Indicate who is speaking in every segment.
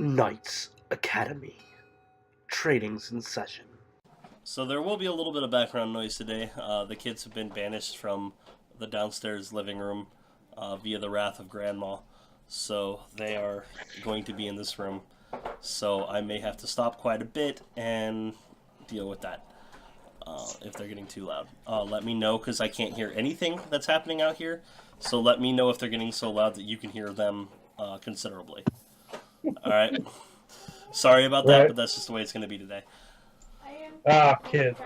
Speaker 1: Knights Academy. Training's in session.
Speaker 2: So there will be a little bit of background noise today. The kids have been banished from the downstairs living room via the wrath of Grandma. So they are going to be in this room. So I may have to stop quite a bit and deal with that if they're getting too loud. Let me know because I can't hear anything that's happening out here. So let me know if they're getting so loud that you can hear them considerably. All right. Sorry about that, but that's just the way it's going to be today.
Speaker 3: Kids.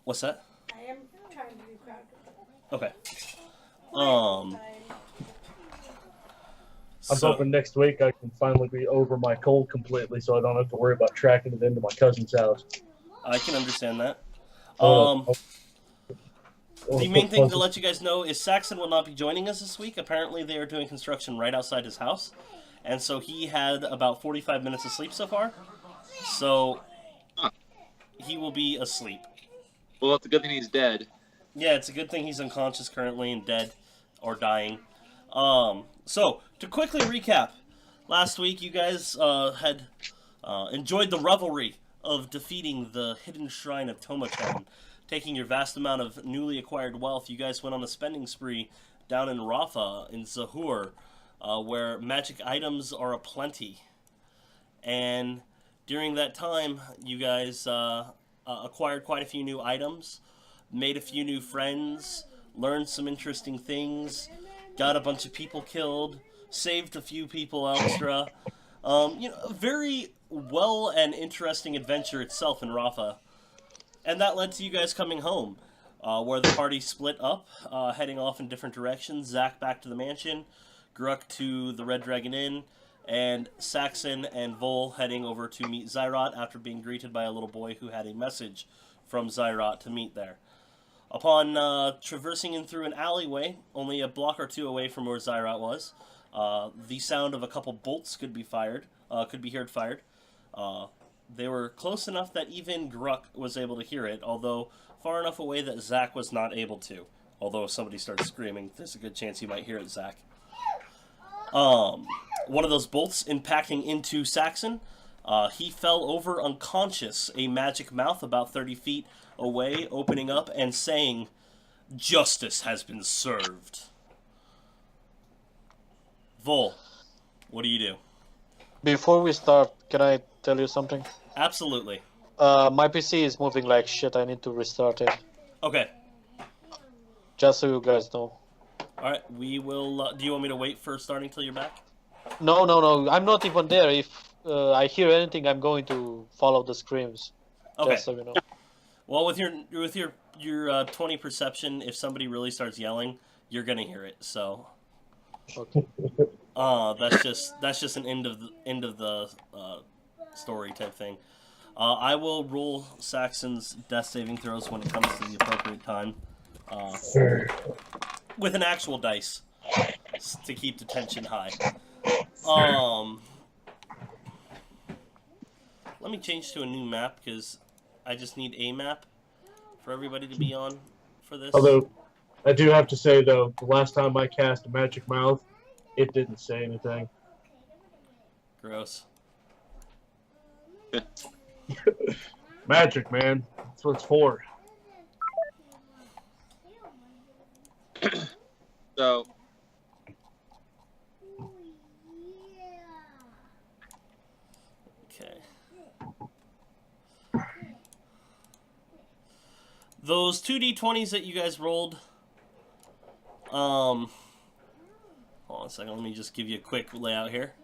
Speaker 2: What's that?
Speaker 4: I am trying to do crowd control.
Speaker 2: Okay.
Speaker 3: I'm hoping next week I can finally be over my cold completely, so I don't have to worry about tracking it into my cousin's house.
Speaker 2: I can understand that. The main thing to let you guys know is Saxon will not be joining us this week. Apparently, they are doing construction right outside his house, and so he had about 45 minutes of sleep so far. So he will be asleep.
Speaker 5: Well, it's a good thing he's dead.
Speaker 2: Yeah, it's a good thing he's unconscious currently and dead or dying. So, to quickly recap, last week you guys had enjoyed the revelry of defeating the hidden shrine of Tomakan. Taking your vast amount of newly acquired wealth, you guys went on a spending spree down in Rafa, in Zahur, where magic items are aplenty. And during that time, you guys acquired quite a few new items, made a few new friends, learned some interesting things, got a bunch of people killed, saved a few people extra. A very well and interesting adventure itself in Rafa. And that led to you guys coming home, where the party split up, heading off in different directions. Zach back to the mansion, Gruck to the Red Dragon Inn, and Saxon and Vul heading over to meet Zyrot after being greeted by a little boy who had a message from Zyrot to meet there. Upon traversing in through an alleyway, only a block or two away from where Zyrot was, the sound of a couple bolts could be heard fired. They were close enough that even Gruck was able to hear it, although far enough away that Zach was not able to. Although if somebody starts screaming, there's a good chance you might hear it, Zach. One of those bolts impacting into Saxon, he fell over unconscious, a magic mouth about 30 feet away, opening up and saying, "Justice has been served." Vol, what do you do?
Speaker 6: Before we start, can I tell you something?
Speaker 2: Absolutely.
Speaker 6: My PC is moving like shit. I need to restart it.
Speaker 2: Okay.
Speaker 6: Just so you guys know.
Speaker 2: Alright, we will... do you want me to wait for starting till you're back?
Speaker 6: No. I'm not even there. If I hear anything, I'm going to follow the screams.
Speaker 2: Okay.
Speaker 6: Just so you know.
Speaker 2: Well, with your 20 perception, if somebody really starts yelling, you're gonna hear it. So.
Speaker 6: Okay.
Speaker 2: That's just an end of the story type thing. I will roll Saxon's death saving throws when it comes to the appropriate time. With an actual dice to keep the tension high. Let me change to a new map because I just need a map for everybody to be on for this.
Speaker 3: Although, I do have to say, though, the last time I cast a Magic Mouth, it didn't say anything.
Speaker 2: Gross.
Speaker 3: Magic, man. That's what it's for.
Speaker 5: So,
Speaker 2: okay. Those 2d20s that you guys rolled, hold on a second, let me just give you a quick layout here.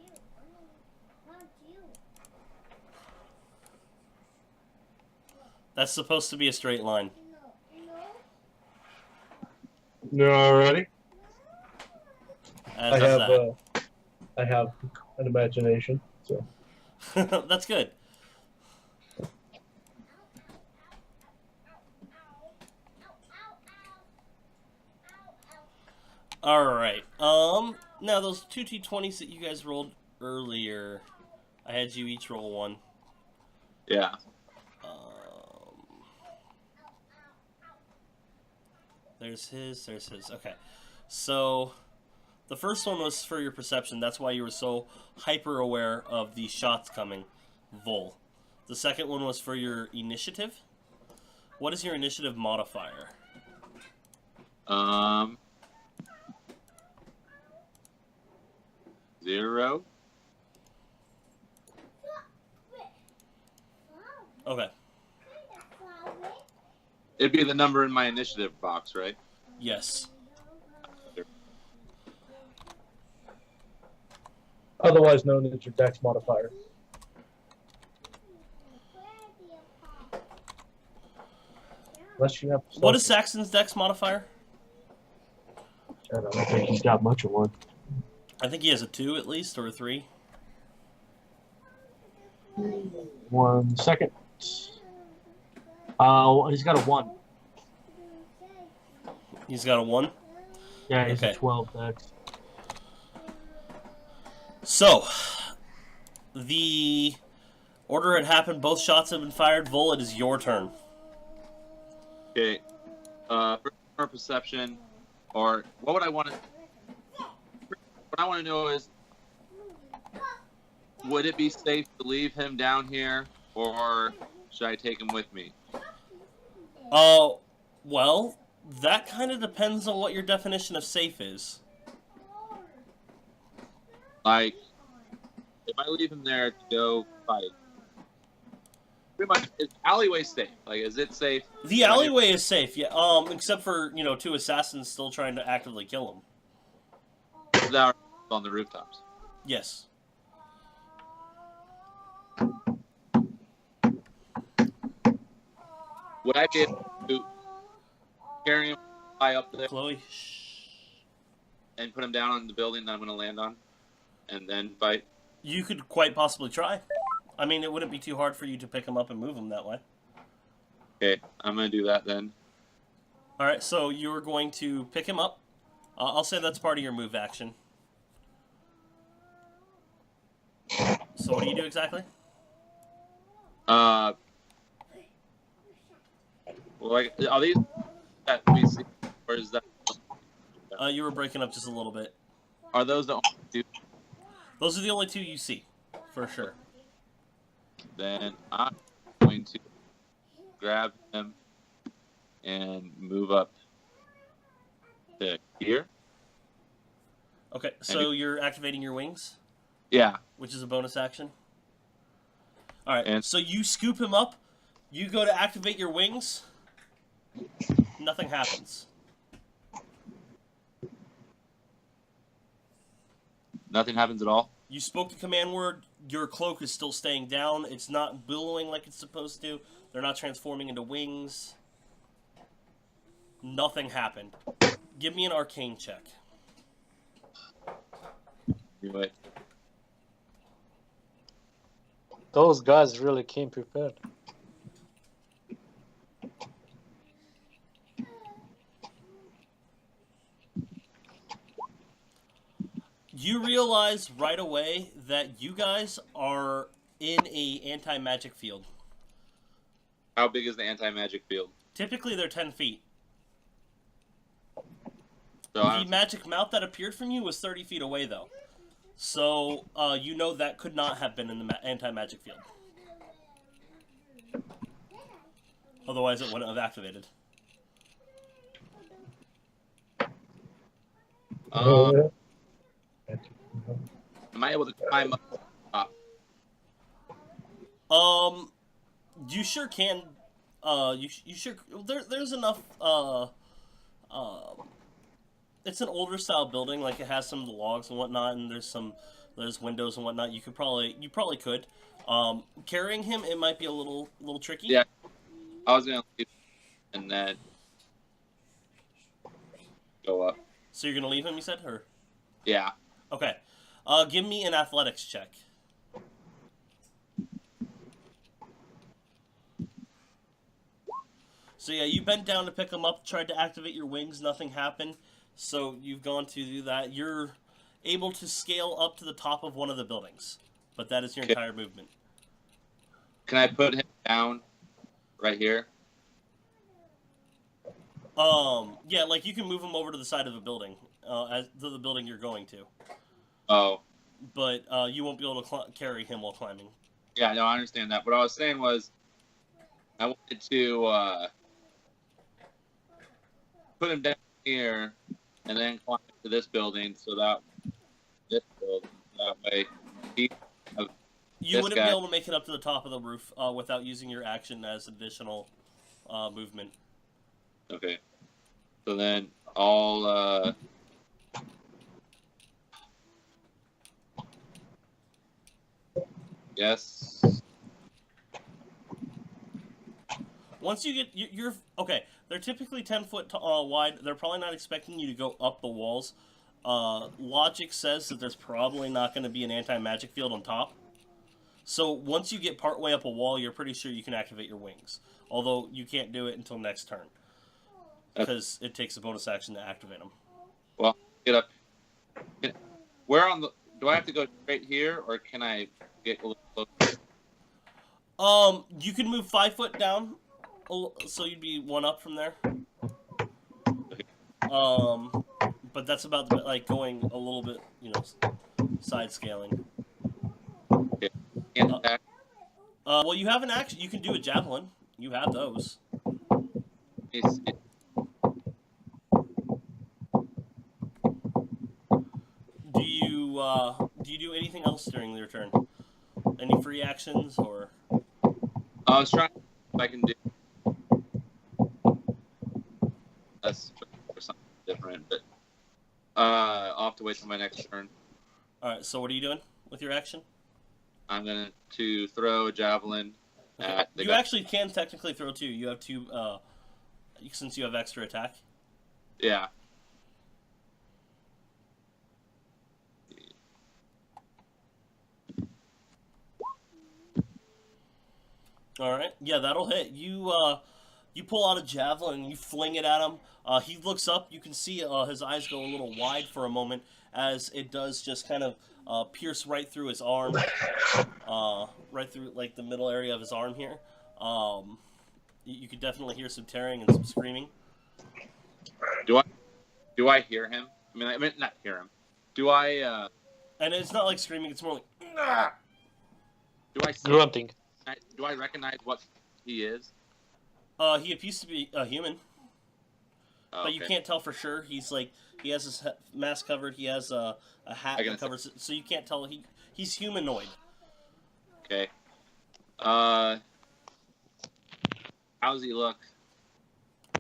Speaker 2: That's supposed to be a straight line.
Speaker 3: You already?
Speaker 2: As does
Speaker 3: I have an imagination, so.
Speaker 2: That's good. Alright, now those two T20s that you guys rolled earlier, I had you each roll one.
Speaker 5: yeah.
Speaker 2: There's his. Okay. So, The first one was for your perception. That's why you were so hyper aware of the shots coming, Vul. The second one was for your initiative. What is your initiative modifier?
Speaker 5: 0.
Speaker 2: Okay.
Speaker 5: It'd be the number in my initiative box, right?
Speaker 2: Yes.
Speaker 3: Otherwise known as your dex modifier. Unless you have.
Speaker 2: What is Saxon's dex modifier?
Speaker 3: I don't think he's got much of one.
Speaker 2: I think he has a 2 at least, or a 3.
Speaker 3: 1 second. He's got a 1.
Speaker 2: He's got a 1?
Speaker 3: Yeah, he's
Speaker 2: Okay.
Speaker 3: a 12 dex.
Speaker 2: So, the order had happened. Both shots have been fired. Vul, it is your turn.
Speaker 5: Okay. First, more perception, or what would I want to? What I want to know is, would it be safe to leave him down here, or should I take him with me?
Speaker 2: Well, that kind of depends on what your definition of safe is.
Speaker 5: Like, if I leave him there to go fight, pretty much, is the alleyway safe? Like, is it safe?
Speaker 2: The alleyway is safe, yeah. Except for 2 assassins still trying to actively kill him.
Speaker 5: That are on the rooftops.
Speaker 2: Yes.
Speaker 5: Would I be able to carry him high up there
Speaker 2: Chloe.
Speaker 5: and put him down on the building that I'm going to land on, and then fight?
Speaker 2: You could quite possibly try. I mean, it wouldn't be too hard for you to pick him up and move him that way.
Speaker 5: Okay, I'm going to do that then.
Speaker 2: All right, so you're going to pick him up. I'll say that's part of your move action. So what do you do exactly?
Speaker 5: Well, like, are these that we see, or is that?
Speaker 2: You were breaking up just a little bit.
Speaker 5: Are those the only two?
Speaker 2: Those are the only 2 you see, for sure.
Speaker 5: Then I'm going to grab him and move up to here.
Speaker 2: Okay, so you're activating your wings,
Speaker 5: Yeah.
Speaker 2: which is a bonus action. All right,
Speaker 5: And-
Speaker 2: so you scoop him up. You go to activate your wings. Nothing happens.
Speaker 5: Nothing happens at all.
Speaker 2: You spoke the command word. Your cloak is still staying down. It's not billowing like it's supposed to. They're not transforming into wings. Nothing happened. Give me an arcane check.
Speaker 5: Do it.
Speaker 6: Those guys really came prepared.
Speaker 2: You realize right away that you guys are in a anti-magic field.
Speaker 5: How big is the anti-magic field?
Speaker 2: Typically, they're 10 feet.
Speaker 5: So
Speaker 2: The magic mouth that appeared from you was 30 feet away, though. So, you know that could not have been in the anti-magic field. Otherwise, it wouldn't have activated.
Speaker 5: am I able to climb up?
Speaker 2: You sure can. You sure. There's enough. It's an older style building. Like, it has some of the logs and whatnot, and there's windows and whatnot. You probably could. Carrying him, it might be a little tricky.
Speaker 5: Yeah. I was gonna leave and then go up.
Speaker 2: So you're gonna leave him, you said, or?
Speaker 5: Yeah.
Speaker 2: Okay. Give me an athletics check. So yeah, you bent down to pick him up, tried to activate your wings, nothing happened. So you've gone to do that. You're able to scale up to the top of one of the buildings, but that is your
Speaker 5: Okay.
Speaker 2: entire movement.
Speaker 5: Can I put him down right here?
Speaker 2: Yeah, like you can move him over to the side of a building as to the building you're going to.
Speaker 5: Oh,
Speaker 2: But you won't be able to carry him while climbing.
Speaker 5: yeah, no, I understand that. What I was saying was, I wanted to put him down here, and then climb to this building, so that way he.
Speaker 2: You wouldn't be able to make it up to the top of the roof without using your action as additional movement.
Speaker 5: Okay. So then I'll yes.
Speaker 2: Once you get you're okay, they're typically 10 foot wide. They're probably not expecting you to go up the walls. Logic says that there's probably not going to be an anti-magic field on top. So once you get partway up a wall, you're pretty sure you can activate your wings. Although you can't do it until next turn. Because it takes a bonus action to activate them.
Speaker 5: Well, get up. Where on the? Do I have to go straight here, or can I get a little closer?
Speaker 2: You can move 5 foot down, so you'd be 1 up from there. But that's about like going a little bit, side scaling.
Speaker 5: Okay. And attack.
Speaker 2: Well, you have an action. You can do a javelin. You have those. Do you do anything else during your turn? Any free actions or?
Speaker 5: I was trying to see if I can do. That's for something different, but I'll have to wait till my next turn.
Speaker 2: All right. So what are you doing with your action?
Speaker 5: I'm going to throw a javelin at the
Speaker 2: You
Speaker 5: guy.
Speaker 2: actually can technically throw 2. You have 2, since you have extra attack.
Speaker 5: Yeah.
Speaker 2: All right. Yeah, that'll hit. You pull out a javelin and you fling it at him. He looks up. You can see his eyes go a little wide for a moment as it does just kind of pierce right through his arm, right through like the middle area of his arm here. You could definitely hear some tearing and some screaming.
Speaker 5: Do I hear him? I mean not hear him. Do I?
Speaker 2: And it's not like screaming. It's more like. "Nah!"
Speaker 5: Do I see?
Speaker 6: Grunting.
Speaker 5: Do I recognize what he is?
Speaker 2: He appears to be a human.
Speaker 5: Oh,
Speaker 2: But you can't tell for sure. He's like he has his mask covered. He has a hat that covers it, so you can't tell. He's humanoid.
Speaker 5: Okay. How does he look?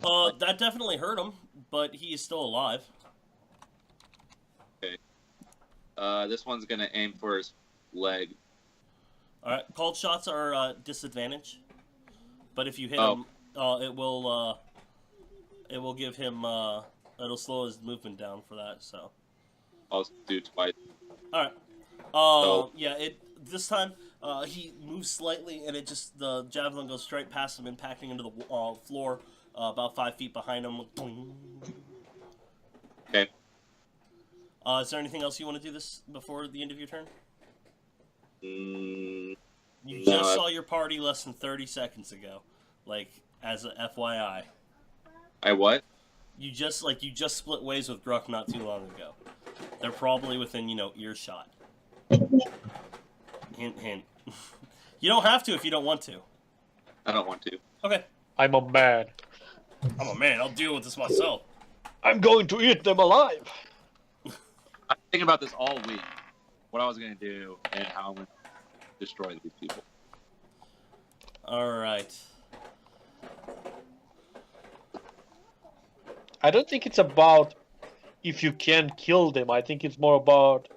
Speaker 2: That definitely hurt him, but he is still alive.
Speaker 5: Okay. This one's gonna aim for his leg.
Speaker 2: All right. Cold shots are disadvantage, but if you hit him, it will give him it'll slow his movement down for that. So.
Speaker 5: I'll do twice.
Speaker 2: All right. Yeah. This time he moves slightly, and the javelin goes straight past him, impacting into the floor about 5 feet behind him.
Speaker 5: Okay.
Speaker 2: Is there anything else you want to do this before the end of your turn? You just saw your party less than 30 seconds ago, like as a FYI.
Speaker 5: I what?
Speaker 2: You just split ways with Gruck not too long ago. They're probably within earshot. Hint, hint. You don't have to if you don't want to.
Speaker 5: I don't want to.
Speaker 2: Okay.
Speaker 6: I'm a man.
Speaker 2: I'm a man. I'll deal with this myself.
Speaker 6: I'm going to eat them alive.
Speaker 5: I'm thinking about this all week. What I was gonna do and how I'm gonna destroy these people.
Speaker 2: All right.
Speaker 6: I don't think it's about if you can kill them. I think it's more about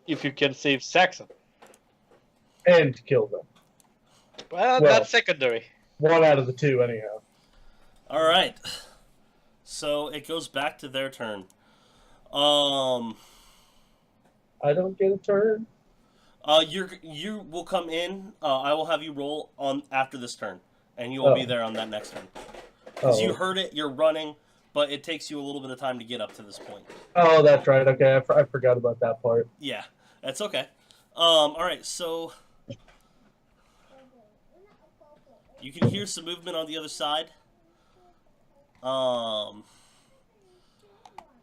Speaker 6: if you can save Saxon.
Speaker 3: And kill them.
Speaker 6: Well,
Speaker 3: Well-
Speaker 6: that's secondary.
Speaker 3: 1 out of the 2, anyhow.
Speaker 2: All right. So it goes back to their turn.
Speaker 3: I don't get a turn.
Speaker 2: You will come in. I will have you roll on after this turn, and you will be there on that next turn. Because you heard it, you're running, but it takes you a little bit of time to get up to this point.
Speaker 3: Oh, that's right. Okay, I forgot about that part.
Speaker 2: Yeah, that's okay. All right, so you can hear some movement on the other side.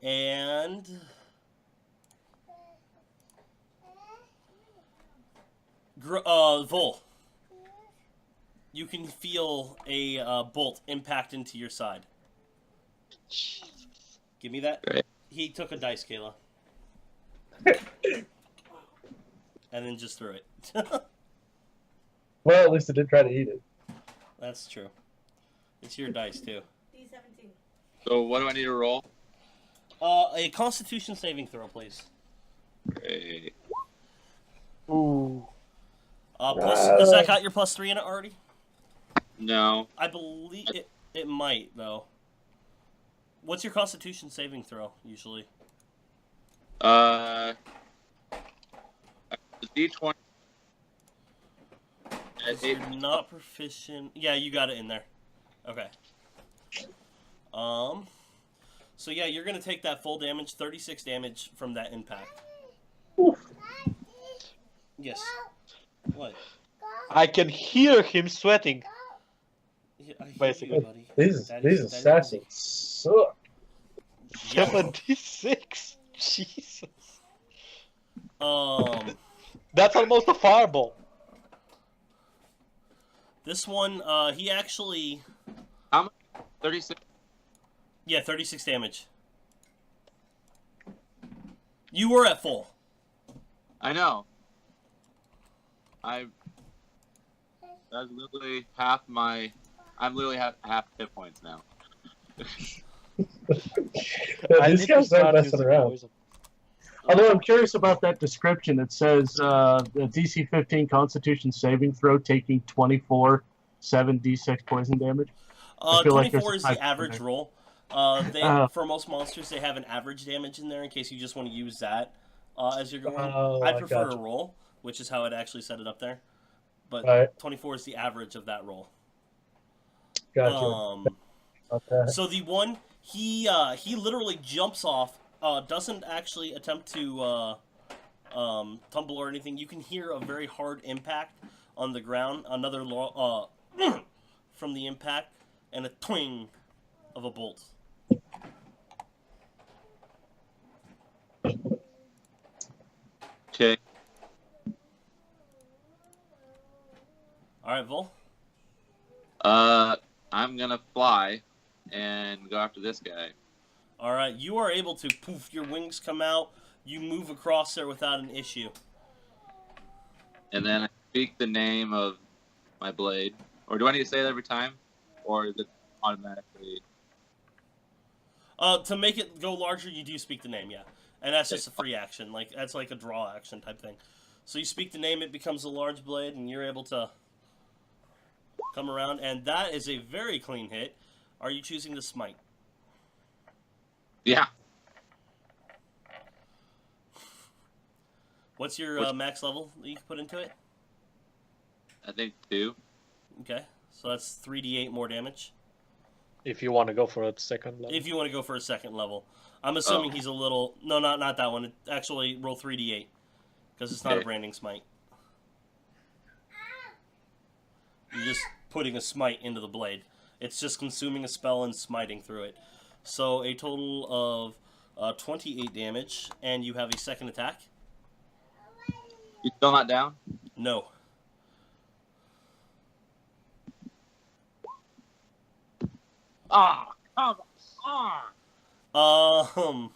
Speaker 2: And Vul. You can feel a bolt impact into your side. Give me that.
Speaker 5: Great.
Speaker 2: He took a dice, Kayla. And then just threw it.
Speaker 3: Well, at least it did try to eat it.
Speaker 2: That's true. It's your dice, too.
Speaker 4: D17.
Speaker 5: So what do I need to roll?
Speaker 2: A Constitution saving throw, please.
Speaker 5: Great.
Speaker 6: Ooh.
Speaker 2: Does that got your +3 in it already?
Speaker 5: No.
Speaker 2: I believe it might, though. What's your Constitution saving throw, usually?
Speaker 5: The D20.
Speaker 2: You're not proficient. Yeah, you got it in there. Okay. So yeah, you're gonna take that full damage, 36 damage from that impact.
Speaker 3: Oof.
Speaker 2: Yes. What?
Speaker 6: I can hear him sweating.
Speaker 2: Yeah, I hear
Speaker 6: Basically.
Speaker 2: you, buddy.
Speaker 3: These
Speaker 2: Daddy's
Speaker 3: assassins suck.
Speaker 2: Yeah.
Speaker 6: 76. Jesus.
Speaker 2: This
Speaker 6: That's almost a fireball.
Speaker 2: one, he actually,
Speaker 5: How much? 36.
Speaker 2: yeah, 36 damage. You were at full.
Speaker 5: I know. That's literally half my. I'm literally half hit points now.
Speaker 3: Yeah, these
Speaker 6: need to
Speaker 3: guys
Speaker 6: start
Speaker 3: aren't messing
Speaker 6: using
Speaker 3: around.
Speaker 6: poison.
Speaker 3: Although I'm curious about that description. It says the DC 15 Constitution saving throw taking 24 7d6 poison damage. I feel like
Speaker 2: 24
Speaker 3: there's
Speaker 2: is
Speaker 3: a
Speaker 2: the
Speaker 3: type
Speaker 2: average
Speaker 3: in there.
Speaker 2: roll. For most monsters, they have an average damage in there in case you just want to use that as you're going.
Speaker 3: Oh,
Speaker 2: I
Speaker 3: I
Speaker 2: prefer
Speaker 3: gotcha.
Speaker 2: a roll, which is how it actually set it up there. But
Speaker 3: Right.
Speaker 2: 24 is the average of that roll.
Speaker 3: Gotcha. Okay.
Speaker 2: So the one, he literally jumps off, doesn't actually attempt to tumble or anything. You can hear a very hard impact on the ground, another from the impact, and a twing of a bolt.
Speaker 5: Okay.
Speaker 2: All right, Vul.
Speaker 5: I'm gonna fly and go after this guy.
Speaker 2: All right, you are able to poof. Your wings come out. You move across there without an issue.
Speaker 5: And then I speak the name of my blade. Or do I need to say it every time? Or is it automatically?
Speaker 2: To make it go larger, you do speak the name, yeah. And that's just a free action. That's like a draw action type thing. So you speak the name, it becomes a large blade, and you're able to come around. And that is a very clean hit. Are you choosing to smite?
Speaker 5: Yeah.
Speaker 2: What's your max level that you can put into it?
Speaker 5: I think 2.
Speaker 2: Okay, so that's 3d8 more damage.
Speaker 6: If you want to go for a second level.
Speaker 2: If you want to go for a second level. I'm assuming he's a little... No, not that one. Actually, roll 3d8. Because it's not a
Speaker 5: Okay.
Speaker 2: branding smite. You're just putting a smite into the blade. It's just consuming a spell and smiting through it. So a total of 28 damage, and you have a second attack?
Speaker 5: You still not down?
Speaker 2: No.
Speaker 5: Ah, come on.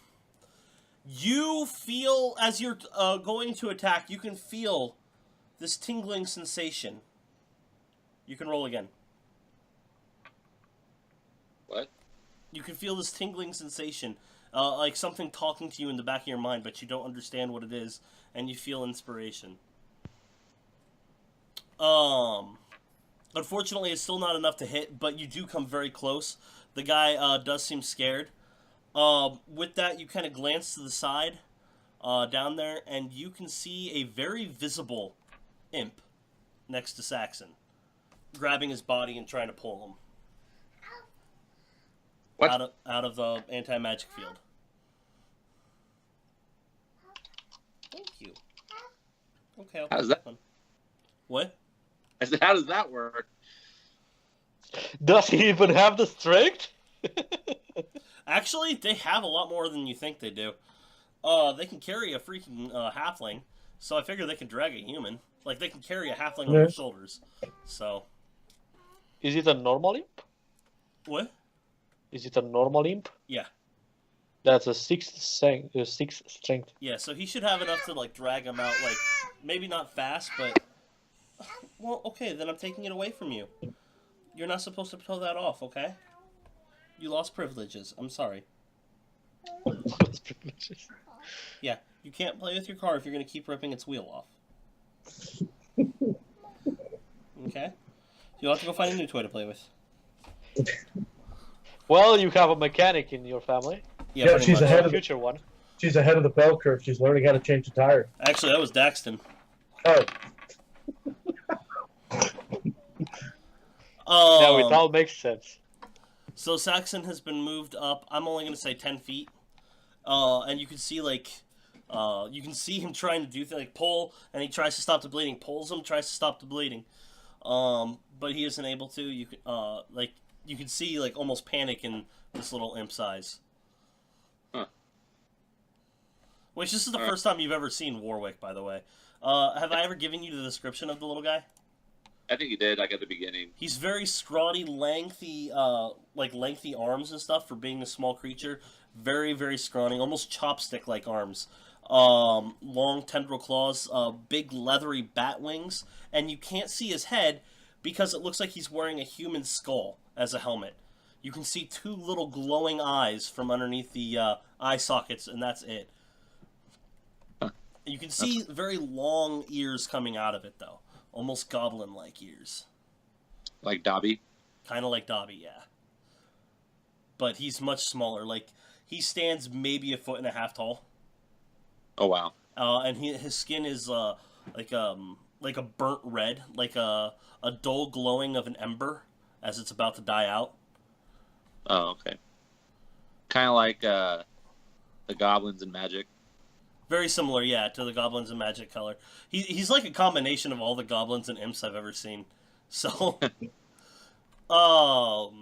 Speaker 2: You feel, as you're going to attack, you can feel this tingling sensation. You can roll again.
Speaker 5: What?
Speaker 2: You can feel this tingling sensation, like something talking to you in the back of your mind, but you don't understand what it is, and you feel inspiration. Unfortunately, it's still not enough to hit, but you do come very close. The guy does seem scared. With that, you kind of glance to the side, down there, and you can see a very visible imp next to Saxon, grabbing his body and trying to pull him.
Speaker 5: What?
Speaker 2: Out of the anti-magic field. Thank you. Okay, I'll
Speaker 5: How's
Speaker 2: put
Speaker 5: that?
Speaker 2: one. What?
Speaker 5: I said, how does that work?
Speaker 6: Does he even have the strength?
Speaker 2: Actually, they have a lot more than you think they do. They can carry a freaking halfling, So I figure they can drag a human. Like, they can carry a halfling on
Speaker 3: Yeah.
Speaker 2: their shoulders. So...
Speaker 6: Is it a normal imp?
Speaker 2: What?
Speaker 6: Is it a normal imp?
Speaker 2: Yeah.
Speaker 6: That's a sixth strength.
Speaker 2: Yeah, so he should have enough to, like, drag him out, like, maybe not fast, but... Well, okay, then I'm taking it away from you. You're not supposed to pull that off, okay? You lost privileges. I'm sorry. Yeah, you can't play with your car if you're going to keep ripping its wheel off. Okay? You'll have to go find a new toy to play with.
Speaker 6: Well, you have a mechanic in your family.
Speaker 2: Yeah,
Speaker 3: Yeah,
Speaker 2: pretty
Speaker 3: she's
Speaker 2: much.
Speaker 3: ahead
Speaker 6: A
Speaker 3: of the,
Speaker 6: future one.
Speaker 3: she's ahead of the bell curve. She's learning how to change a tire.
Speaker 2: Actually, that was Daxton.
Speaker 3: Oh,
Speaker 6: Yeah, it all makes sense.
Speaker 2: So Saxon has been moved up. I'm only going to say 10 feet. And you can see, like, you can see him trying to do things like pull, and he tries to stop the bleeding. Pulls him, tries to stop the bleeding. But he isn't able to. You can, you can see, like, almost panic in this little imp's eyes.
Speaker 5: Huh.
Speaker 2: Which, this is the first time you've ever seen Warwick, by the way. Have I ever given you the description of the little guy?
Speaker 5: I think you did, like, at the beginning.
Speaker 2: He's very scrawny, lengthy, lengthy arms and stuff for being a small creature. Very, very scrawny, almost chopstick-like arms. Long tendril claws, big leathery bat wings, and you can't see his head because it looks like he's wearing a human skull as a helmet. You can see two little glowing eyes from underneath the eye sockets, and that's it. You can see very long ears coming out of it, though. Almost goblin-like ears.
Speaker 5: Like Dobby?
Speaker 2: Kind of like Dobby, yeah. But he's much smaller. Like, he stands maybe 1.5 feet tall.
Speaker 5: Oh, wow.
Speaker 2: And his skin is like a burnt red, like a dull glowing of an ember as it's about to die out.
Speaker 5: Oh, okay. Kind of like the goblins in Magic.
Speaker 2: Very similar, yeah, to the goblins in Magic color. He's like a combination of all the goblins and imps I've ever seen. So, so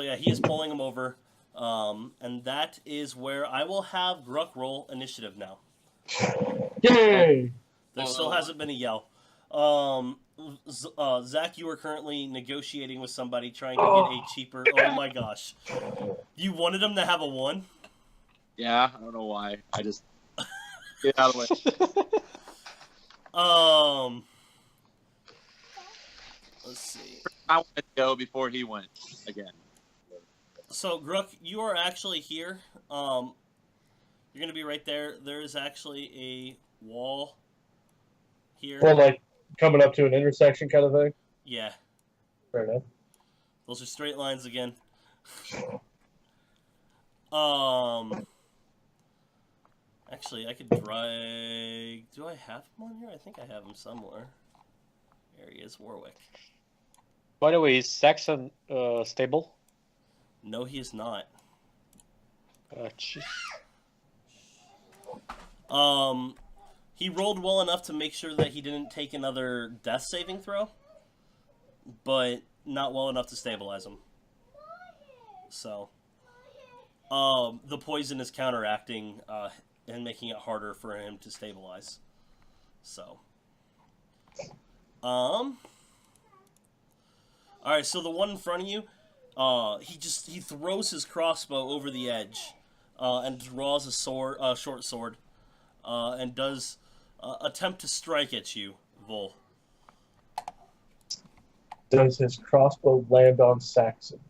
Speaker 2: yeah, he is pulling him over, and that is where I will have Gruck roll initiative now.
Speaker 3: yay!
Speaker 2: There still hasn't been a yell. Zach, you are currently negotiating with somebody trying to get a cheaper. Oh my gosh, you wanted him to have a 1.
Speaker 5: Yeah, I don't know why. I just... Get out of the way.
Speaker 2: Let's see.
Speaker 5: I wanted to go before he went again.
Speaker 2: So, Gruck, you are actually here. You're going to be right there. There is actually a wall here.
Speaker 3: Well, like coming up to an intersection kind of thing.
Speaker 2: Yeah.
Speaker 3: Fair enough.
Speaker 2: Those are straight lines again. Actually, I could drag... Do I have him on here? I think I have him somewhere. There he is, Warwick.
Speaker 6: By the way, is Saxon stable?
Speaker 2: No, he is not.
Speaker 6: Jeez.
Speaker 2: He rolled well enough to make sure that he didn't take another death saving throw, but not well enough to stabilize him. So, the poison is counteracting and making it harder for him to stabilize. So, all right. So the one in front of you, he throws his crossbow over the edge, and draws a sword, short sword, and does attempt to strike at you, Vul.
Speaker 3: Does his crossbow land on Saxon?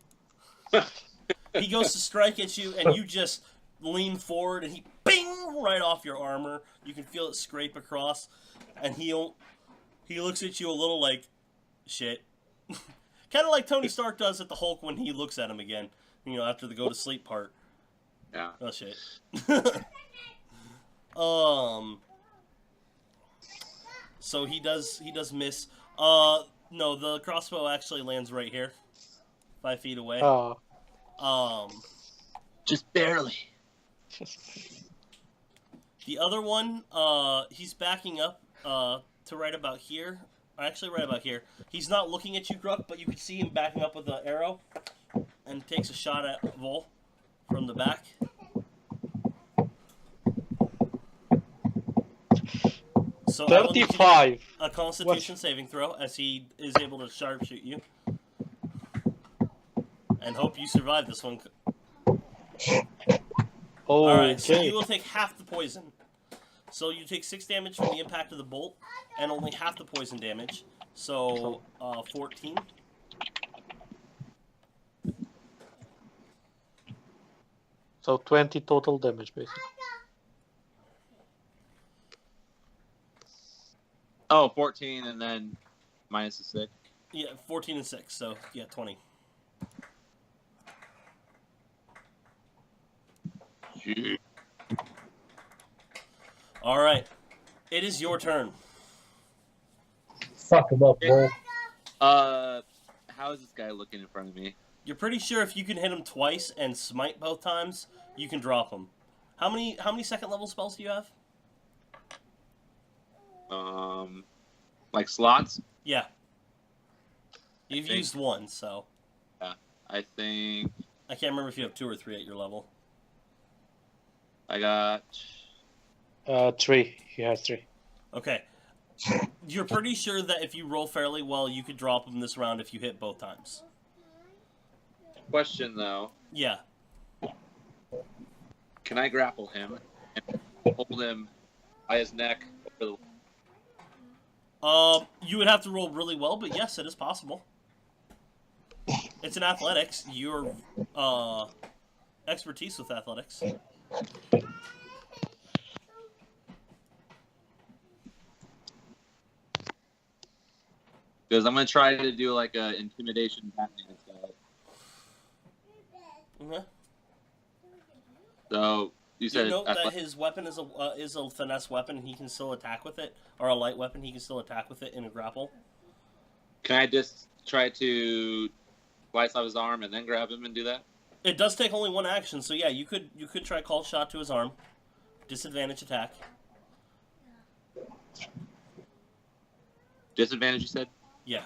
Speaker 2: He goes to strike at you, and you just lean forward, and he bing right off your armor. You can feel it scrape across, and he looks at you a little like, shit. Kind of like Tony Stark does at the Hulk when he looks at him again, you know, after the go to sleep part.
Speaker 5: Yeah.
Speaker 2: Oh shit. So he does miss. No, the crossbow actually lands right here, 5 feet away.
Speaker 5: Just barely.
Speaker 2: The other one, he's backing up to right about here. Actually, right about here. He's not looking at you, Gruck, but you can see him backing up with an arrow and takes a shot at Vul from the back. So I will need you to
Speaker 6: 35.
Speaker 2: a Constitution saving throw as he is able to sharpshoot you. And hope you survive this one.
Speaker 6: Oh,
Speaker 2: Alright, so
Speaker 6: okay.
Speaker 2: you will take half the poison. So you take 6 damage from the impact of the bolt, and only half the poison damage. So, 14.
Speaker 6: So 20 total damage, basically.
Speaker 5: Oh, 14 and then minus the 6.
Speaker 2: Yeah, 14 and 6, so yeah, 20. Alright. It is your turn.
Speaker 3: Fuck him up, Vul.
Speaker 5: How is this guy looking in front of me?
Speaker 2: You're pretty sure if you can hit him twice and smite both times, you can drop him. How many second level spells do you have?
Speaker 5: Like slots?
Speaker 2: Yeah. You've used one, so.
Speaker 5: Yeah, I think
Speaker 2: I can't remember if you have 2 or 3 at your level.
Speaker 5: I got
Speaker 6: 3. He has 3.
Speaker 2: Okay. You're pretty sure that if you roll fairly well, you could drop him this round if you hit both times.
Speaker 5: question though.
Speaker 2: Yeah.
Speaker 5: Can I grapple him and hold him by his neck over the...
Speaker 2: You would have to roll really well, but yes, it is possible. It's an athletics. Your expertise with athletics.
Speaker 5: Because I'm gonna try to do like a intimidation Batman style.
Speaker 2: Okay.
Speaker 5: So you said
Speaker 2: You note that his weapon is a finesse weapon, and he can still attack with it, or a light weapon. He can still attack with it in a grapple.
Speaker 5: Can I just try to slice off his arm and then grab him and do that?
Speaker 2: It does take only one action, so yeah, you could try call shot to his arm, disadvantage attack.
Speaker 5: Disadvantage, you said?
Speaker 2: Yeah.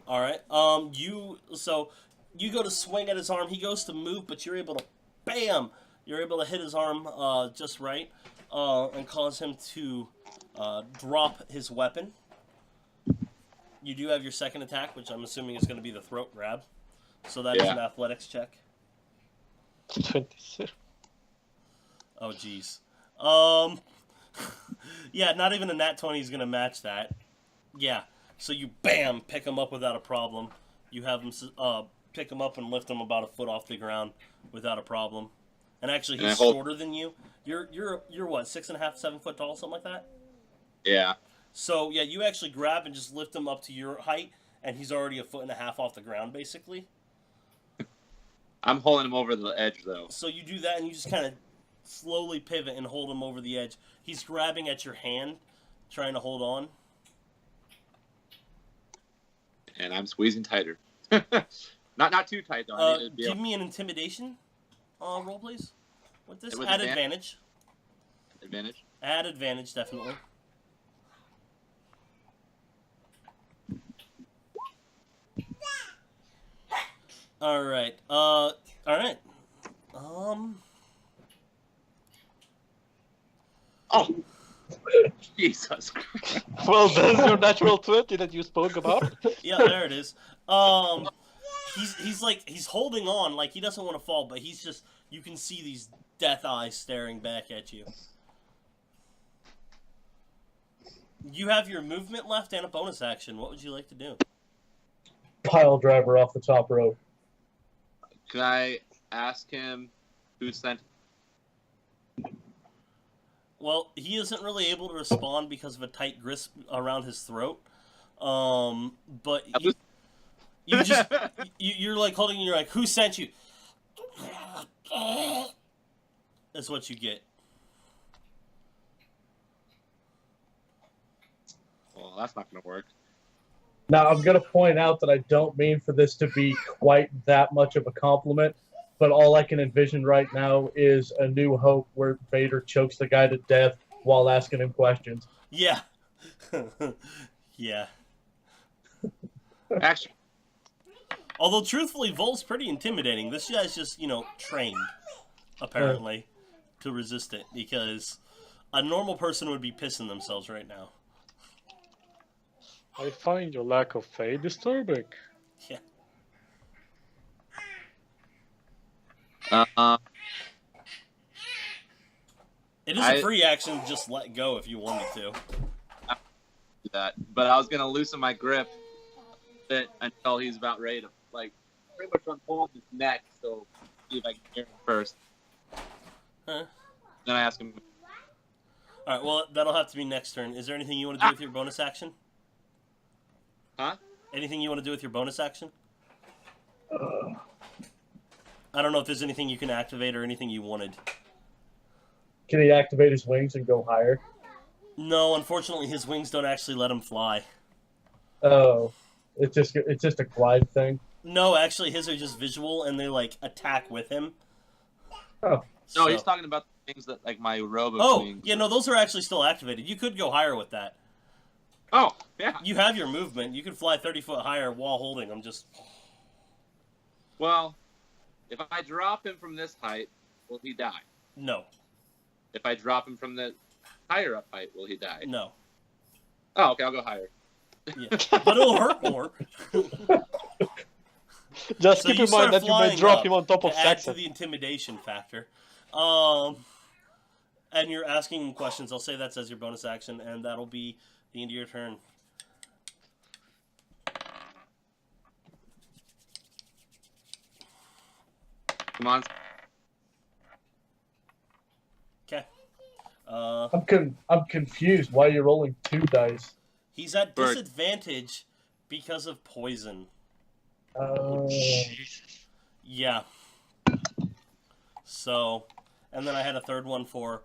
Speaker 2: All right. You go to swing at his arm. He goes to move, but you're able to, bam! You're able to hit his arm just right, and cause him to drop his weapon. You do have your second attack, which I'm assuming is going to be the throat grab. So that is an athletics check.
Speaker 6: 26.
Speaker 2: Oh, jeez. Yeah, not even a nat 20 is going to match that. Yeah. So you, bam, pick him up without a problem. You have him pick him up and lift him about a foot off the ground without a problem. And actually, he's shorter than you. You're what, 6.5, 7 foot tall, something like that?
Speaker 5: Yeah.
Speaker 2: So, yeah, you actually grab and just lift him up to your height, and he's already a 1.5 foot off the ground, basically.
Speaker 5: I'm holding him over the edge, though.
Speaker 2: So you do that, and you just kind of slowly pivot and hold him over the edge. He's grabbing at your hand, trying to hold on.
Speaker 5: And I'm squeezing tighter. Not too tight, though. I need to be
Speaker 2: Give me an intimidation roll, please. With this,
Speaker 5: with
Speaker 2: add advantage.
Speaker 5: Advantage?
Speaker 2: Add advantage, definitely. All right. All right.
Speaker 5: Oh! Jesus Christ.
Speaker 6: Well, there's your natural 20 that you spoke about.
Speaker 2: Yeah, there it is. He's holding on, like he doesn't want to fall, but he's just, you can see these death eyes staring back at you. You have your movement left and a bonus action. What would you like to do?
Speaker 3: Pile driver off the top rope.
Speaker 5: Can I ask him who sent...
Speaker 2: Well, he isn't really able to respond because of a tight grip around his throat. But you just you're like holding. You're like, who sent you? That's what you get.
Speaker 5: Well, that's not going to work.
Speaker 3: Now, I'm going to point out that I don't mean for this to be quite that much of a compliment, but all I can envision right now is A New Hope where Vader chokes the guy to death while asking him questions.
Speaker 2: Yeah. Yeah.
Speaker 5: Actually,
Speaker 2: Although, truthfully, Vol's pretty intimidating. This guy's just, trained, apparently, to resist it, because a normal person would be pissing themselves right now.
Speaker 6: I find your lack of faith disturbing.
Speaker 2: Yeah. It is a free action to just let go if you wanted to.
Speaker 5: That, but I was gonna loosen my grip a bit until he's about ready to, like, pretty much unfold his neck. So see if I can hear him first.
Speaker 2: Huh.
Speaker 5: Then I ask him.
Speaker 2: All right. Well, that'll have to be next turn. Is there anything you want to do with your bonus action?
Speaker 5: Huh?
Speaker 2: Anything you want to do with your bonus action? I don't know if there's anything you can activate or anything you wanted.
Speaker 3: Can he activate his wings and go higher?
Speaker 2: No, unfortunately, his wings don't actually let him fly.
Speaker 3: Oh, it's just a glide thing.
Speaker 2: No, actually, his are just visual, and they like attack with him.
Speaker 3: Oh,
Speaker 5: No, he's talking about the things that, like, my robe of wings.
Speaker 2: Yeah, no, those are actually still activated. You could go higher with that.
Speaker 5: Oh, yeah.
Speaker 2: You have your movement. You could fly 30 foot higher while holding them. Just
Speaker 5: Well, if I drop him from this height, will he die?
Speaker 2: no,
Speaker 5: If I drop him from the higher up height, will he die?
Speaker 2: no.
Speaker 5: Oh, okay, I'll go higher.
Speaker 2: Yeah, but it'll hurt more.
Speaker 6: Just
Speaker 2: So
Speaker 6: keep
Speaker 2: you
Speaker 6: in mind
Speaker 2: start
Speaker 6: that you may
Speaker 2: flying
Speaker 6: drop
Speaker 2: up
Speaker 6: him on top of
Speaker 2: to add to
Speaker 6: Saxon.
Speaker 2: the intimidation factor. And you're asking him questions. I'll say that's as your bonus action, and that'll be the end of your turn.
Speaker 5: Come on.
Speaker 2: Okay.
Speaker 3: I'm confused why you're rolling 2 dice.
Speaker 2: He's at
Speaker 5: Bird.
Speaker 2: disadvantage because of poison.
Speaker 6: Jesus.
Speaker 2: Yeah. So, and then I had a third one for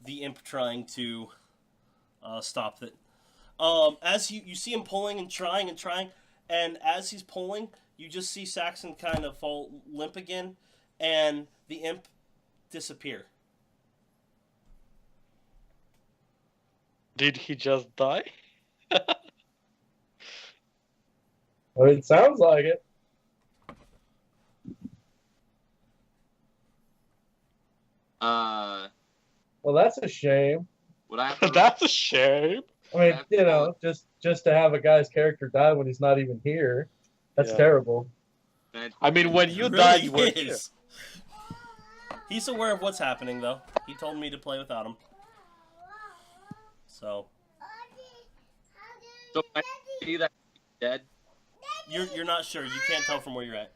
Speaker 2: the imp trying to stop it. As you see him pulling and trying, and as he's pulling, you just see Saxon kind of fall limp again, and the imp disappear.
Speaker 6: Did he just die?
Speaker 3: Well, it sounds like it. Well, that's a shame.
Speaker 5: Would I have to roll?
Speaker 6: That's a shame.
Speaker 3: I mean, just to have a guy's character die when he's not even here, that's
Speaker 6: Yeah.
Speaker 3: terrible.
Speaker 6: I mean, when you
Speaker 2: It
Speaker 6: died,
Speaker 2: really
Speaker 6: you were here.
Speaker 2: is. He's aware of what's happening, though. He told me to play without him. So
Speaker 5: So I see that he's dead.
Speaker 2: you're not sure. You can't tell from where you're at.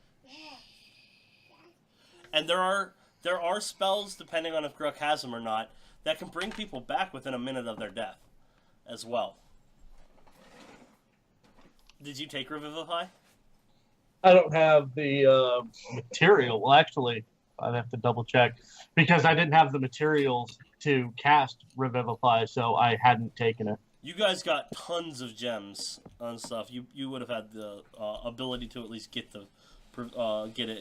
Speaker 2: And there are spells, depending on if Gruk has them or not, that can bring people back within a minute of their death, as well. Did you take Revivify?
Speaker 3: I don't have the material. Well, actually, I'd have to double check because I didn't have the materials to cast Revivify, so I hadn't taken it.
Speaker 2: You guys got tons of gems and stuff. You would have had the ability to at least get it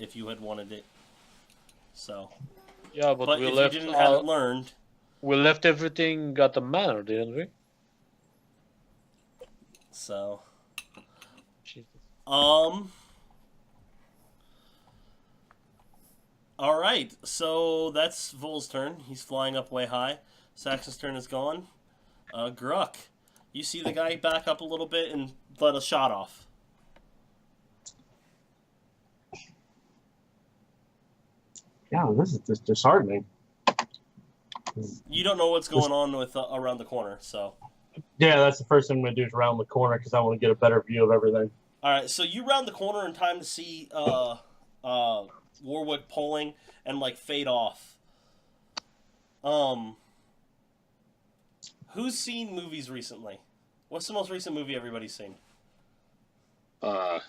Speaker 2: if you had wanted it. So,
Speaker 6: Yeah, but we
Speaker 2: if
Speaker 6: left.
Speaker 2: you didn't have it learned,
Speaker 6: We left everything at the manor, didn't we?
Speaker 2: so
Speaker 6: Jesus.
Speaker 2: all right. So that's Vol's turn. He's flying up way high. Saxon's turn is gone. Gruk, you see the guy back up a little bit and let a shot off.
Speaker 3: Yeah, this is just disheartening.
Speaker 2: You don't know what's going on with around the corner, so.
Speaker 3: Yeah, that's the first thing I'm going to do is round the corner because I want to get a better view of everything.
Speaker 2: All right, so you round the corner in time to see Warwick pulling and like fade off. Who's seen movies recently? What's the most recent movie everybody's seen?
Speaker 3: Yeah,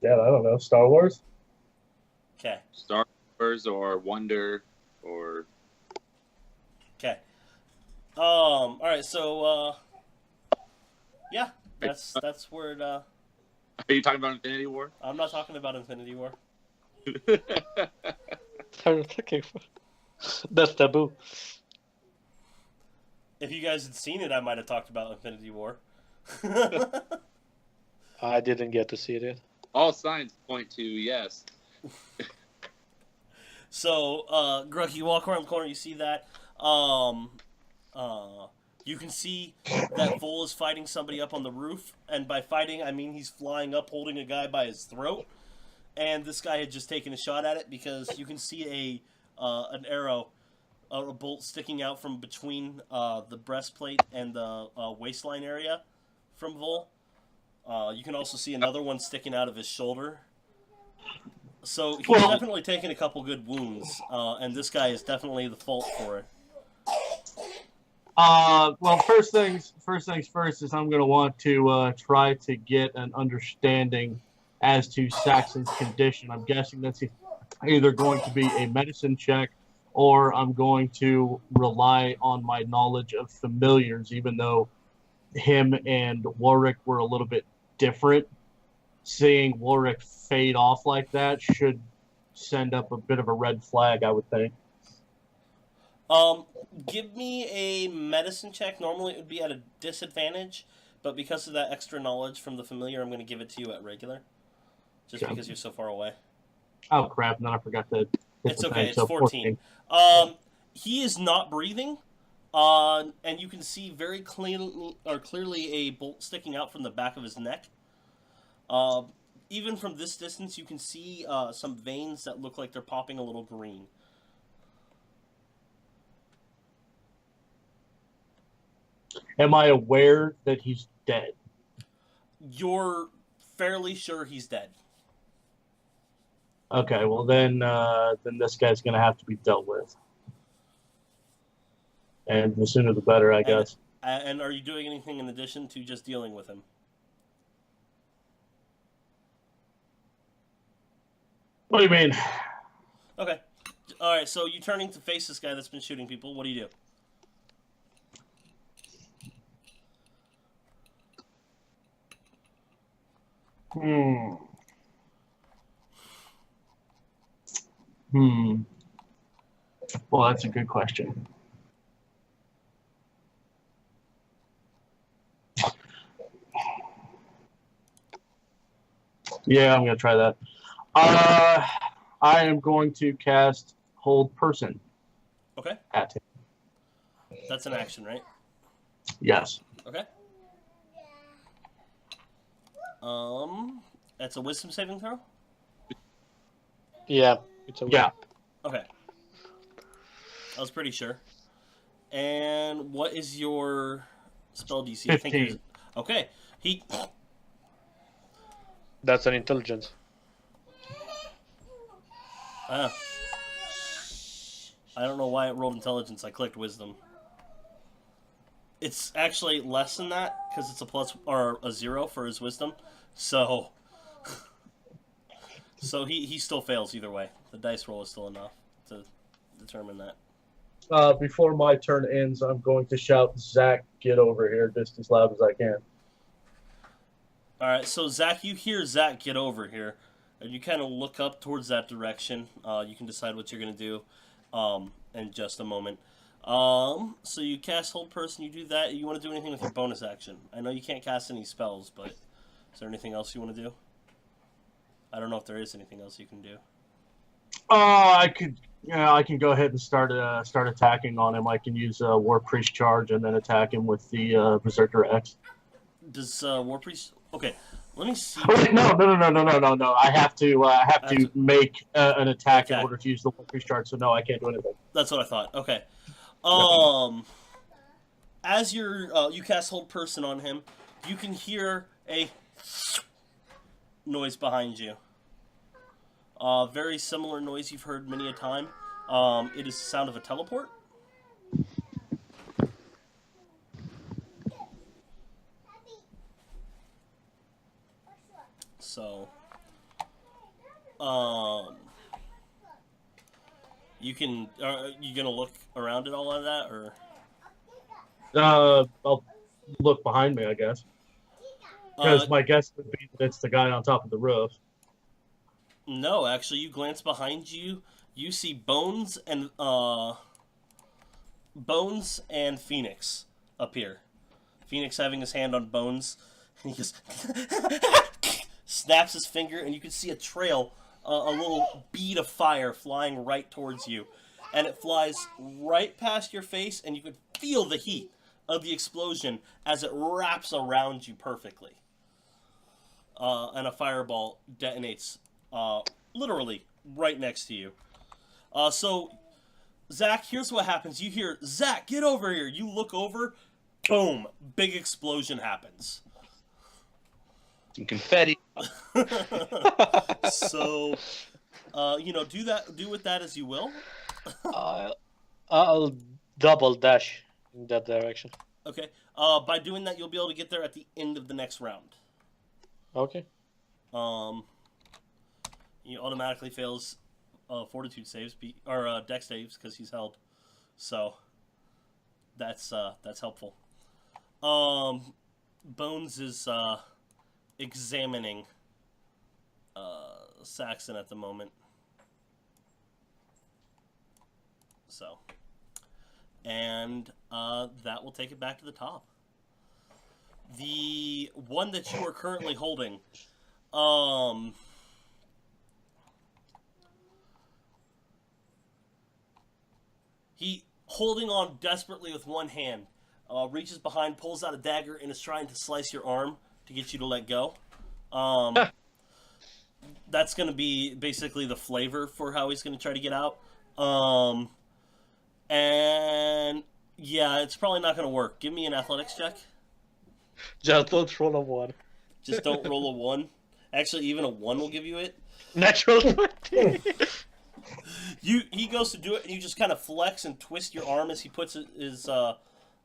Speaker 3: I don't know. Star Wars?
Speaker 2: Okay.
Speaker 5: Star Wars or Wonder or
Speaker 2: Okay. All right, so yeah, that's where it.
Speaker 5: are you talking about Infinity War?
Speaker 2: I'm not talking about Infinity War.
Speaker 6: I'm looking for. That's taboo.
Speaker 2: If you guys had seen it, I might have talked about Infinity War.
Speaker 6: I didn't get to see it yet.
Speaker 5: All signs point to yes.
Speaker 2: So, Grug, you walk around the corner, you see that. You can see that Vul is fighting somebody up on the roof, and by fighting, I mean he's flying up holding a guy by his throat. And this guy had just taken a shot at it because you can see an arrow, a bolt sticking out from between the breastplate and the waistline area from Vul. You can also see another one sticking out of his shoulder. So he's definitely taken a couple good wounds, and this guy is definitely the fault for it.
Speaker 3: Well, first things first is I'm going to want to try to get an understanding as to Saxon's condition. I'm guessing that's either going to be a medicine check or I'm going to rely on my knowledge of familiars, even though him and Warwick were a little bit different. Seeing Warwick fade off like that should send up a bit of a red flag, I would think.
Speaker 2: Give me a medicine check. Normally it would be at a disadvantage, but because of that extra knowledge from the familiar, I'm going to give it to you at regular. Just because you're so far away.
Speaker 3: Oh, crap. And then I forgot to...
Speaker 2: It's okay. It's 14. He is not breathing, and you can see very clearly a bolt sticking out from the back of his neck. Even from this distance, you can see some veins that look like they're popping a little green.
Speaker 3: Am I aware that he's dead?
Speaker 2: You're fairly sure he's dead.
Speaker 3: Okay, well then this guy's going to have to be dealt with. And the sooner the better, I guess.
Speaker 2: And are you doing anything in addition to just dealing with him?
Speaker 3: What do you mean?
Speaker 2: Okay. All right, so you're turning to face this guy that's been shooting people. What do you do?
Speaker 3: Well, that's a good question. Yeah, I'm going to try that. I am going to cast Hold Person.
Speaker 2: Okay.
Speaker 3: At him.
Speaker 2: That's an action, right?
Speaker 3: Yes.
Speaker 2: Okay. That's a wisdom saving throw?
Speaker 6: Yeah, it's a
Speaker 3: Yeah.
Speaker 2: Okay. I was pretty sure. And what is your spell DC?
Speaker 3: 15.
Speaker 2: Okay.
Speaker 6: That's an intelligence.
Speaker 2: I don't know why it rolled intelligence. I clicked wisdom. It's actually less than that because it's a plus or a 0 for his wisdom. So he still fails either way. The dice roll is still enough to determine that.
Speaker 3: Before my turn ends, I'm going to shout, Zach, get over here, just as loud as I can.
Speaker 2: All right, so Zach, you hear Zach get over here, and you kind of look up towards that direction. You can decide what you're going to do in just a moment. So you cast Hold Person, you do that. You want to do anything with your bonus action? I know you can't cast any spells, but is there anything else you want to do? I don't know if there is anything else you can do.
Speaker 3: I can go ahead and start attacking on him. I can use War Priest Charge and then attack him with the Berserker X.
Speaker 2: Does War Priest? Okay, let me see.
Speaker 3: Oh, wait, no. I have to make an attack in order to use the War Priest Charge. So no, I can't do anything.
Speaker 2: That's what I thought. Okay. As you cast Hold Person on him, you can hear a noise behind you. Very similar noise you've heard many a time. It is the sound of a teleport. So, you can. Are you gonna look around at all of that, or?
Speaker 3: I'll look behind me, I guess. Because my guess would be that it's the guy on top of the roof.
Speaker 2: No, actually, you glance behind you. You see Bones and Phoenix appear. Phoenix having his hand on Bones, and he goes, snaps his finger, and you can see a trail, a little bead of fire flying right towards you. And it flies right past your face, and you can feel the heat of the explosion as it wraps around you perfectly. And a fireball detonates literally right next to you. So, Zach, here's what happens. You hear, Zach, get over here. You look over, boom, big explosion happens.
Speaker 5: Some confetti.
Speaker 2: So, do with that as you will.
Speaker 6: I'll double dash in that direction.
Speaker 2: Okay. By doing that, you'll be able to get there at the end of the next round.
Speaker 6: Okay.
Speaker 2: He automatically fails fortitude saves or dex saves because he's held. So that's helpful. Bones is examining Saxon at the moment. So, and that will take it back to the top. The one that you are currently holding, he holding on desperately with one hand, reaches behind, pulls out a dagger, and is trying to slice your arm to get you to let go. That's going to be basically the flavor for how he's going to try to get out. And yeah, it's probably not going to work. Give me an athletics check.
Speaker 6: Just don't roll a 1.
Speaker 2: Just don't roll a 1. Actually, even a 1 will give you it.
Speaker 6: Natural 20.
Speaker 2: He goes to do it, and you just kind of flex and twist your arm as he puts the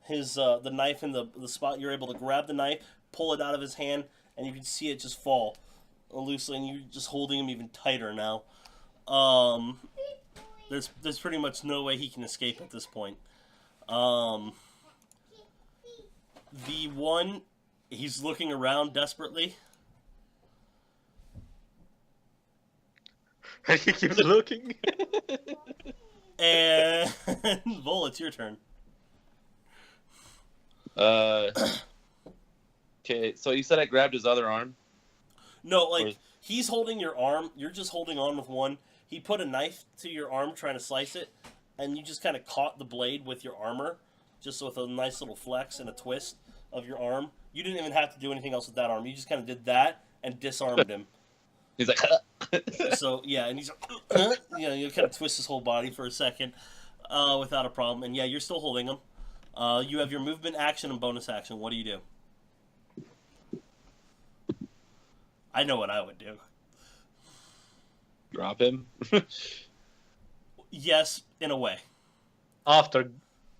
Speaker 2: knife in the spot. You're able to grab the knife, pull it out of his hand, and you can see it just fall loosely, and you're just holding him even tighter now. There's pretty much no way he can escape at this point. The one, he's looking around desperately.
Speaker 6: He keeps looking.
Speaker 2: And Vul, it's your turn.
Speaker 5: Okay, so you said I grabbed his other arm?
Speaker 2: No, he's holding your arm. You're just holding on with one. He put a knife to your arm trying to slice it, and you just kind of caught the blade with your armor, just with a nice little flex and a twist of your arm. You didn't even have to do anything else with that arm. You just kind of did that and disarmed him.
Speaker 5: He's like,
Speaker 2: So, yeah, and he's like, you kind of twist his whole body for a second without a problem. And, yeah, you're still holding him. You have your movement action and bonus action. What do you do? I know what I would do.
Speaker 5: drop him.
Speaker 2: Yes, in a way.
Speaker 6: After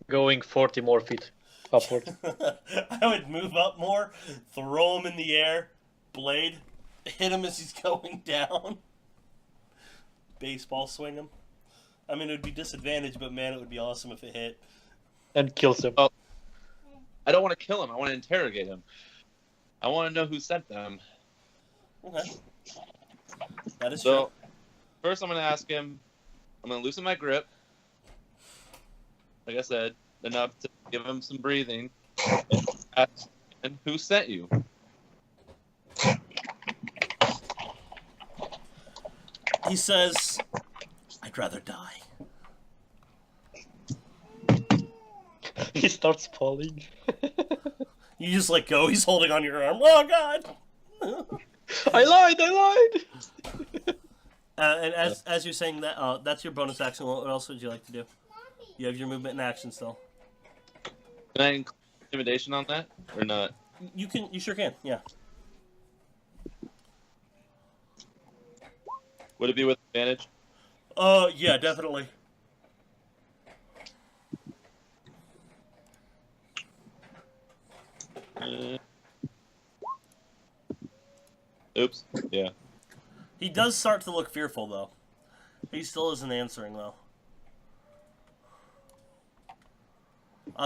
Speaker 6: going 40 more feet upward.
Speaker 2: I would move up more, throw him in the air, blade, hit him as he's going down, baseball swing him. I mean, it would be disadvantaged, but man, it would be awesome if it hit.
Speaker 6: And kills him.
Speaker 5: Oh, I don't want to kill him. I want to interrogate him. I want to know who sent them.
Speaker 2: Okay. That is
Speaker 5: So,
Speaker 2: true.
Speaker 5: first I'm going to ask him, I'm going to loosen my grip. Like I said, enough to give him some breathing. And ask him, who sent you?
Speaker 2: He says, I'd rather die.
Speaker 6: He starts falling.
Speaker 2: You just let go. He's holding on your arm. Oh, God!
Speaker 6: I lied!
Speaker 2: And as you're saying that, that's your bonus action. What else would you like to do? You have your movement and action still.
Speaker 5: Can I include intimidation on that or not?
Speaker 2: You sure can. Yeah.
Speaker 5: Would it be with advantage?
Speaker 2: Yeah, definitely.
Speaker 5: Oops. Yeah.
Speaker 2: He does start to look fearful, though. He still isn't answering, though.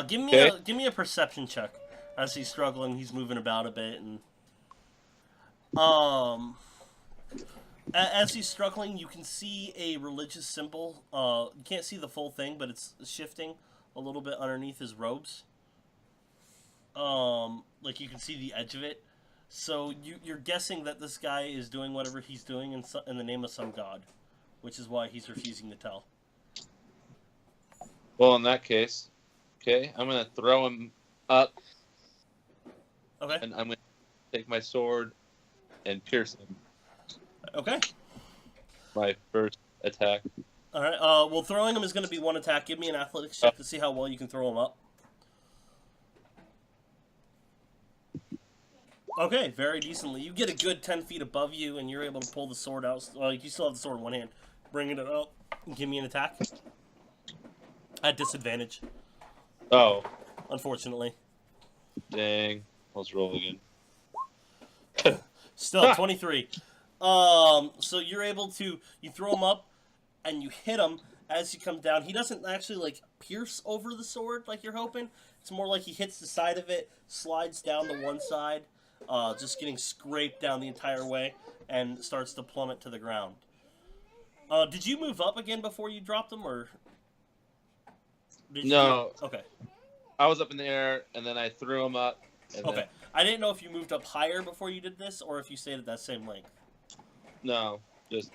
Speaker 2: Give me a perception check as he's struggling. He's moving about a bit, and as he's struggling, you can see a religious symbol. You can't see the full thing, but it's shifting a little bit underneath his robes. Like you can see the edge of it. So you're guessing that this guy is doing whatever he's doing in the name of some god, which is why he's refusing to tell.
Speaker 5: Well, in that case, okay, I'm gonna throw him up,
Speaker 2: Okay.
Speaker 5: and I'm gonna take my sword and pierce him.
Speaker 2: Okay.
Speaker 5: My first attack.
Speaker 2: All right. Well, throwing him is going to be one attack. Give me an athletics check to see how well you can throw him up. Okay, very decently. You get a good 10 feet above you, and you're able to pull the sword out. Like, you still have the sword in one hand. Bringing it up. Give me an attack. At disadvantage,
Speaker 5: Oh,
Speaker 2: unfortunately.
Speaker 5: dang. Let's roll again.
Speaker 2: Still, 23. So you're able to... You throw him up, and you hit him as you come down. He doesn't actually, like, pierce over the sword like you're hoping. It's more like he hits the side of it, slides down the one side, just getting scraped down the entire way, and starts to plummet to the ground. Did you move up again before you dropped him, or...
Speaker 5: No.
Speaker 2: Okay.
Speaker 5: I was up in the air, and then I threw him up. And
Speaker 2: Okay.
Speaker 5: Then,
Speaker 2: I didn't know if you moved up higher before you did this, or if you stayed at that same length.
Speaker 5: no, just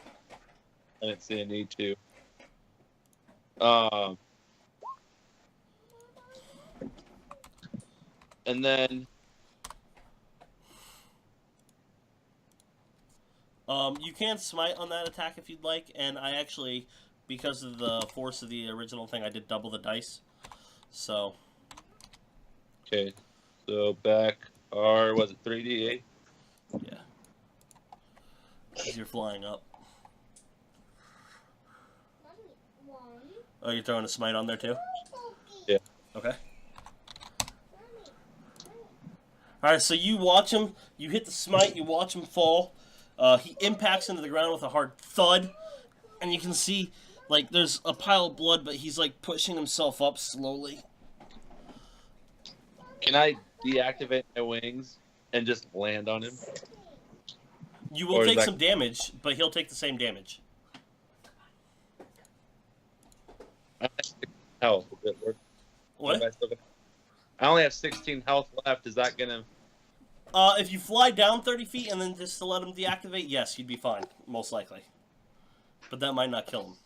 Speaker 5: I didn't see a need to. And then
Speaker 2: You can smite on that attack if you'd like, and I actually, because of the force of the original thing, I did double the dice. So.
Speaker 5: okay, so back are was it 3d8?
Speaker 2: Yeah. Because you're flying up. Oh, you're throwing a smite on there too?
Speaker 5: Yeah.
Speaker 2: Okay. Alright, so you watch him, you hit the smite, you watch him fall. He impacts into the ground with a hard thud, and you can see, like, there's a pile of blood, but he's, like, pushing himself up slowly.
Speaker 5: Can I deactivate my wings and just land on him?
Speaker 2: You will
Speaker 5: Or is
Speaker 2: take
Speaker 5: that-
Speaker 2: some damage, but he'll take the same damage.
Speaker 5: I have 16 health. Is it worth-
Speaker 2: What?
Speaker 5: I only have 16 health left. Is that gonna?
Speaker 2: If you fly down 30 feet and then just to let him deactivate, yes, you'd be fine, most likely. But that might not kill him.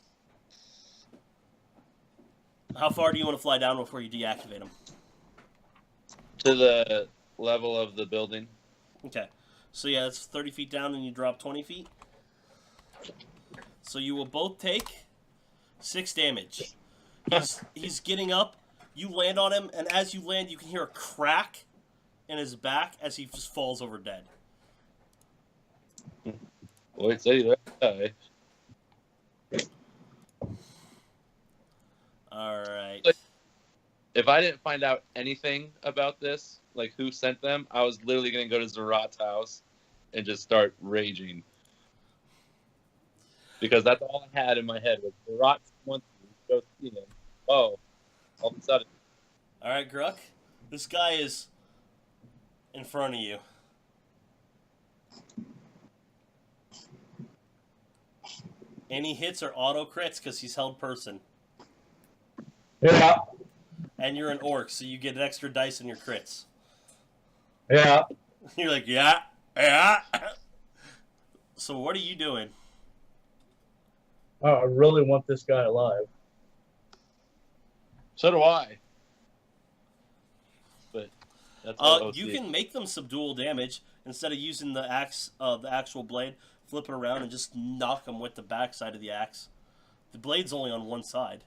Speaker 2: How far do you want to fly down before you deactivate him?
Speaker 5: To the level of the building.
Speaker 2: Okay. So yeah, it's 30 feet down and you drop 20 feet. So you will both take 6 damage. He's getting up, you land on him, and as you land, you can hear a crack in his back as he just falls over dead.
Speaker 5: Boy, say that.
Speaker 2: Alright.
Speaker 5: If I didn't find out anything about this, like who sent them, I was literally going to go to Zerat's house and just start raging. Because that's all I had in my head was Zerat wants to go see him. Oh, all of a sudden.
Speaker 2: Alright, Gruck. This guy is in front of you. Any hits are auto crits because he's held person.
Speaker 3: Yeah,
Speaker 2: And you're an orc, so you get an extra dice in your crits.
Speaker 3: yeah.
Speaker 2: You're like, yeah, yeah. So what are you doing?
Speaker 3: Oh, I really want this guy alive.
Speaker 5: So do I. But that's all
Speaker 2: You can make them subdual damage instead of using the axe, the actual blade. Flip it around and just knock them with the backside of the axe. The blade's only on one side.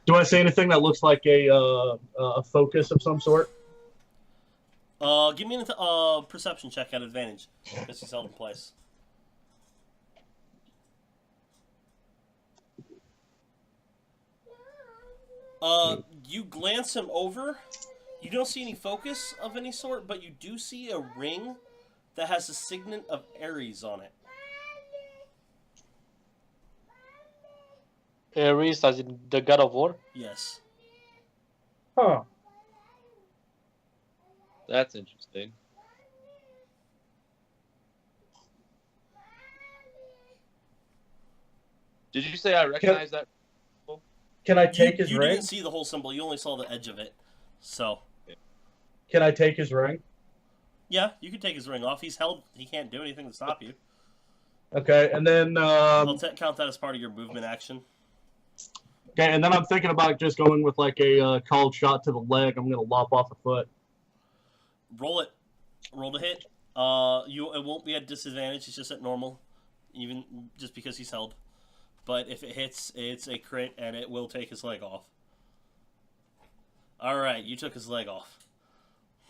Speaker 3: Do I see anything that looks like a focus of some sort?
Speaker 2: Give me a perception check at advantage because he's held in place. You glance him over. You don't see any focus of any sort, but you do see a ring that has a signet of Ares on it.
Speaker 6: Ares, as in the god of war.
Speaker 2: Yes.
Speaker 3: Huh.
Speaker 5: That's interesting. Did you say I recognize that?
Speaker 3: Can I take his
Speaker 2: You
Speaker 3: ring?
Speaker 2: didn't see the whole symbol. You only saw the edge of it. So,
Speaker 3: Can I take his ring?
Speaker 2: yeah, you can take his ring off. He's held. He can't do anything to stop you.
Speaker 3: Okay, and then
Speaker 2: I'll count that as part of your movement action.
Speaker 3: okay, and then I'm thinking about just going with like a cold shot to the leg. I'm gonna lop off a foot.
Speaker 2: Roll it. Roll to hit. It won't be at disadvantage. It's just at normal, even just because he's held. But if it hits, it's a crit, and it will take his leg off. All right, you took his leg off,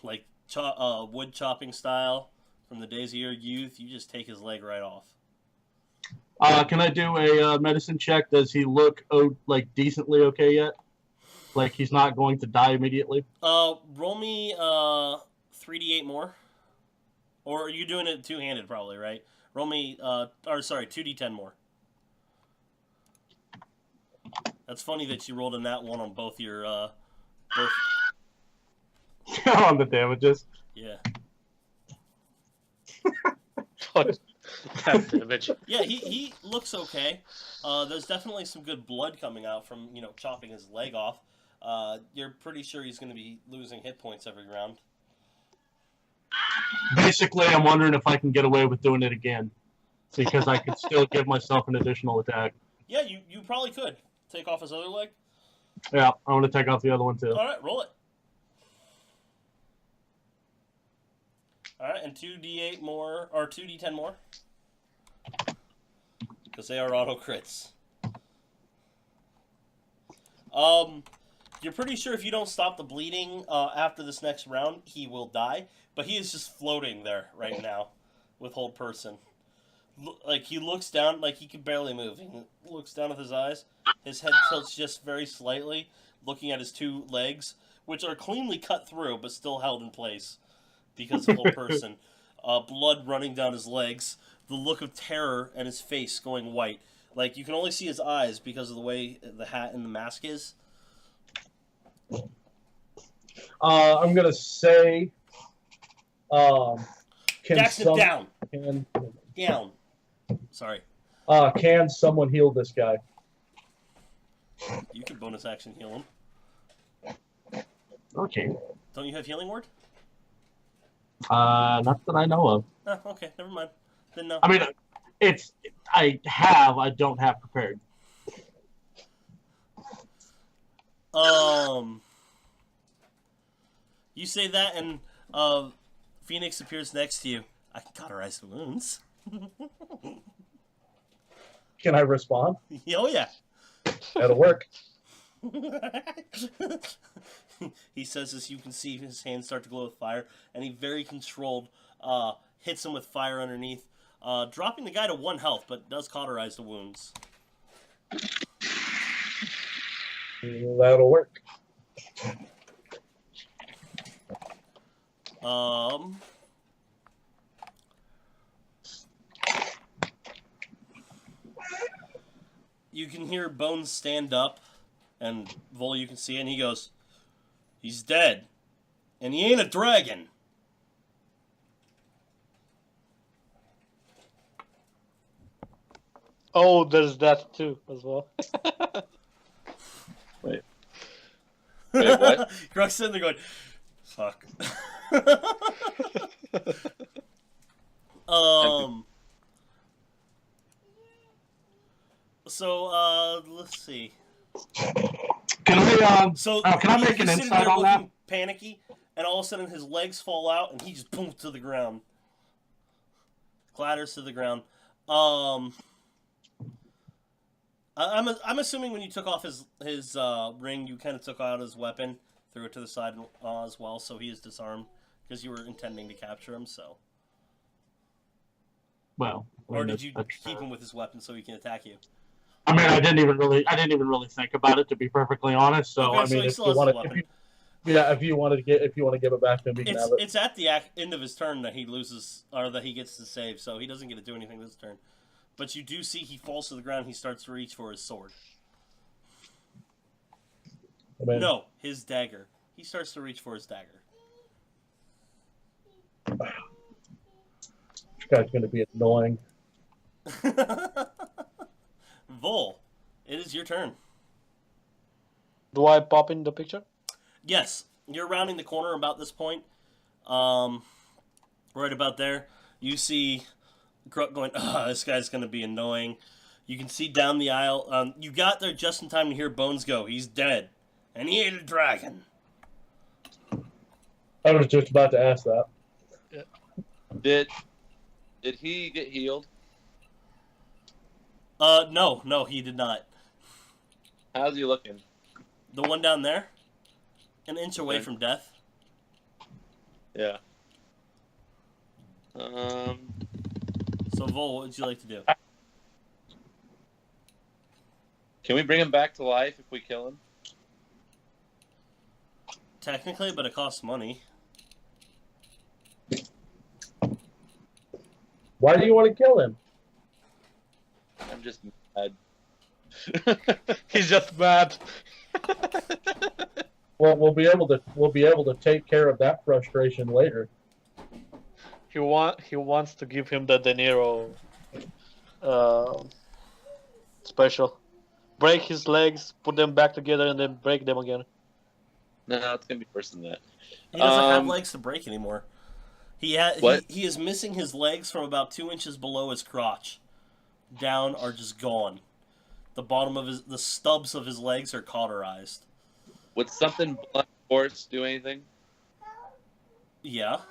Speaker 2: like wood chopping style from the days of your youth. You just take his leg right off.
Speaker 3: Can I do a medicine check? Does he look like decently okay yet? Like he's not going to die immediately?
Speaker 2: Roll me 3d8 more, or are you doing it two-handed? Probably, right? Roll me 2d10 more. That's funny that you rolled a nat 1 on both your both.
Speaker 3: On the damages.
Speaker 2: Yeah.
Speaker 6: That damage.
Speaker 2: Yeah, he looks okay. There's definitely some good blood coming out from chopping his leg off. You're pretty sure he's going to be losing hit points every round.
Speaker 3: Basically, I'm wondering if I can get away with doing it again, because I could still give myself an additional attack.
Speaker 2: Yeah, you probably could take off his other leg.
Speaker 3: Yeah, I want to take off the other one too.
Speaker 2: All right, roll it. All right, and 2d8 more or 2d10 more, because they are auto crits. You're pretty sure if you don't stop the bleeding after this next round, he will die. But he is just floating there right now with hold person. Like he looks down, like he can barely move. He looks down with his eyes. His head tilts just very slightly, looking at his two legs, which are cleanly cut through but still held in place because of hold person. Blood running down his legs. The look of terror and his face going white. Like you can only see his eyes because of the way the hat and the mask is.
Speaker 3: I'm gonna say,
Speaker 2: Jackson, down. Down. Sorry.
Speaker 3: Can someone heal this guy?
Speaker 2: You could bonus action heal him.
Speaker 3: Okay.
Speaker 2: Don't you have healing word?
Speaker 3: Not that I know of.
Speaker 2: Oh, okay, never mind. Then no.
Speaker 3: I mean, I don't have prepared.
Speaker 2: You say that, and Phoenix appears next to you. I can cauterize the wounds.
Speaker 3: Can I respond?
Speaker 2: Oh yeah.
Speaker 3: That'll work.
Speaker 2: He says as you can see his hands start to glow with fire, and he very controlled hits him with fire underneath, dropping the guy to 1 health, but does cauterize the wounds.
Speaker 3: That'll work.
Speaker 2: You can hear Bones stand up, and Vul, you can see it, and he goes, "He's dead, and he ain't a dragon."
Speaker 6: Oh, there's that too as well.
Speaker 5: Wait, what?
Speaker 2: Grug's sitting there going, "Fuck." So, let's see.
Speaker 3: Can I can I make
Speaker 2: he's
Speaker 3: an
Speaker 2: sitting
Speaker 3: insight
Speaker 2: there
Speaker 3: on that?
Speaker 2: looking panicky, and all of a sudden his legs fall out, and he just boom to the ground, clatters to the ground. I'm assuming when you took off his ring, you kind of took out his weapon, threw it to the side as well, so he is disarmed because you were intending to capture him. So,
Speaker 3: Well,
Speaker 2: or did you keep him with his weapon so he can attack you?
Speaker 3: I mean, I didn't even really think about it, to be perfectly honest. So
Speaker 2: Okay,
Speaker 3: I
Speaker 2: so
Speaker 3: mean,
Speaker 2: he
Speaker 3: if
Speaker 2: still
Speaker 3: you
Speaker 2: has
Speaker 3: want
Speaker 2: the weapon.
Speaker 3: if you want to give it back to him, you can have it.
Speaker 2: It's at the end of his turn that he loses, or that he gets to save, so he doesn't get to do anything this turn. But you do see he falls to the ground. He starts to reach for his sword.
Speaker 3: I mean,
Speaker 2: No, his dagger. He starts to reach for his dagger.
Speaker 3: this guy's going to be annoying.
Speaker 2: Vul, it is your turn.
Speaker 6: Do I pop in the picture?
Speaker 2: Yes, you're rounding the corner about this point. Right about there, you see Gruck going, this guy's going to be annoying. You can see down the aisle. You got there just in time to hear Bones go, he's dead. And he ate a dragon.
Speaker 3: I was just about to ask that.
Speaker 5: Did he get healed?
Speaker 2: No, he did not.
Speaker 5: How's he looking?
Speaker 2: The one down there? An inch away from death.
Speaker 5: Yeah.
Speaker 2: So, Vul, what would you like to do?
Speaker 5: Can we bring him back to life if we kill him?
Speaker 2: Technically, but it costs money.
Speaker 3: Why do you want to kill him?
Speaker 5: I'm just mad.
Speaker 6: He's just mad.
Speaker 3: Well, we'll be able to take care of that frustration later.
Speaker 6: He wants to give him the De Niro special. Break his legs, put them back together, and then break them again.
Speaker 5: No, it's gonna be worse than that.
Speaker 2: He doesn't have legs to break anymore. He is missing his legs from about 2 inches below his crotch. Down are just gone. The bottom of the stubs of his legs are cauterized.
Speaker 5: Would something blunt force do anything?
Speaker 2: Yeah.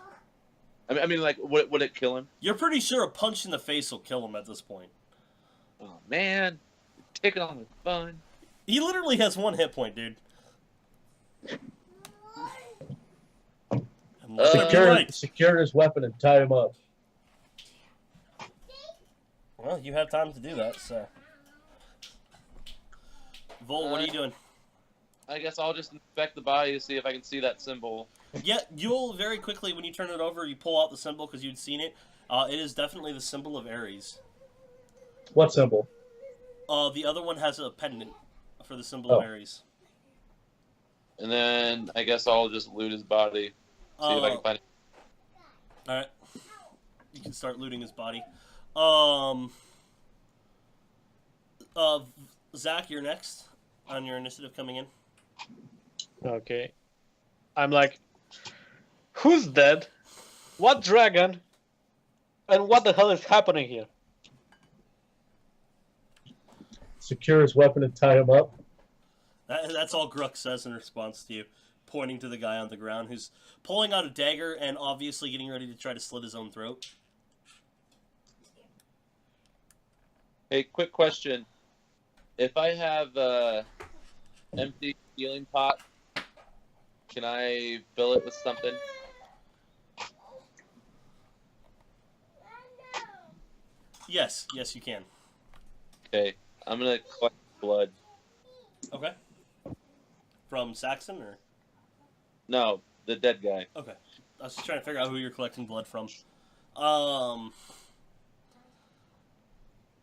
Speaker 5: I mean, like, would it kill him?
Speaker 2: You're pretty sure a punch in the face will kill him at this point.
Speaker 5: Oh man, taking on the fun.
Speaker 2: He literally has 1 hit point, dude.
Speaker 3: Secure his weapon and tie him up.
Speaker 2: Well, you have time to do that, so. Vul, what are you doing?
Speaker 5: I guess I'll just inspect the body to see if I can see that symbol.
Speaker 2: Yeah, you'll very quickly, when you turn it over, you pull out the symbol because you'd seen it. It is definitely the symbol of Ares.
Speaker 3: What symbol?
Speaker 2: The other one has a pendant for the symbol of Ares.
Speaker 5: And then I guess I'll just loot his body. See if I can find it.
Speaker 2: Alright. You can start looting his body. Zach, you're next on your initiative coming in.
Speaker 6: Okay. I'm like, who's dead? What dragon? And what the hell is happening here?
Speaker 3: Secure his weapon and tie him up.
Speaker 2: That's all Gruck says in response to you, pointing to the guy on the ground who's pulling out a dagger and obviously getting ready to try to slit his own throat.
Speaker 5: Hey, quick question. If I have empty healing pot, can I fill it with something?
Speaker 2: Yes, you can.
Speaker 5: Okay, I'm gonna collect blood.
Speaker 2: Okay. From Saxon, or?
Speaker 5: No, the dead guy.
Speaker 2: Okay. I was just trying to figure out who you're collecting blood from.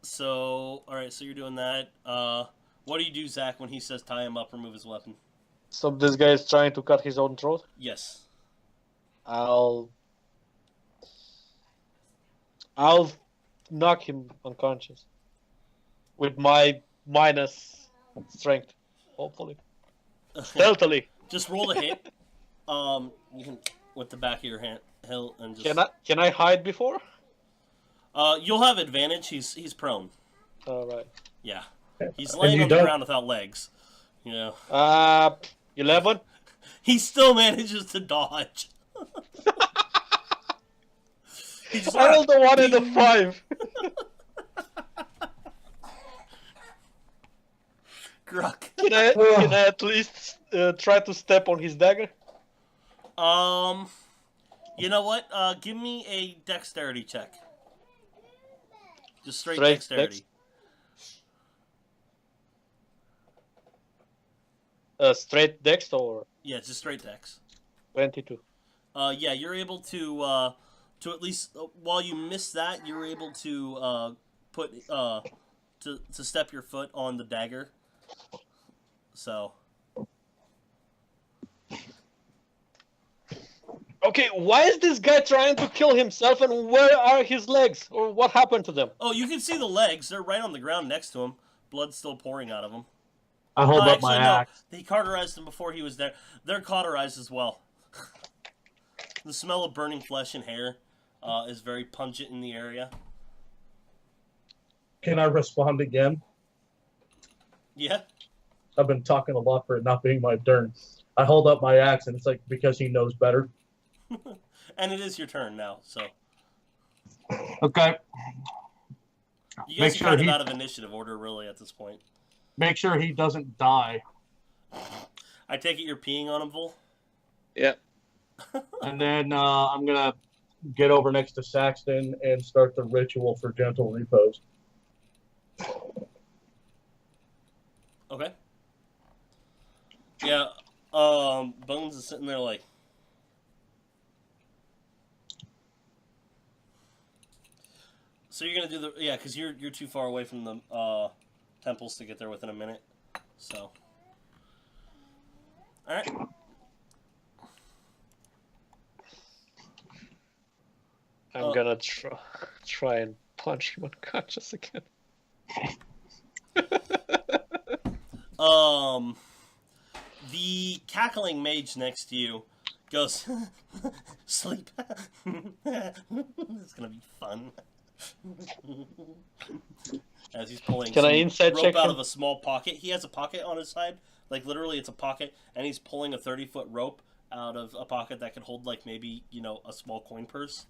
Speaker 2: So, alright, so you're doing that. What do you do, Zach, when he says tie him up, remove his weapon?
Speaker 6: So this guy is trying to cut his own throat?
Speaker 2: Yes.
Speaker 6: I'll knock him unconscious. With my minus strength, hopefully. Stealthily.
Speaker 2: Just roll the hit. You can, with the back of your hand, and just...
Speaker 6: Can I hide before?
Speaker 2: You'll have advantage. He's prone.
Speaker 6: Alright.
Speaker 2: Yeah. He's laying on the ground without legs. You know.
Speaker 6: 11?
Speaker 2: He still manages to dodge.
Speaker 6: I rolled a 1 and a 5.
Speaker 2: Gruck.
Speaker 6: Can I at least try to step on his dagger?
Speaker 2: You know what? Give me a dexterity check. Just straight dexterity.
Speaker 6: Straight dex or?
Speaker 2: Yeah, just straight dex.
Speaker 6: 22.
Speaker 2: Yeah, you're able to at least while you miss that, you're able to put to step your foot on the dagger. So.
Speaker 6: Okay, why is this guy trying to kill himself, and where are his legs? Or what happened to them?
Speaker 2: Oh, you can see the legs. They're right on the ground next to him. blood's still pouring out of him.
Speaker 3: I hold up my
Speaker 2: Actually,
Speaker 3: axe.
Speaker 2: no. He cauterized them before he was there. They're cauterized as well. The smell of burning flesh and hair is very pungent in the area.
Speaker 3: Can I respond again?
Speaker 2: Yeah.
Speaker 3: I've been talking a lot for it not being my turn. I hold up my axe, and it's like because he knows better.
Speaker 2: And it is your turn now, so.
Speaker 3: Okay.
Speaker 2: You
Speaker 3: Make
Speaker 2: guys
Speaker 3: sure
Speaker 2: are kind of
Speaker 3: he-
Speaker 2: out of initiative order, really, at this point.
Speaker 3: Make sure he doesn't die.
Speaker 2: I take it you're peeing on him, Vul?
Speaker 5: Yep.
Speaker 3: And then I'm going to get over next to Saxton and start the ritual for gentle repose.
Speaker 2: Okay. Yeah, Bones is sitting there like... So you're gonna do the... Yeah, because you're too far away from the temples to get there within a minute. So... Alright.
Speaker 6: I'm gonna try and punch him unconscious again.
Speaker 2: The cackling mage next to you goes, sleep. It's gonna be fun. As he's pulling
Speaker 6: Can I
Speaker 2: some
Speaker 6: insight
Speaker 2: rope
Speaker 6: check
Speaker 2: out
Speaker 6: him?
Speaker 2: of a small pocket. He has a pocket on his side, like literally it's a pocket, and he's pulling a 30-foot rope out of a pocket that could hold like maybe, a small coin purse.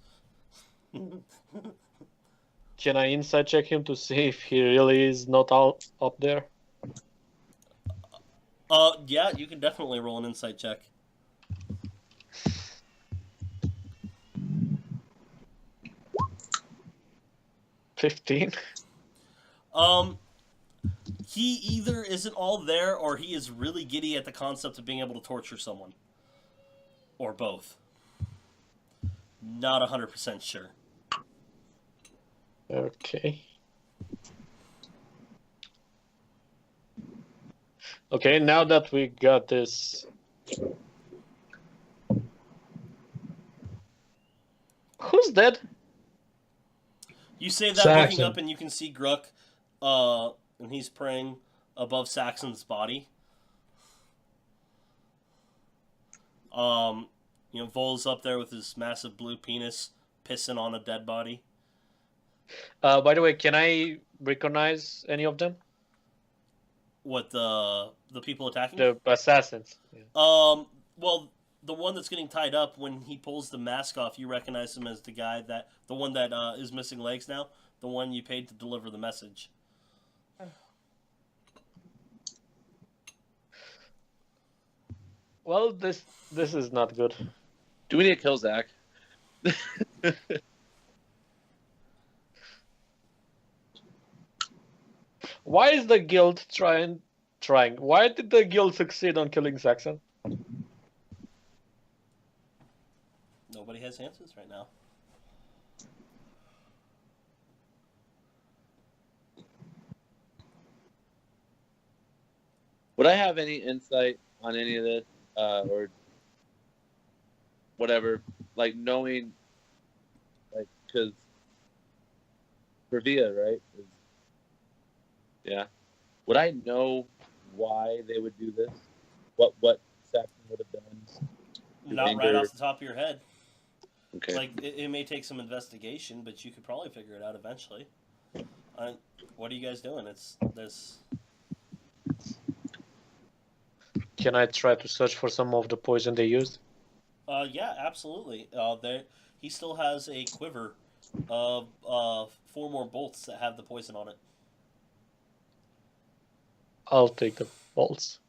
Speaker 6: Can I insight check him to see if he really is not out up there?
Speaker 2: Yeah, you can definitely roll an insight check.
Speaker 6: 15.
Speaker 2: He either isn't all there or he is really giddy at the concept of being able to torture someone. Or both. Not 100% sure.
Speaker 6: Okay. Okay, now that we got this... Who's dead?
Speaker 2: You say that
Speaker 3: Saxon.
Speaker 2: looking up and you can see Gruck, and he's praying above Saxon's body. Vol's up there with his massive blue penis pissing on a dead body.
Speaker 6: By the way, can I recognize any of them?
Speaker 2: What, the people attacking?
Speaker 6: The assassins. Yeah.
Speaker 2: Well, the one that's getting tied up, when he pulls the mask off, you recognize him as the one that is missing legs now, the one you paid to deliver the message.
Speaker 6: Well, this is not good.
Speaker 5: Do we need to kill Zach?
Speaker 6: Why is the guild trying? Why did the guild succeed on killing Saxon?
Speaker 2: Nobody has answers right now.
Speaker 5: Would I have any insight on any of this, or whatever? Like knowing, like, because Revia, right? Yeah. Would I know why they would do this? What Saxon would have done?
Speaker 2: Not right off the top of your head.
Speaker 5: Okay.
Speaker 2: Like, it may take some investigation, but you could probably figure it out eventually. What are you guys doing? There's...
Speaker 6: Can I try to search for some of the poison they used?
Speaker 2: Yeah, absolutely. He still has a quiver of 4 more bolts that have the poison on it.
Speaker 6: I'll take the bolts.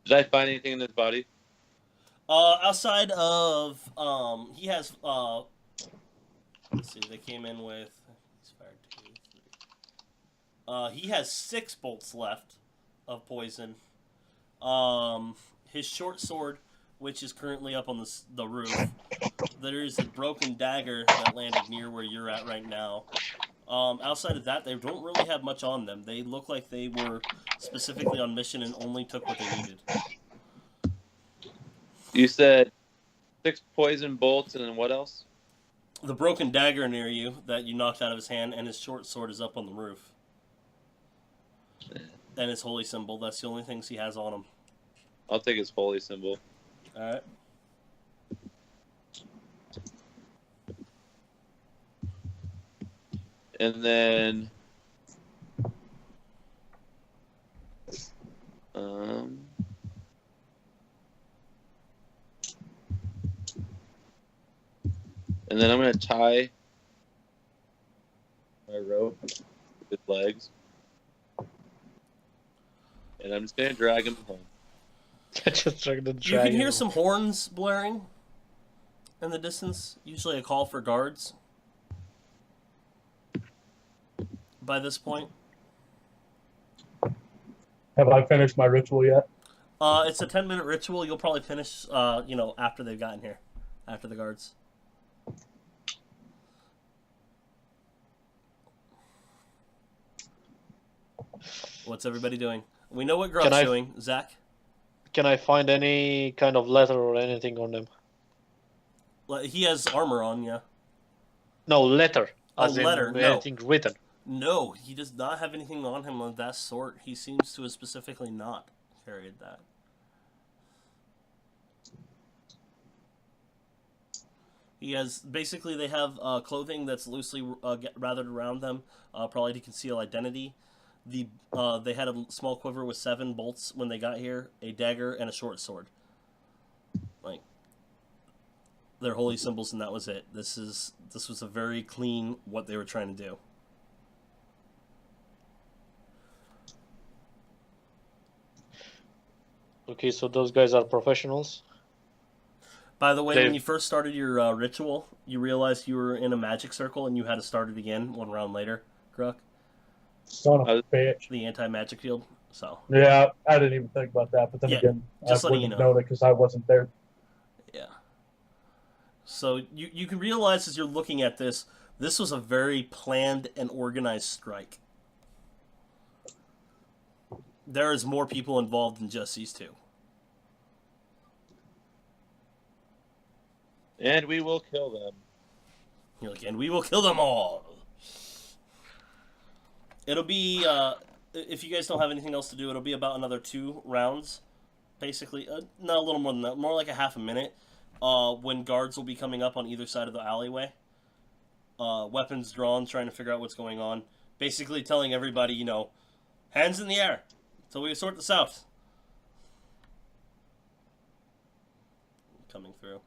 Speaker 5: Did I find anything in his body?
Speaker 2: Outside of, he has, let's see, they came in with, he's fired 2, 3. He has 6 bolts left of poison. His short sword, which is currently up on the roof. There is a broken dagger that landed near where you're at right now. Outside of that, they don't really have much on them. They look like they were specifically on mission and only took what they needed.
Speaker 5: You said 6 poison bolts, and then what else?
Speaker 2: The broken dagger near you that you knocked out of his hand, and his short sword is up on the roof. And his holy symbol. That's the only things he has on him.
Speaker 5: I'll take his holy symbol.
Speaker 2: Alright.
Speaker 5: And then... And then I'm going to tie my rope with his legs. And I'm just going to drag him home.
Speaker 6: Just trying to
Speaker 2: You
Speaker 6: drag
Speaker 2: can hear
Speaker 6: him.
Speaker 2: some horns blaring in the distance. Usually a call for guards. By this point.
Speaker 3: Have I finished my ritual yet?
Speaker 2: It's a 10-minute ritual. You'll probably finish, after they've gotten here. After the guards. What's everybody doing? We know what Grump's doing. Zach?
Speaker 6: Can I find any kind of letter or anything on them?
Speaker 2: He has armor on, yeah.
Speaker 6: No, letter.
Speaker 2: A letter, no.
Speaker 6: Anything written.
Speaker 2: No, he does not have anything on him of that sort. He seems to have specifically not carried that. He has, basically they have clothing that's loosely gathered around them, probably to conceal identity. They had a small quiver with 7 bolts when they got here, a dagger, and a short sword. Like, their holy symbols, and that was it. This was a very clean what they were trying to do.
Speaker 6: Okay, so those guys are professionals.
Speaker 2: By the way, when you first started your ritual, you realized you were in a magic circle and you had to start it again 1 round later, Gruck.
Speaker 3: Son of a bitch.
Speaker 2: The anti-magic field. So.
Speaker 3: Yeah, I didn't even think about that. But then again,
Speaker 2: just
Speaker 3: I
Speaker 2: letting
Speaker 3: wouldn't
Speaker 2: you know.
Speaker 3: have known it because I wasn't there.
Speaker 2: Yeah. So you can realize as you're looking at this was a very planned and organized strike. There is more people involved than just these two.
Speaker 5: And we will kill them.
Speaker 2: You're like, and we will kill them all. It'll be, if you guys don't have anything else to do, it'll be about another 2 rounds. Basically, not a little more than that, more like a half a minute. When guards will be coming up on either side of the alleyway. Weapons drawn, trying to figure out what's going on. Basically telling everybody, hands in the air until we sort this out. Coming through.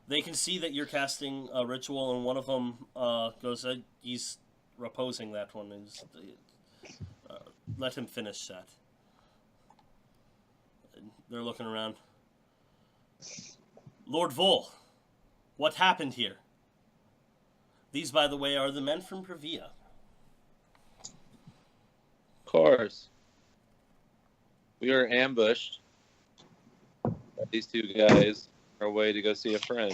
Speaker 2: They can see that you're casting a ritual, and one of them goes, he's reposing that one. Let him finish that. They're looking around. Lord Vul, what happened here? These, by the way, are the men from Pangaea.
Speaker 5: Of course. We were ambushed by these 2 guys on our way to go see a friend.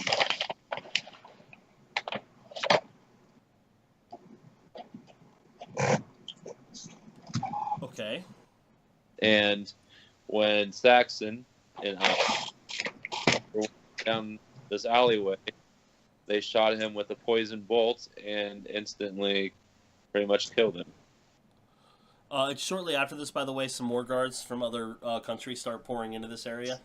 Speaker 2: Okay.
Speaker 5: And when Saxon and I were down this alleyway, they shot him with a poison bolt and instantly pretty much killed him.
Speaker 2: Shortly after this, by the way, some more guards from other countries start pouring into this area.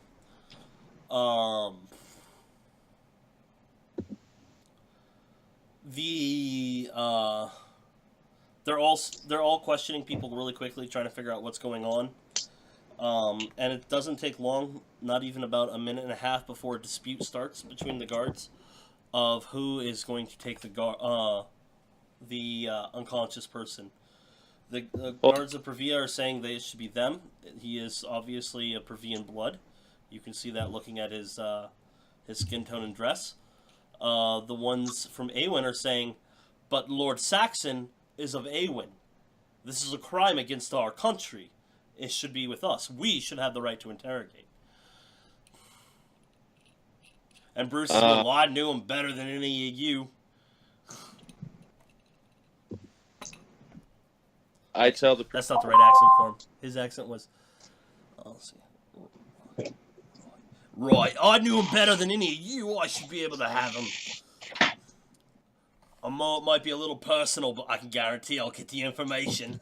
Speaker 2: They're all questioning people really quickly, trying to figure out what's going on. And it doesn't take long, not even about a minute and a half, before a dispute starts between the guards of who is going to take the unconscious person. The guards of Pangaea are saying that it should be them. He is obviously a Pangaean blood. You can see that looking at his skin tone and dress. The ones from Awen are saying, but Lord Saxon is of Awen. This is a crime against our country. It should be with us. We should have the right to interrogate. And Bruce is well, I knew him better than any of you.
Speaker 5: I tell the...
Speaker 2: That's not the right accent for him. His accent was... let's see. Right, I knew him better than any of you. I should be able to have him. I know it might be a little personal, but I can guarantee I'll get the information.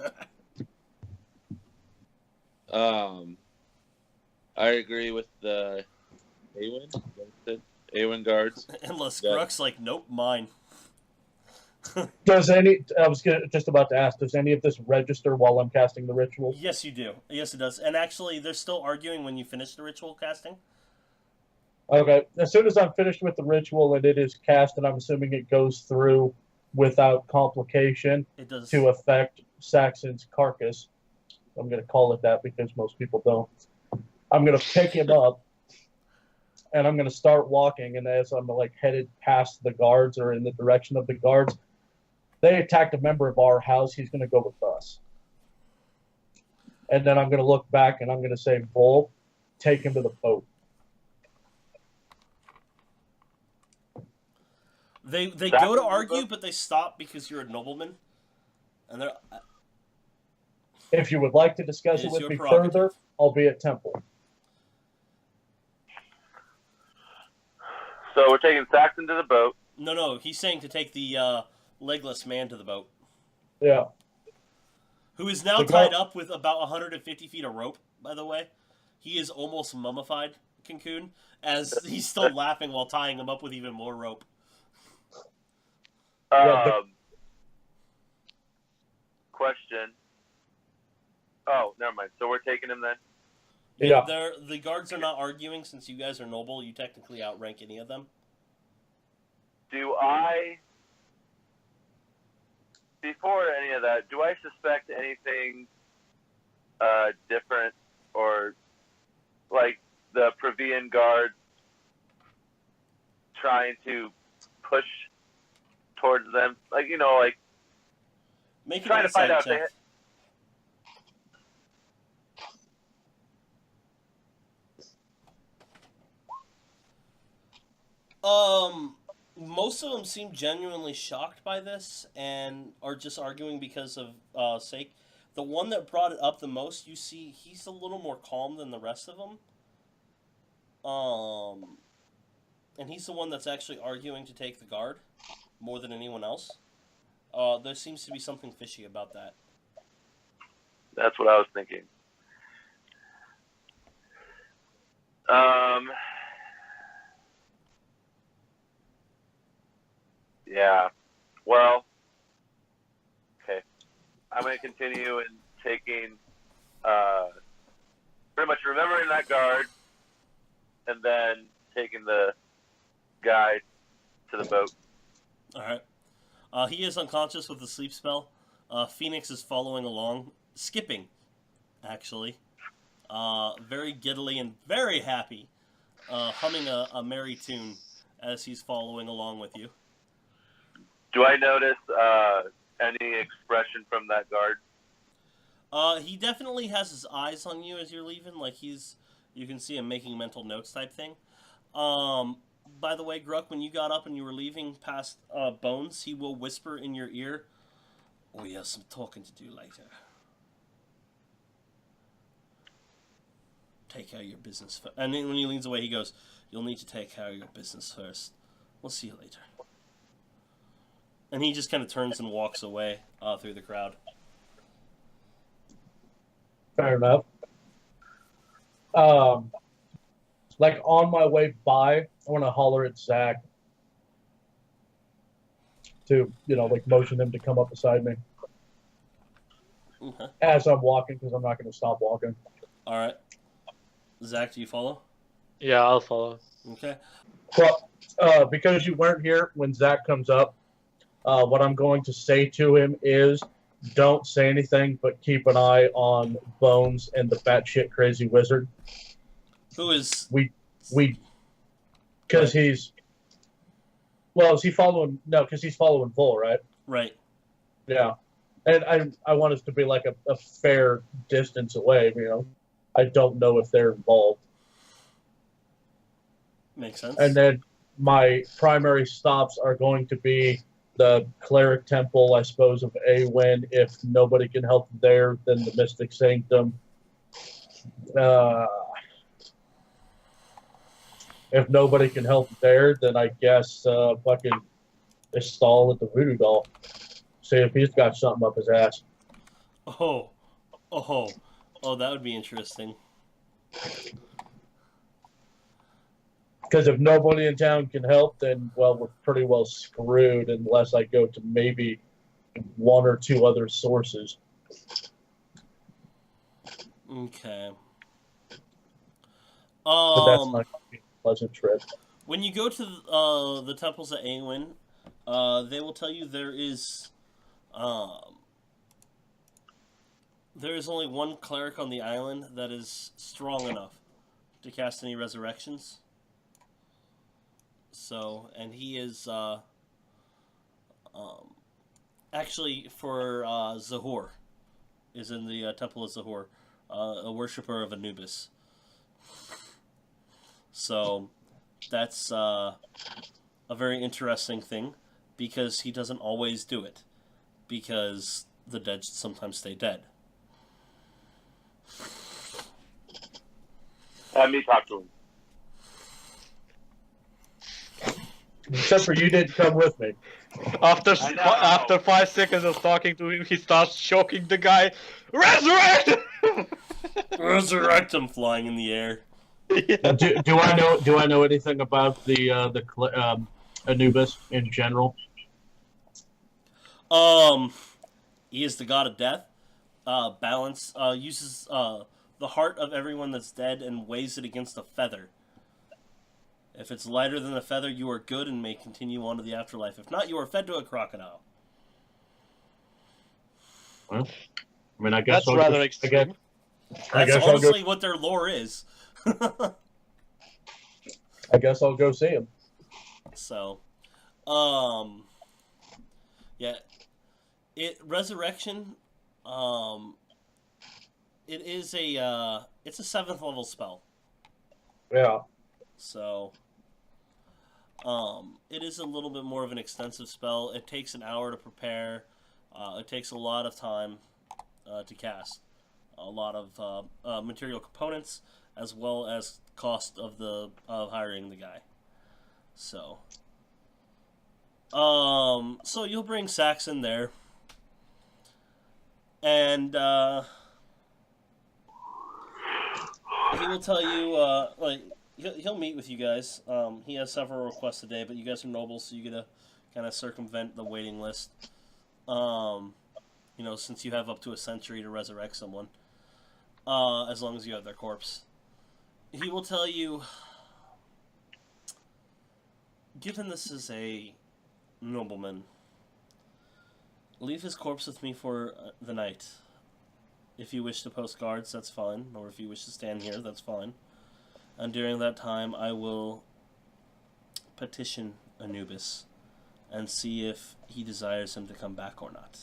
Speaker 5: I agree with the Awen guards.
Speaker 2: Unless
Speaker 5: Yeah.
Speaker 2: Gruk's like, nope, mine.
Speaker 3: Does just about to ask, does any of this register while I'm casting the ritual?
Speaker 2: Yes, you do. Yes, it does. And actually, they're still arguing when you finish the ritual casting.
Speaker 3: Okay. As soon as I'm finished with the ritual and it is cast, and I'm assuming it goes through without complication
Speaker 2: It does.
Speaker 3: to affect Saxon's carcass. I'm going to call it that because most people don't. I'm going to pick him up, and I'm going to start walking. And as I'm like headed past the guards or in the direction of the guards, they attacked a member of our house. He's going to go with us. And then I'm going to look back and I'm going to say, Vul, take him to the boat.
Speaker 2: They go to argue, but they stop because you're a nobleman. And they're...
Speaker 3: If you would like to discuss
Speaker 2: It
Speaker 3: it
Speaker 2: is
Speaker 3: with
Speaker 2: your
Speaker 3: me
Speaker 2: prerogative.
Speaker 3: further, I'll be at Temple.
Speaker 7: So we're taking Saxon to the boat.
Speaker 2: No, he's saying to take the legless man to the boat.
Speaker 3: Yeah.
Speaker 2: Who is now
Speaker 3: The
Speaker 2: tied
Speaker 3: guard-
Speaker 2: up with about 150 feet of rope, by the way. He is almost mummified, Cancun, as he's still laughing while tying him up with even more rope.
Speaker 3: Yeah,
Speaker 7: Question. Oh, never mind. So we're taking him then?
Speaker 3: Yeah.
Speaker 2: The guards are not arguing since you guys are noble. You technically outrank any of them.
Speaker 7: Before any of that, do I suspect anything different, or like the Pravian guards trying to push towards them? Like, like
Speaker 2: Make an
Speaker 7: trying to find
Speaker 2: insight
Speaker 7: out if
Speaker 2: check. Most of them seem genuinely shocked by this and are just arguing because of sake. The one that brought it up the most, you see, he's a little more calm than the rest of them. And he's the one that's actually arguing to take the guard more than anyone else. There seems to be something fishy about that.
Speaker 7: That's what I was thinking. Yeah. Well, okay. I'm going to continue in taking, pretty much remembering that guard, and then taking the guy to the boat.
Speaker 2: All right. He is unconscious with the sleep spell. Phoenix is following along, skipping, actually. Very giddily and very happy, humming a merry tune as he's following along with you.
Speaker 7: Do I notice any expression from that guard?
Speaker 2: He definitely has his eyes on you as you're leaving, like you can see him making mental notes type thing. By the way, Gruk, when you got up and you were leaving past Bones, he will whisper in your ear, "We have some talking to do later. Take care of your business first." And then when he leans away, he goes, "You'll need to take care of your business first. We'll see you later." And he just kind of turns and walks away through the crowd.
Speaker 3: Fair enough. Like on my way by, I want to holler at Zach to, like motion him to come up beside me
Speaker 2: Okay.
Speaker 3: as I'm walking, because I'm not going to stop walking.
Speaker 2: All right. Zach, do you follow?
Speaker 6: Yeah, I'll follow.
Speaker 2: Okay.
Speaker 3: Well, because you weren't here when Zach comes up, what I'm going to say to him is, don't say anything, but keep an eye on Bones and the batshit crazy wizard.
Speaker 2: Who is...
Speaker 3: Because he's... Well, is he following... No, because he's following Vul, right?
Speaker 2: Right.
Speaker 3: Yeah. And I want us to be like a fair distance away, I don't know if they're involved.
Speaker 2: Makes sense.
Speaker 3: And then my primary stops are going to be the Cleric Temple, I suppose, of Awen. If nobody can help there, then the Mystic Sanctum. If nobody can help there, then I guess fucking stall at the voodoo doll. See if he's got something up his ass.
Speaker 2: Oh, that would be interesting.
Speaker 3: Because if nobody in town can help, then, well, we're pretty well screwed unless I go to maybe one or two other sources.
Speaker 2: Okay.
Speaker 3: But that's not going to be a pleasant trip.
Speaker 2: When you go to the temples at Awen, they will tell you there is only one cleric on the island that is strong enough to cast any resurrections. So, and he is actually for Zahor, is in the Temple of Zahor, a worshiper of Anubis. So, that's a very interesting thing, because he doesn't always do it, because the dead sometimes stay dead.
Speaker 7: Have me talk to him.
Speaker 3: Except for you didn't come with me.
Speaker 6: After
Speaker 7: I know.
Speaker 6: after 5 seconds of talking to him, he starts choking the guy. Resurrect him!
Speaker 2: Resurrect him, flying in the air.
Speaker 6: Yeah.
Speaker 3: Do I know anything about the Anubis in general?
Speaker 2: He is the god of death. Balance uses the heart of everyone that's dead and weighs it against a feather. If it's lighter than a feather, you are good and may continue on to the afterlife. If not, you are fed to a crocodile.
Speaker 3: Well, I mean, I guess
Speaker 6: That's rather extreme.
Speaker 2: That's honestly what their lore is.
Speaker 3: I guess I'll go see him.
Speaker 2: So, yeah, resurrection. It is it's a 7th level spell.
Speaker 3: Yeah.
Speaker 2: So, it is a little bit more of an extensive spell. It takes an hour to prepare. It takes a lot of time to cast. A lot of material components, as well as cost of hiring the guy. So, so you'll bring Saxon there, and he will tell you he'll meet with you guys. He has several requests a day, but you guys are nobles, so you get to kind of circumvent the waiting list. Since you have up to a century to resurrect someone, as long as you have their corpse. He will tell you, given this is a nobleman, leave his corpse with me for the night. If you wish to post guards, that's fine, or if you wish to stand here, that's fine. And during that time, I will petition Anubis and see if he desires him to come back or not.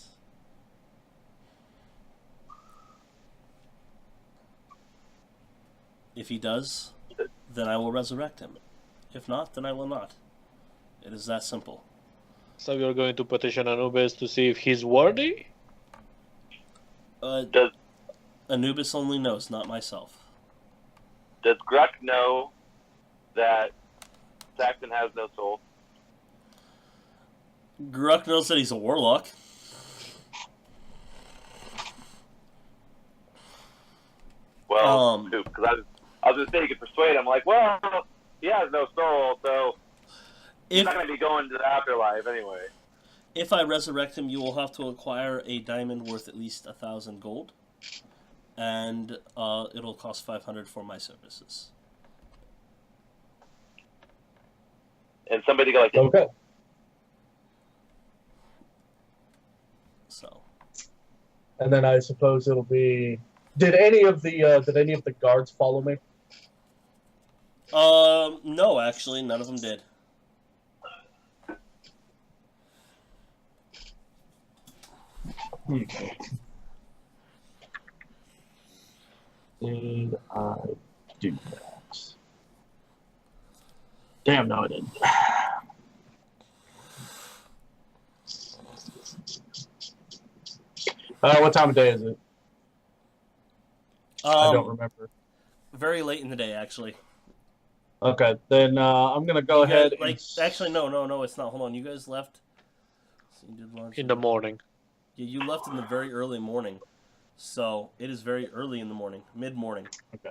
Speaker 2: If he does, then I will resurrect him. If not, then I will not. It is that simple.
Speaker 6: So you're going to petition Anubis to see if he's worthy?
Speaker 2: Anubis only knows, not myself.
Speaker 7: Does Gruck know that Saxon has no soul?
Speaker 2: Gruck knows that he's a warlock.
Speaker 7: Well, because I was going to say you could persuade him, like, well, he has no soul, so he's not going to be going to the afterlife anyway.
Speaker 2: If I resurrect him, you will have to acquire a diamond worth at least 1,000 gold. And it'll cost 500 for my services.
Speaker 7: And somebody go like,
Speaker 3: Okay.
Speaker 2: So.
Speaker 3: And then I suppose it'll be. Did any of the guards follow me?
Speaker 2: No, actually, none of them did.
Speaker 3: Did I do that? Damn, no, I didn't. What time of day is it? I don't remember.
Speaker 2: Very late in the day, actually.
Speaker 3: Okay, then I'm gonna go ahead.
Speaker 2: Actually, no, it's not. Hold on, you guys left So you did launch
Speaker 6: in the morning.
Speaker 2: Yeah, you left in the very early morning. So it is very early in the morning, mid-morning.
Speaker 3: Okay.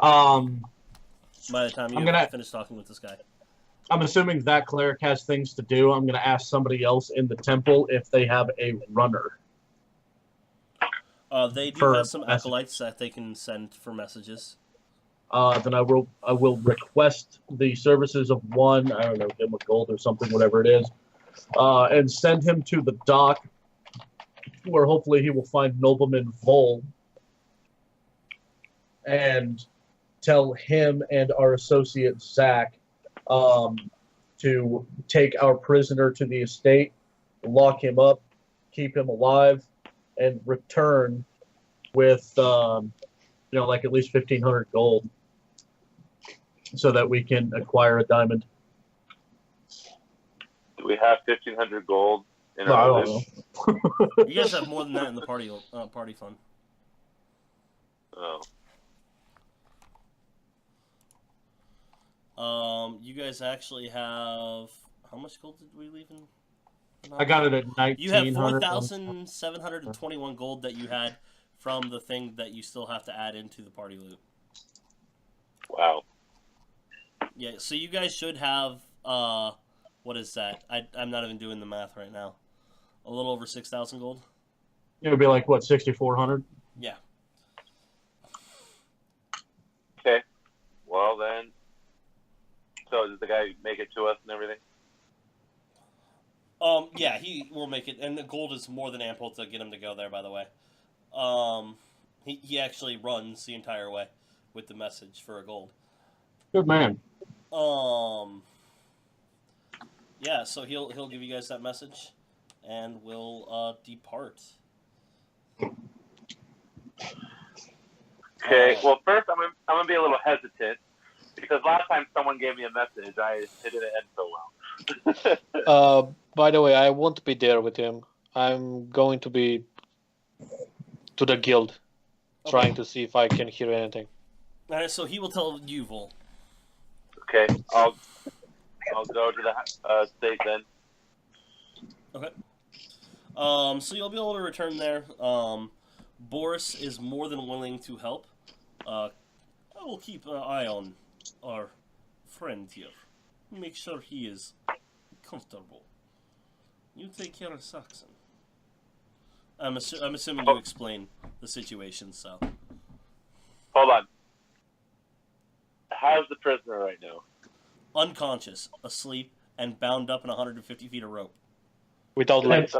Speaker 2: By the time you finish talking with this guy.
Speaker 3: I'm assuming that cleric has things to do. I'm going to ask somebody else in the temple if they have a runner.
Speaker 2: They do have some acolytes that they can send for messages.
Speaker 3: Then I will request the services of one, I don't know, give him a gold or something, whatever it is, and send him to the dock, where hopefully he will find Nobleman Vul, and tell him and our associate Zach to take our prisoner to the estate, lock him up, keep him alive, and return with like at least 1,500 gold, so that we can acquire a diamond.
Speaker 7: Do we have 1,500 gold in
Speaker 3: No, I
Speaker 7: our
Speaker 3: don't
Speaker 7: list?
Speaker 3: know.
Speaker 2: You guys have more than that in the party fund. You guys actually have... How much gold did we leave in?
Speaker 3: I got it at 1,900.
Speaker 2: You have 4,721 gold that you had from the thing that you still have to add into the party loot.
Speaker 7: Wow.
Speaker 2: Yeah, so you guys should have, what is that? I'm not even doing the math right now. A little over 6,000 gold?
Speaker 3: It would be like, what, 6,400?
Speaker 2: Yeah.
Speaker 7: Okay. Well, then. So does the guy make it to us and everything?
Speaker 2: Yeah, he will make it, and the gold is more than ample to get him to go there, by the way. He actually runs the entire way with the message for a gold.
Speaker 3: Good man.
Speaker 2: Yeah, so he'll give you guys that message, and we'll depart.
Speaker 7: Okay. Well, first I'm gonna be a little hesitant because last time someone gave me a message, it didn't end so well.
Speaker 6: By the way, I won't be there with him. I'm going to be to the guild, trying to see if I can hear anything.
Speaker 2: All right, so he will tell you, Vul.
Speaker 7: Okay, I'll go to the state then.
Speaker 2: Okay. So you'll be able to return there. Boris is more than willing to help. I will keep an eye on our friend here. Make sure he is comfortable. You take care of Saxon. I'm assuming you explain the situation, so.
Speaker 7: Hold on. How's the prisoner right now?
Speaker 2: Unconscious, asleep, and bound up in 150 feet of rope.
Speaker 6: Without legs.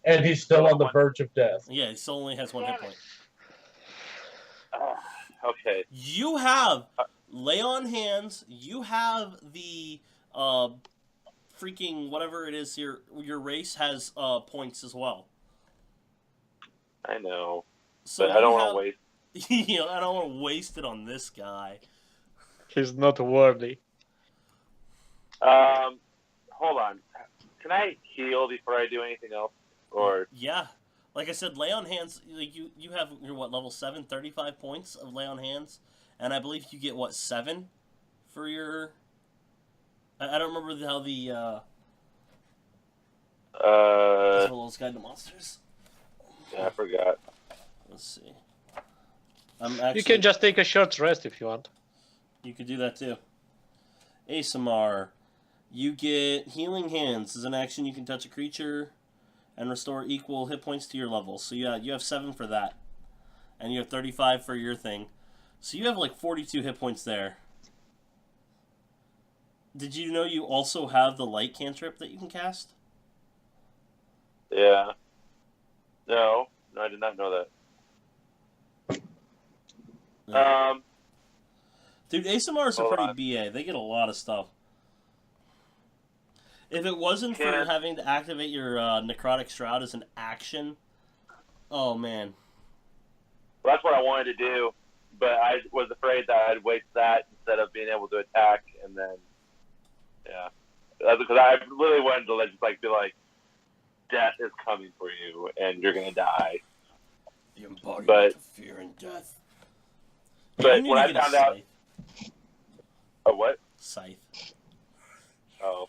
Speaker 3: And he's still on the verge of death.
Speaker 2: Yeah, he still only has one hit point.
Speaker 7: Okay.
Speaker 2: You have lay on hands. You have the freaking whatever it is. Your race has points as well.
Speaker 7: I know,
Speaker 2: so
Speaker 7: but I don't want to waste.
Speaker 2: I don't want to waste it on this guy.
Speaker 6: He's not worthy.
Speaker 7: Hold on. Can I heal before I do anything else? Or
Speaker 2: yeah, like I said, lay on hands. Like you have your level 7, 35 points of lay on hands, and I believe you get 7 for your. I don't remember how the Littlest Guide to Monsters.
Speaker 7: Yeah, I forgot.
Speaker 2: Let's see.
Speaker 6: You can just take a short rest if you want.
Speaker 2: You could do that too. ASMR. You get Healing Hands. As an action, you can touch a creature and restore equal hit points to your level. So yeah, you have 7 for that. And you have 35 for your thing. So you have like 42 hit points there. Did you know you also have the light cantrip that you can cast?
Speaker 7: Yeah. No, I did not know that.
Speaker 2: Dude, ASMRs are pretty BA. They get a lot of stuff. If it wasn't for having to activate your Necrotic Shroud as an action, oh man.
Speaker 7: Well, that's what I wanted to do, but I was afraid that I'd waste that instead of being able to attack, and then, yeah. That's because I literally wanted to just be like, death is coming for you, and you're gonna die.
Speaker 2: The embodiment of fear and death.
Speaker 7: But when I found out... A what?
Speaker 2: Scythe.
Speaker 7: Oh.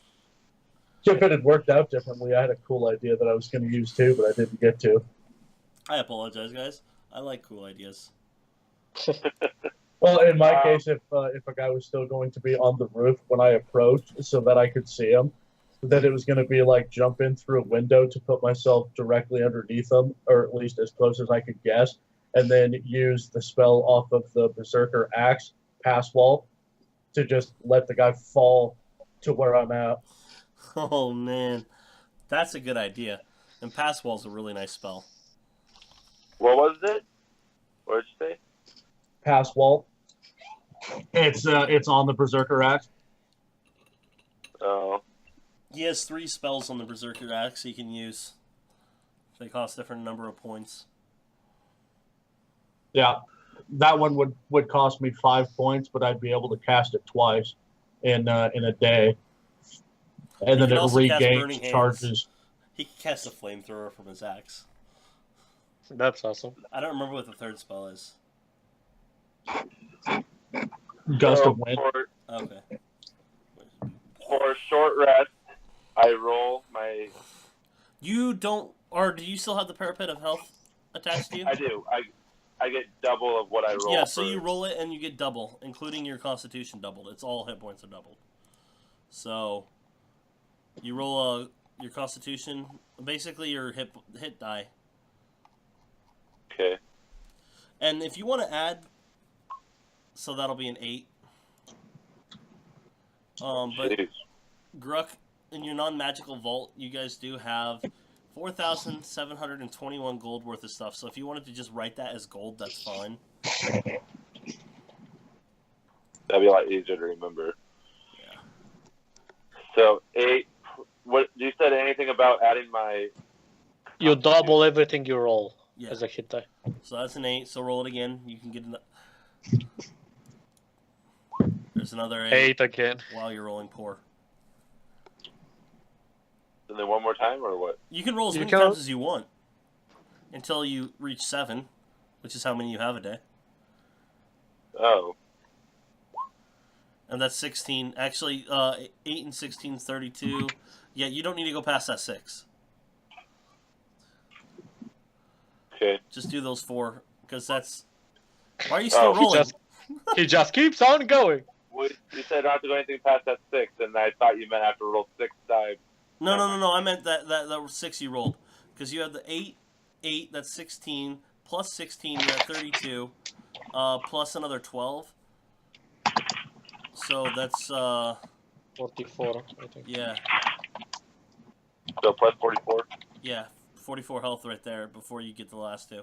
Speaker 3: If it had worked out differently, I had a cool idea that I was going to use too, but I didn't get to.
Speaker 2: I apologize, guys. I like cool ideas.
Speaker 3: Well, in my case, if a guy was still going to be on the roof when I approached, so that I could see him, that it was going to be like jump in through a window to put myself directly underneath him, or at least as close as I could guess, and then use the spell off of the Berserker Axe, Pass Wall, to just let the guy fall to where I'm at.
Speaker 2: Oh man, that's a good idea. And Pass Wall's a really nice spell.
Speaker 7: What was it? What did you say?
Speaker 3: Pass Wall. It's on the Berserker Axe.
Speaker 7: Oh.
Speaker 2: He has 3 spells on the Berserker Axe he can use. They cost a different number of points.
Speaker 3: Yeah, that one would cost me 5 points, but I'd be able to cast it twice in a day, and
Speaker 2: He
Speaker 3: then
Speaker 2: can
Speaker 3: it
Speaker 2: also cast
Speaker 3: regains
Speaker 2: Burning Hands.
Speaker 3: charges.
Speaker 2: He can cast a flamethrower from his axe.
Speaker 6: That's awesome.
Speaker 2: I don't remember what the 3rd spell is.
Speaker 3: Gust
Speaker 7: So
Speaker 3: of wind.
Speaker 2: Okay.
Speaker 7: For short rest, I roll my.
Speaker 2: You don't, or do you still have the parapet of health attached to you?
Speaker 7: I do. I get double of what I roll.
Speaker 2: Yeah, so
Speaker 7: for-
Speaker 2: you roll it and you get double, including your constitution doubled. It's all hit points are doubled. So you roll your constitution, basically your hit die.
Speaker 7: Okay.
Speaker 2: And if you want to add, so that'll be an 8. But
Speaker 7: Jeez.
Speaker 2: Gruck, in your non-magical vault, you guys do have 4,721 gold worth of stuff. So if you wanted to just write that as gold, that's fine.
Speaker 7: That'd be a lot easier to remember.
Speaker 2: Yeah.
Speaker 7: So 8. What you said? Anything about adding my?
Speaker 6: You double everything you roll
Speaker 2: Yeah.
Speaker 6: as a hit die.
Speaker 2: So that's an 8. So roll it again. You can get there's another 8
Speaker 6: 8 again.
Speaker 2: while you're rolling poor.
Speaker 7: And then one more time, or what?
Speaker 2: You can roll as
Speaker 6: You
Speaker 2: many
Speaker 6: can-
Speaker 2: times as you want until you reach 7, which is how many you have a day.
Speaker 7: Oh.
Speaker 2: And that's 16. Actually, 8 and 16 is 32. Yeah, you don't need to go past that 6.
Speaker 7: Okay.
Speaker 2: Just do those 4, because that's... Why are you still
Speaker 7: Oh,
Speaker 2: rolling?
Speaker 6: He just keeps on going.
Speaker 7: You said not to go anything past that 6, and I thought you meant I have to roll 6 dice.
Speaker 2: No. I meant that 6 you rolled. Because you have the 8, that's 16, plus 16, you're at 32, plus another 12. So that's,
Speaker 6: 44, I think.
Speaker 2: yeah,
Speaker 7: So plus 44.
Speaker 2: yeah, 44 health right there before you get the last 2.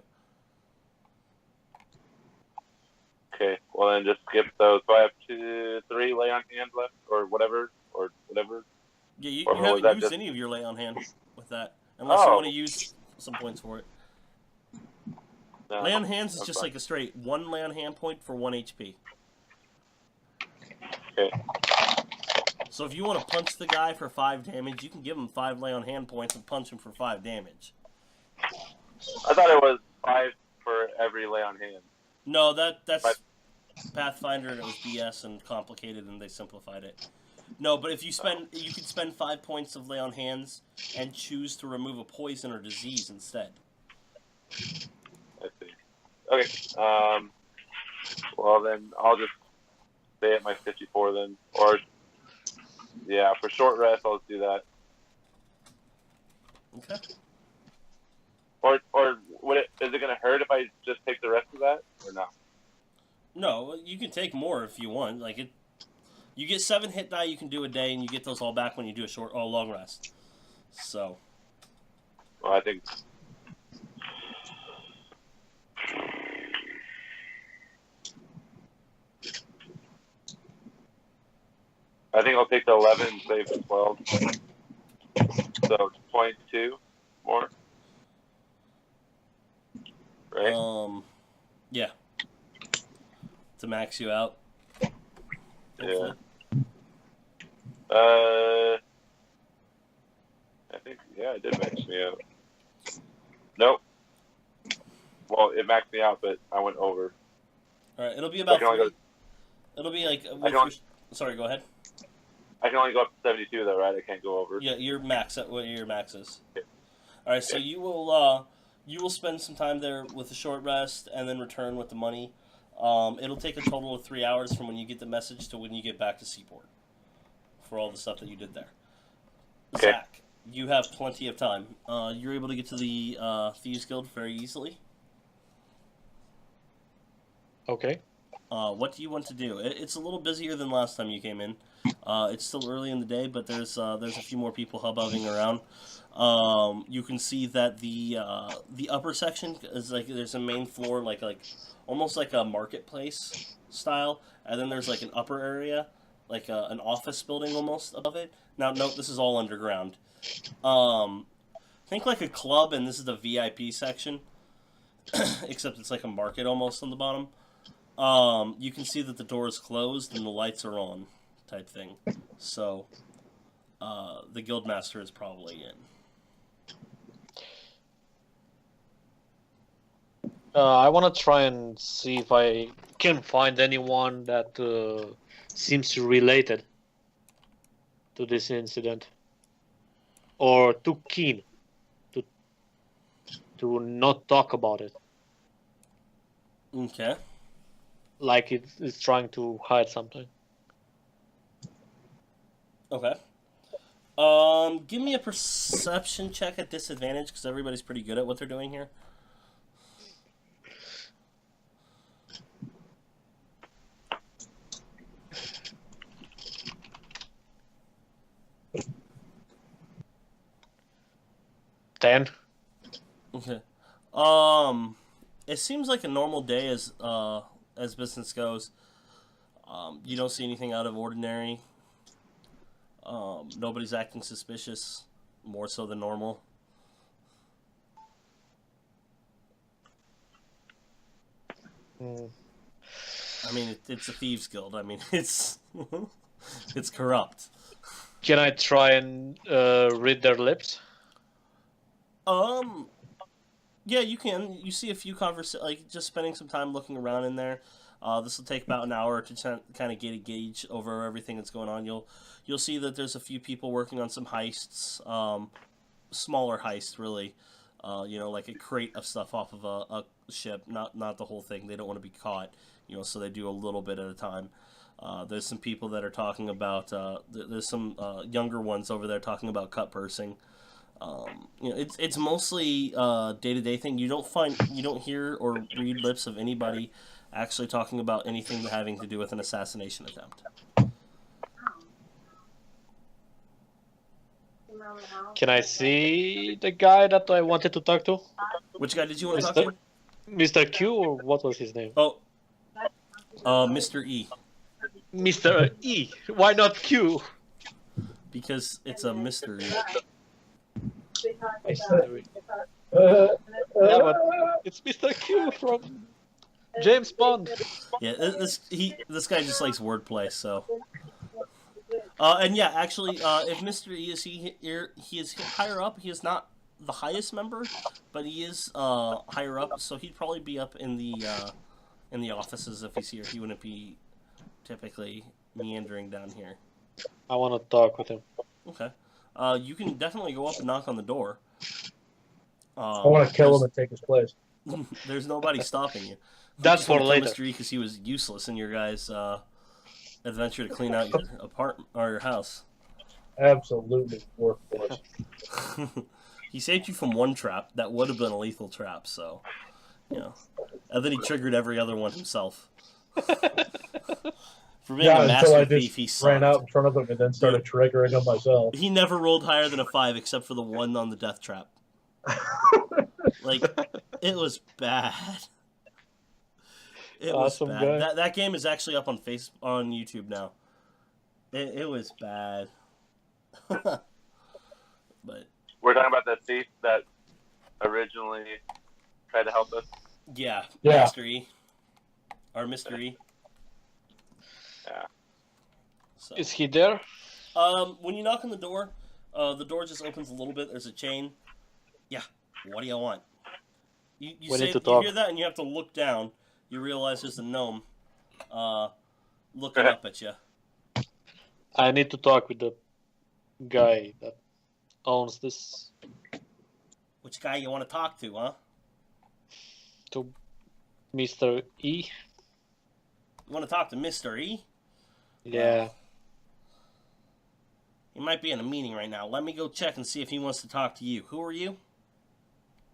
Speaker 7: Okay. Well, then just skip those. So I have 3 lay on hands left, or whatever.
Speaker 2: Yeah, you
Speaker 7: Or was
Speaker 2: haven't
Speaker 7: that
Speaker 2: used
Speaker 7: just-
Speaker 2: any of your lay on hand with that. Unless you
Speaker 7: Oh.
Speaker 2: want to use some points for it.
Speaker 7: No,
Speaker 2: Lay on hands is
Speaker 7: that's
Speaker 2: just
Speaker 7: fine.
Speaker 2: like a straight 1 lay on hand point for 1 HP.
Speaker 7: Okay.
Speaker 2: So if you want to punch the guy for 5 damage, you can give him 5 lay on hand points and punch him for 5 damage.
Speaker 7: I thought it was 5 for every lay on hand.
Speaker 2: No, that's
Speaker 7: But-
Speaker 2: Pathfinder, and it was BS and complicated, and they simplified it. No, but if you could spend 5 points of lay on hands and choose to remove a poison or disease instead.
Speaker 7: I see. Okay. Well, then I'll just stay at my 54 then. Or, yeah, for short rest, I'll just do that.
Speaker 2: Okay.
Speaker 7: Or is it going to hurt if I just take the rest of that? Or no?
Speaker 2: No, you can take more if you want. You get 7 hit die you can do a day, and you get those all back when you do a long rest. So,
Speaker 7: Well, I think... I'll take the 11 and save the 12. So, 22 more. Right?
Speaker 2: yeah. To max you out.
Speaker 7: Yeah. I think, yeah, it did max me out. Nope. Well, it maxed me out, but I went over.
Speaker 2: All right, it'll be
Speaker 7: I
Speaker 2: about
Speaker 7: can only
Speaker 2: 3.
Speaker 7: go-
Speaker 2: It'll be like...
Speaker 7: I can only-
Speaker 2: Sorry, go ahead.
Speaker 7: I can only go up to 72 though, right? I can't go over.
Speaker 2: Yeah, your max. What your max is. All right, so you will spend some time there with a short rest, and then return with the money. It'll take a total of 3 hours from when you get the message to when you get back to Seaport for all the stuff that you did there.
Speaker 7: Okay.
Speaker 2: Zach, you have plenty of time. You're able to get to the Thieves Guild very easily.
Speaker 6: Okay.
Speaker 2: What do you want to do? It's a little busier than last time you came in. It's still early in the day, but there's a few more people hubbubbing around. You can see that the upper section is like there's a main floor like almost like a marketplace style, and then there's like an upper area, like an office building almost above it. Now note this is all underground. Think like a club, and this is the VIP section, except it's like a market almost on the bottom. You can see that the door is closed and the lights are on, type thing. So, the guildmaster is probably in.
Speaker 6: I want to try and see if I can find anyone that seems related to this incident, or too keen to not talk about it,
Speaker 2: Okay.
Speaker 6: like it's trying to hide something.
Speaker 2: Okay. Give me a perception check at disadvantage, because everybody's pretty good at what they're doing here.
Speaker 6: Ten.
Speaker 2: Okay. It seems like a normal day as business goes. You don't see anything out of ordinary. Nobody's acting suspicious, more so than normal. I mean, it's a thieves guild. I mean, it's it's corrupt.
Speaker 6: Can I try and read their lips?
Speaker 2: Yeah, you can. You see a few like just spending some time looking around in there. This will take about an hour to kind of get a gauge over everything that's going on. You'll see that there's a few people working on some heists, smaller heists really. Like a crate of stuff off of a ship, not the whole thing. They don't want to be caught, so they do a little bit at a time. There's some people that are talking about. There's some younger ones over there talking about cut pursing. It's mostly day-to-day thing. You don't hear or read lips of anybody actually talking about anything having to do with an assassination attempt.
Speaker 6: Can I see the guy that I wanted to talk to?
Speaker 2: Which guy did you want to talk to?
Speaker 6: Mr. Q, or what was his name?
Speaker 2: Oh, Mr. E.
Speaker 6: Mr. E. Why not Q?
Speaker 2: Because it's a mystery.
Speaker 6: Yeah, but it's Mr. Q from James Bond.
Speaker 2: Yeah, this guy just likes wordplay, so. And yeah, actually, if Mr. E is he is higher up. He is not the highest member, but he is higher up, so he'd probably be up in the offices if he's here. He wouldn't be typically meandering down here.
Speaker 6: I want to talk with him.
Speaker 2: Okay. You can definitely go up and knock on the door.
Speaker 3: I want to kill him and take his place.
Speaker 2: There's nobody stopping you.
Speaker 6: That's for later.
Speaker 2: Mr. E, because he was useless in your guys' adventure to clean out your apartment or your house.
Speaker 3: Absolutely worthless.
Speaker 2: He saved you from one trap that would have been a lethal trap, so and then he triggered every other one himself. For being a master thief, he
Speaker 3: ran out in front of him and then started triggering them myself.
Speaker 2: He never rolled higher than a 5 except for the one on the death trap. Like, it was bad. It
Speaker 6: awesome
Speaker 2: was bad.
Speaker 6: Guy.
Speaker 2: That game is actually up on on YouTube now. It was bad. But
Speaker 7: we're talking about that thief that originally tried to help us.
Speaker 2: Yeah. Mr. E. Or Mr. E.
Speaker 7: Yeah.
Speaker 6: So. Is he there?
Speaker 2: When you knock on the door just opens a little bit. There's a chain. Yeah. What do you want? You hear that and you have to look down. You realize there's a gnome looking up at you.
Speaker 6: I need to talk with the guy that owns this.
Speaker 2: Which guy you want to talk to, huh?
Speaker 6: To Mr. E.
Speaker 2: You want to talk to Mr. E?
Speaker 6: Yeah.
Speaker 2: He might be in a meeting right now. Let me go check and see if he wants to talk to you. Who are you?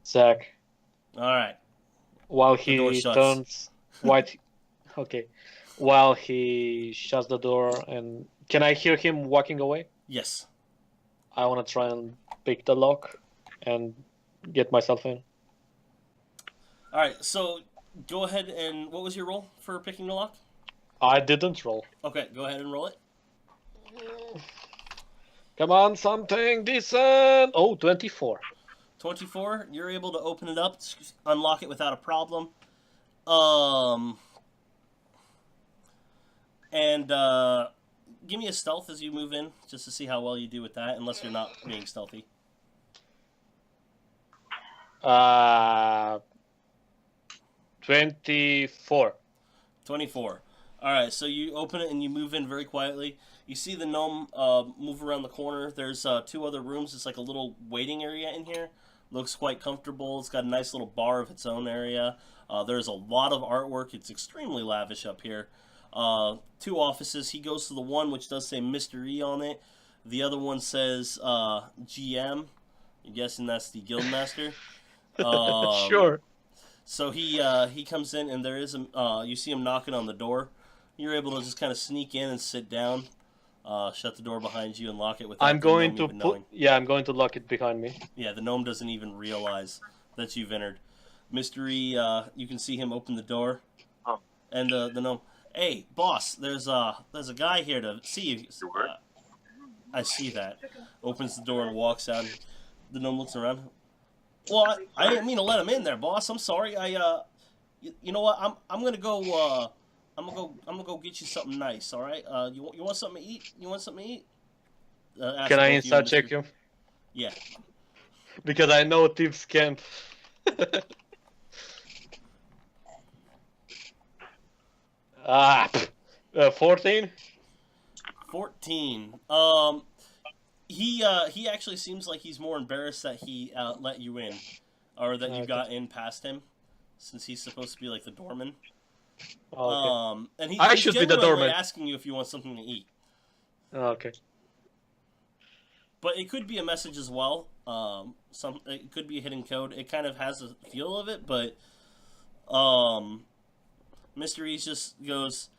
Speaker 6: Zach.
Speaker 2: All right.
Speaker 6: While
Speaker 2: The door
Speaker 6: he
Speaker 2: shuts.
Speaker 6: turns white. Okay. While he shuts the door, and can I hear him walking away?
Speaker 2: Yes.
Speaker 6: I want to try and pick the lock and get myself in.
Speaker 2: All right. So go ahead and what was your roll for picking the lock?
Speaker 6: I didn't roll.
Speaker 2: Okay, go ahead and roll it.
Speaker 6: Come on, something decent. Oh, 24.
Speaker 2: 24. You're able to open it up, unlock it without a problem. And give me a stealth as you move in, just to see how well you do with that, unless you're not being stealthy.
Speaker 6: 24.
Speaker 2: 24. All right, so you open it and you move in very quietly. You see the gnome move around the corner. There's 2 other rooms. It's like a little waiting area in here. Looks quite comfortable. It's got a nice little bar of its own area. There's a lot of artwork. It's extremely lavish up here. 2 offices. He goes to the one which does say Mr. E on it. The other one says GM. I'm guessing that's the guildmaster.
Speaker 6: Sure.
Speaker 2: So he comes in and there is you see him knocking on the door. You're able to just kind of sneak in and sit down, shut the door behind you and lock it without
Speaker 6: I'm going to
Speaker 2: even knowing.
Speaker 6: I'm going to lock it behind me.
Speaker 2: Yeah, the gnome doesn't even realize that you've entered. Mystery, you can see him open the door, and the gnome. Hey, boss, there's a guy here to see you. I see that. Opens the door and walks out. The gnome looks around. Well, I didn't mean to let him in there, boss. I'm sorry. You know what? I'm gonna go. I'm gonna go get you something nice. All right. You want something to eat? You want something to eat?
Speaker 6: Can I inside check you?
Speaker 2: Yeah.
Speaker 6: Because I know thieves can't. 14.
Speaker 2: 14. He actually seems like he's more embarrassed that he let you in, or that you got in past him, since he's supposed to be like the doorman.
Speaker 6: Okay.
Speaker 2: And
Speaker 6: I
Speaker 2: he's
Speaker 6: should be the
Speaker 2: genuinely
Speaker 6: doorman.
Speaker 2: asking you if you want something to eat.
Speaker 6: Okay.
Speaker 2: But it could be a message as well. It could be a hidden code. It kind of has a feel of it, but Mr. E just goes,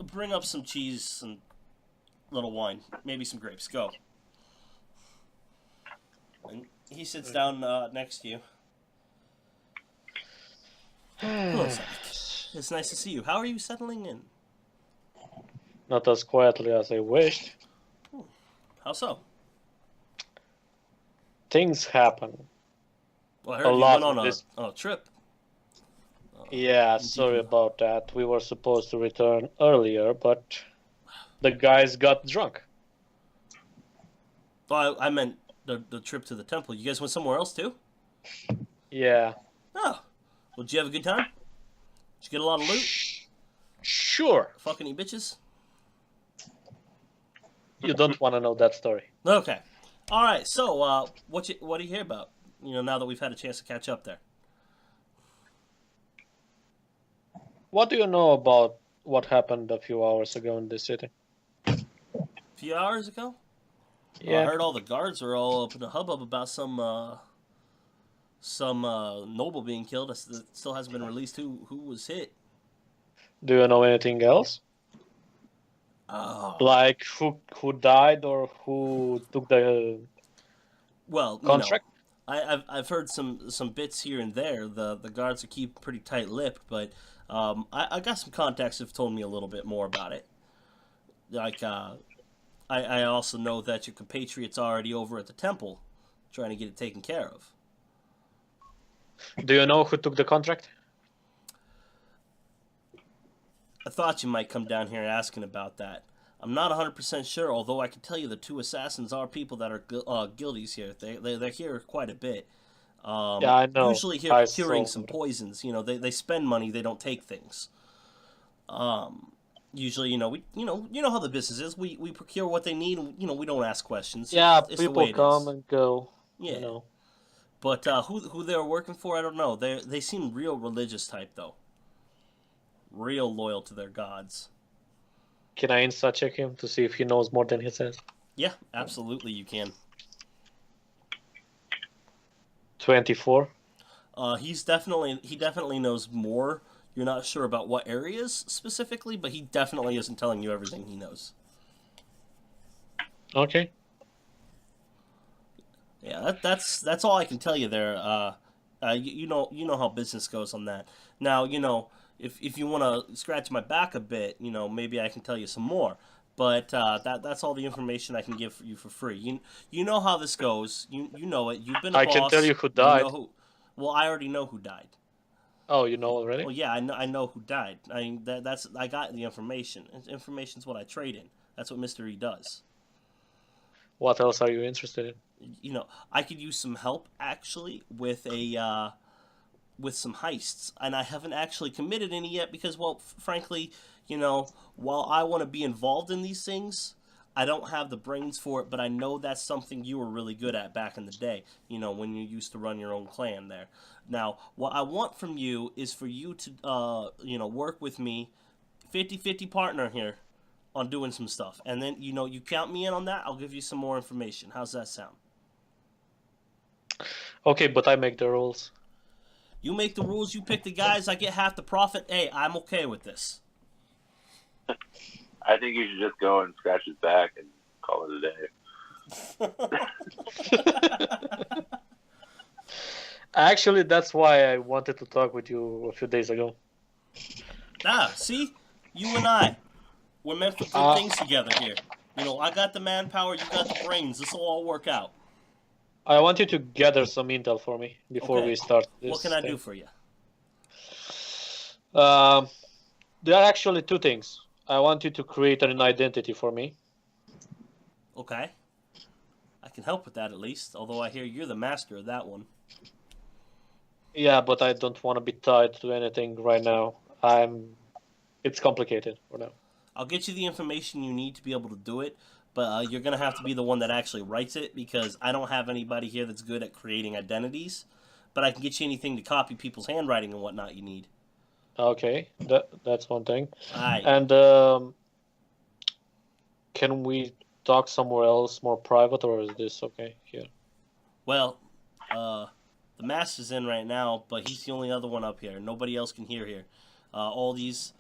Speaker 2: bring up some cheese and a little wine, maybe some grapes. Go. And he sits down next to you. Hello, Zach. It's nice to see you. How are you settling in?
Speaker 6: Not as quietly as I wished.
Speaker 2: How so?
Speaker 6: Things happen.
Speaker 2: Well, I heard
Speaker 6: A
Speaker 2: you
Speaker 6: lot
Speaker 2: went
Speaker 6: of
Speaker 2: on
Speaker 6: this.
Speaker 2: a trip.
Speaker 6: Yeah, sorry about that. We were supposed to return earlier, but the guys got drunk.
Speaker 2: Well, I meant the trip to the temple. You guys went somewhere else too?
Speaker 6: Yeah.
Speaker 2: Oh. Well, did you have a good time? Did you get a lot of loot?
Speaker 6: Sure.
Speaker 2: Fuck any bitches?
Speaker 6: You don't want to know that story.
Speaker 2: Okay. All right. So, what do you hear about? You know, now that we've had a chance to catch up there.
Speaker 6: What do you know about what happened a few hours ago in this city?
Speaker 2: A few hours ago?
Speaker 6: Yeah.
Speaker 2: I heard all the guards were all up in a hubbub about some noble being killed. It still hasn't been released who was hit.
Speaker 6: Do you know anything else?
Speaker 2: Oh.
Speaker 6: Like who died or who took the contract?
Speaker 2: You know, I've heard some bits here and there. The guards keep pretty tight-lipped, but I got some contacts who've told me a little bit more about it. Like I also know that your compatriots are already over at the temple, trying to get it taken care of.
Speaker 6: Do you know who took the contract?
Speaker 2: I thought you might come down here asking about that. I'm not 100% sure, although I can tell you the 2 assassins are people that are guildies here. They're here quite a bit.
Speaker 6: Yeah, I know.
Speaker 2: Usually here curing some poisons. You know, they spend money, they don't take things. Usually, you know how the business is. We procure what they need. And, we don't ask questions.
Speaker 6: Yeah,
Speaker 2: It's the way
Speaker 6: people
Speaker 2: it
Speaker 6: come
Speaker 2: is.
Speaker 6: and go.
Speaker 2: Yeah.
Speaker 6: You know.
Speaker 2: But who they were working for, I don't know. They seem real religious type though. Real loyal to their gods.
Speaker 6: Can I insta check him to see if he knows more than he says?
Speaker 2: Yeah, absolutely you can.
Speaker 6: 24.
Speaker 2: He definitely knows more. You're not sure about what areas specifically, but he definitely isn't telling you everything he knows.
Speaker 6: Okay.
Speaker 2: Yeah, that's all I can tell you there. You know how business goes on that. Now, if you want to scratch my back a bit, maybe I can tell you some more. But that's all the information I can give you for free. You know how this goes. You know it. You've been a
Speaker 6: I
Speaker 2: boss.
Speaker 6: can tell you who
Speaker 2: You
Speaker 6: died.
Speaker 2: know who. Well, I already know who died.
Speaker 6: Oh, you know already?
Speaker 2: Well, yeah, I know who died. I mean, I got the information. Information's what I trade in. That's what Mystery does.
Speaker 6: What else are you interested in?
Speaker 2: I could use some help actually with with some heists, and I haven't actually committed any yet because, well, frankly, while I want to be involved in these things, I don't have the brains for it. But I know that's something you were really good at back in the day. When you used to run your own clan there. Now, what I want from you is for you to, work with me, 50-50 partner here, on doing some stuff, and then you count me in on that. I'll give you some more information. How's that sound?
Speaker 6: Okay, but I make the rules.
Speaker 2: You make the rules. You pick the guys. I get half the profit. Hey, I'm okay with this.
Speaker 7: I think you should just go and scratch his back and call it a day.
Speaker 6: Actually, that's why I wanted to talk with you a few days ago.
Speaker 2: See? You and I. We're meant for good things together here. I got the manpower, you got the brains. This will all work out.
Speaker 6: I want you to gather some intel for me before we start this.
Speaker 2: What can I do for you?
Speaker 6: There are actually two things. I want you to create an identity for me.
Speaker 2: Okay. I can help with that at least, although I hear you're the master of that one.
Speaker 6: Yeah, but I don't want to be tied to anything right now. It's complicated for now.
Speaker 2: I'll get you the information you need to be able to do it, but you're going to have to be the one that actually writes it because I don't have anybody here that's good at creating identities, but I can get you anything to copy people's handwriting and whatnot you need.
Speaker 6: Okay, that's one thing.
Speaker 2: Aye.
Speaker 6: And can we talk somewhere else, more private, or is this okay here?
Speaker 2: Well, the master's in right now, but he's the only other one up here. Nobody else can hear here. All these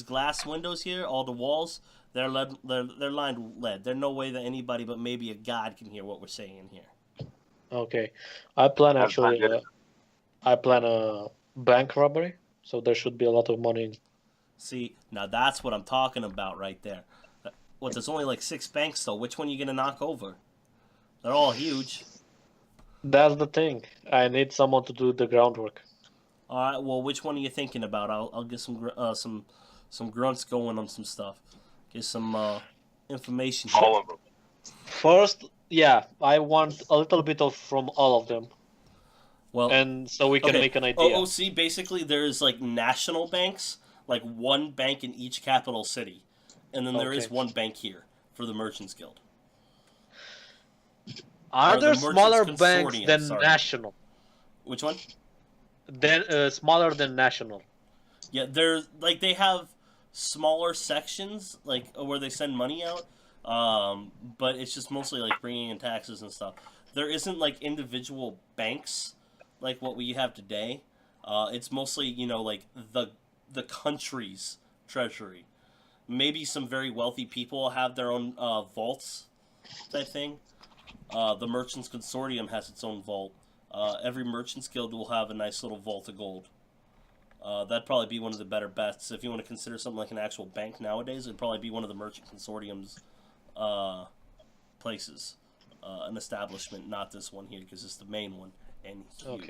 Speaker 2: glass windows here, all the walls, they're lined with lead. There's no way that anybody but maybe a god can hear what we're saying in here.
Speaker 6: Okay, I plan a bank robbery, so there should be a lot of money.
Speaker 2: See, now that's what I'm talking about right there. What? There's only like 6 banks though. Which one are you gonna knock over? They're all huge.
Speaker 6: That's the thing. I need someone to do the groundwork.
Speaker 2: All right. Well, which one are you thinking about? I'll get some grunts going on some stuff. Get some information.
Speaker 7: All of them.
Speaker 6: First, yeah, I want a little bit of from all of them.
Speaker 2: Well,
Speaker 6: and so we can
Speaker 2: okay.
Speaker 6: make an idea.
Speaker 2: OOC, basically, there's like national banks, like one bank in each capital city, and then there is one bank here for the Merchants Guild.
Speaker 6: Are there smaller banks than national?
Speaker 2: Which one?
Speaker 6: Smaller than national.
Speaker 2: Yeah, they have smaller sections like where they send money out, but it's just mostly like bringing in taxes and stuff. There isn't like individual banks like what we have today. It's mostly like the country's treasury. Maybe some very wealthy people have their own vaults type thing. The Merchants Consortium has its own vault. Every Merchants Guild will have a nice little vault of gold. That'd probably be one of the better bets. If you want to consider something like an actual bank nowadays, it'd probably be one of the Merchant Consortium's places. An establishment, not this one here, because it's the main one, and huge.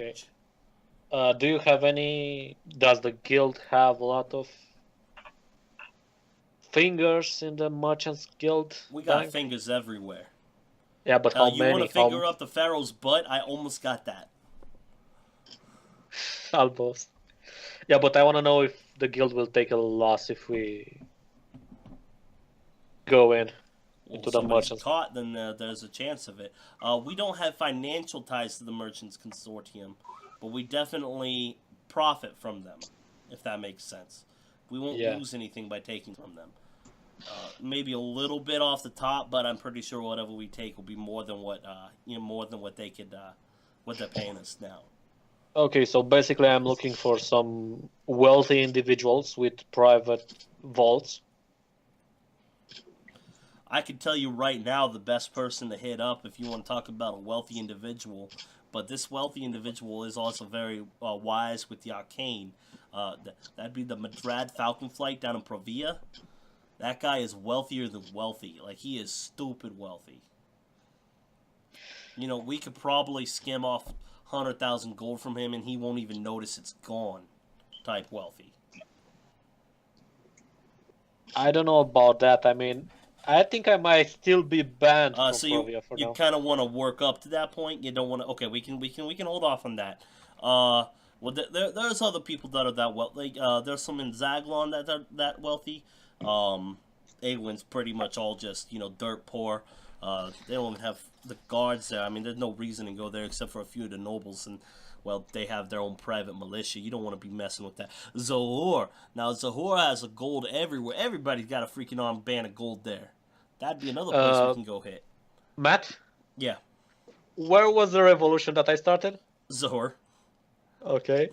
Speaker 6: Okay. Do you have any... Does the guild have a lot of fingers in the Merchants Guild?
Speaker 2: We got fingers everywhere.
Speaker 6: Yeah, but how many?
Speaker 2: You want to finger up the Pharaoh's butt? I almost got that.
Speaker 6: Almost. Yeah, but I want to know if the guild will take a loss if we go in
Speaker 2: Well,
Speaker 6: into
Speaker 2: if
Speaker 6: the
Speaker 2: somebody's
Speaker 6: merchants.
Speaker 2: caught, then there's a chance of it. We don't have financial ties to the Merchants Consortium, but we definitely profit from them, if that makes sense. We won't
Speaker 6: Yeah.
Speaker 2: lose anything by taking from them. Maybe a little bit off the top, but I'm pretty sure whatever we take will be more than what they could what they're paying us now.
Speaker 6: Okay, so basically I'm looking for some wealthy individuals with private vaults.
Speaker 2: I can tell you right now the best person to hit up if you want to talk about a wealthy individual. But this wealthy individual is also very wise with the arcane. That'd be the Madrad Falcon Flight down in Provia. That guy is wealthier than wealthy. Like, he is stupid wealthy. You know, we could probably skim off 100,000 gold from him and he won't even notice it's gone. Type wealthy.
Speaker 6: I don't know about that. I mean, I think I might still be banned from
Speaker 2: So
Speaker 6: Provia for
Speaker 2: you
Speaker 6: now.
Speaker 2: kind of want to work up to that point. You don't want to. Okay, we can hold off on that. Well, there's other people that are that wealthy. There's some in Zaglon that are that wealthy. Awin's pretty much all just dirt poor. They don't even have the guards there. I mean, there's no reason to go there except for a few of the nobles, and well, they have their own private militia. You don't want to be messing with that. Zohor. Now Zohor has a gold everywhere. Everybody's got a freaking armed band of gold there. That'd be another place we can go hit.
Speaker 6: Matt,
Speaker 2: Yeah,
Speaker 6: where was the revolution that I started?
Speaker 2: Zohor.
Speaker 6: Okay.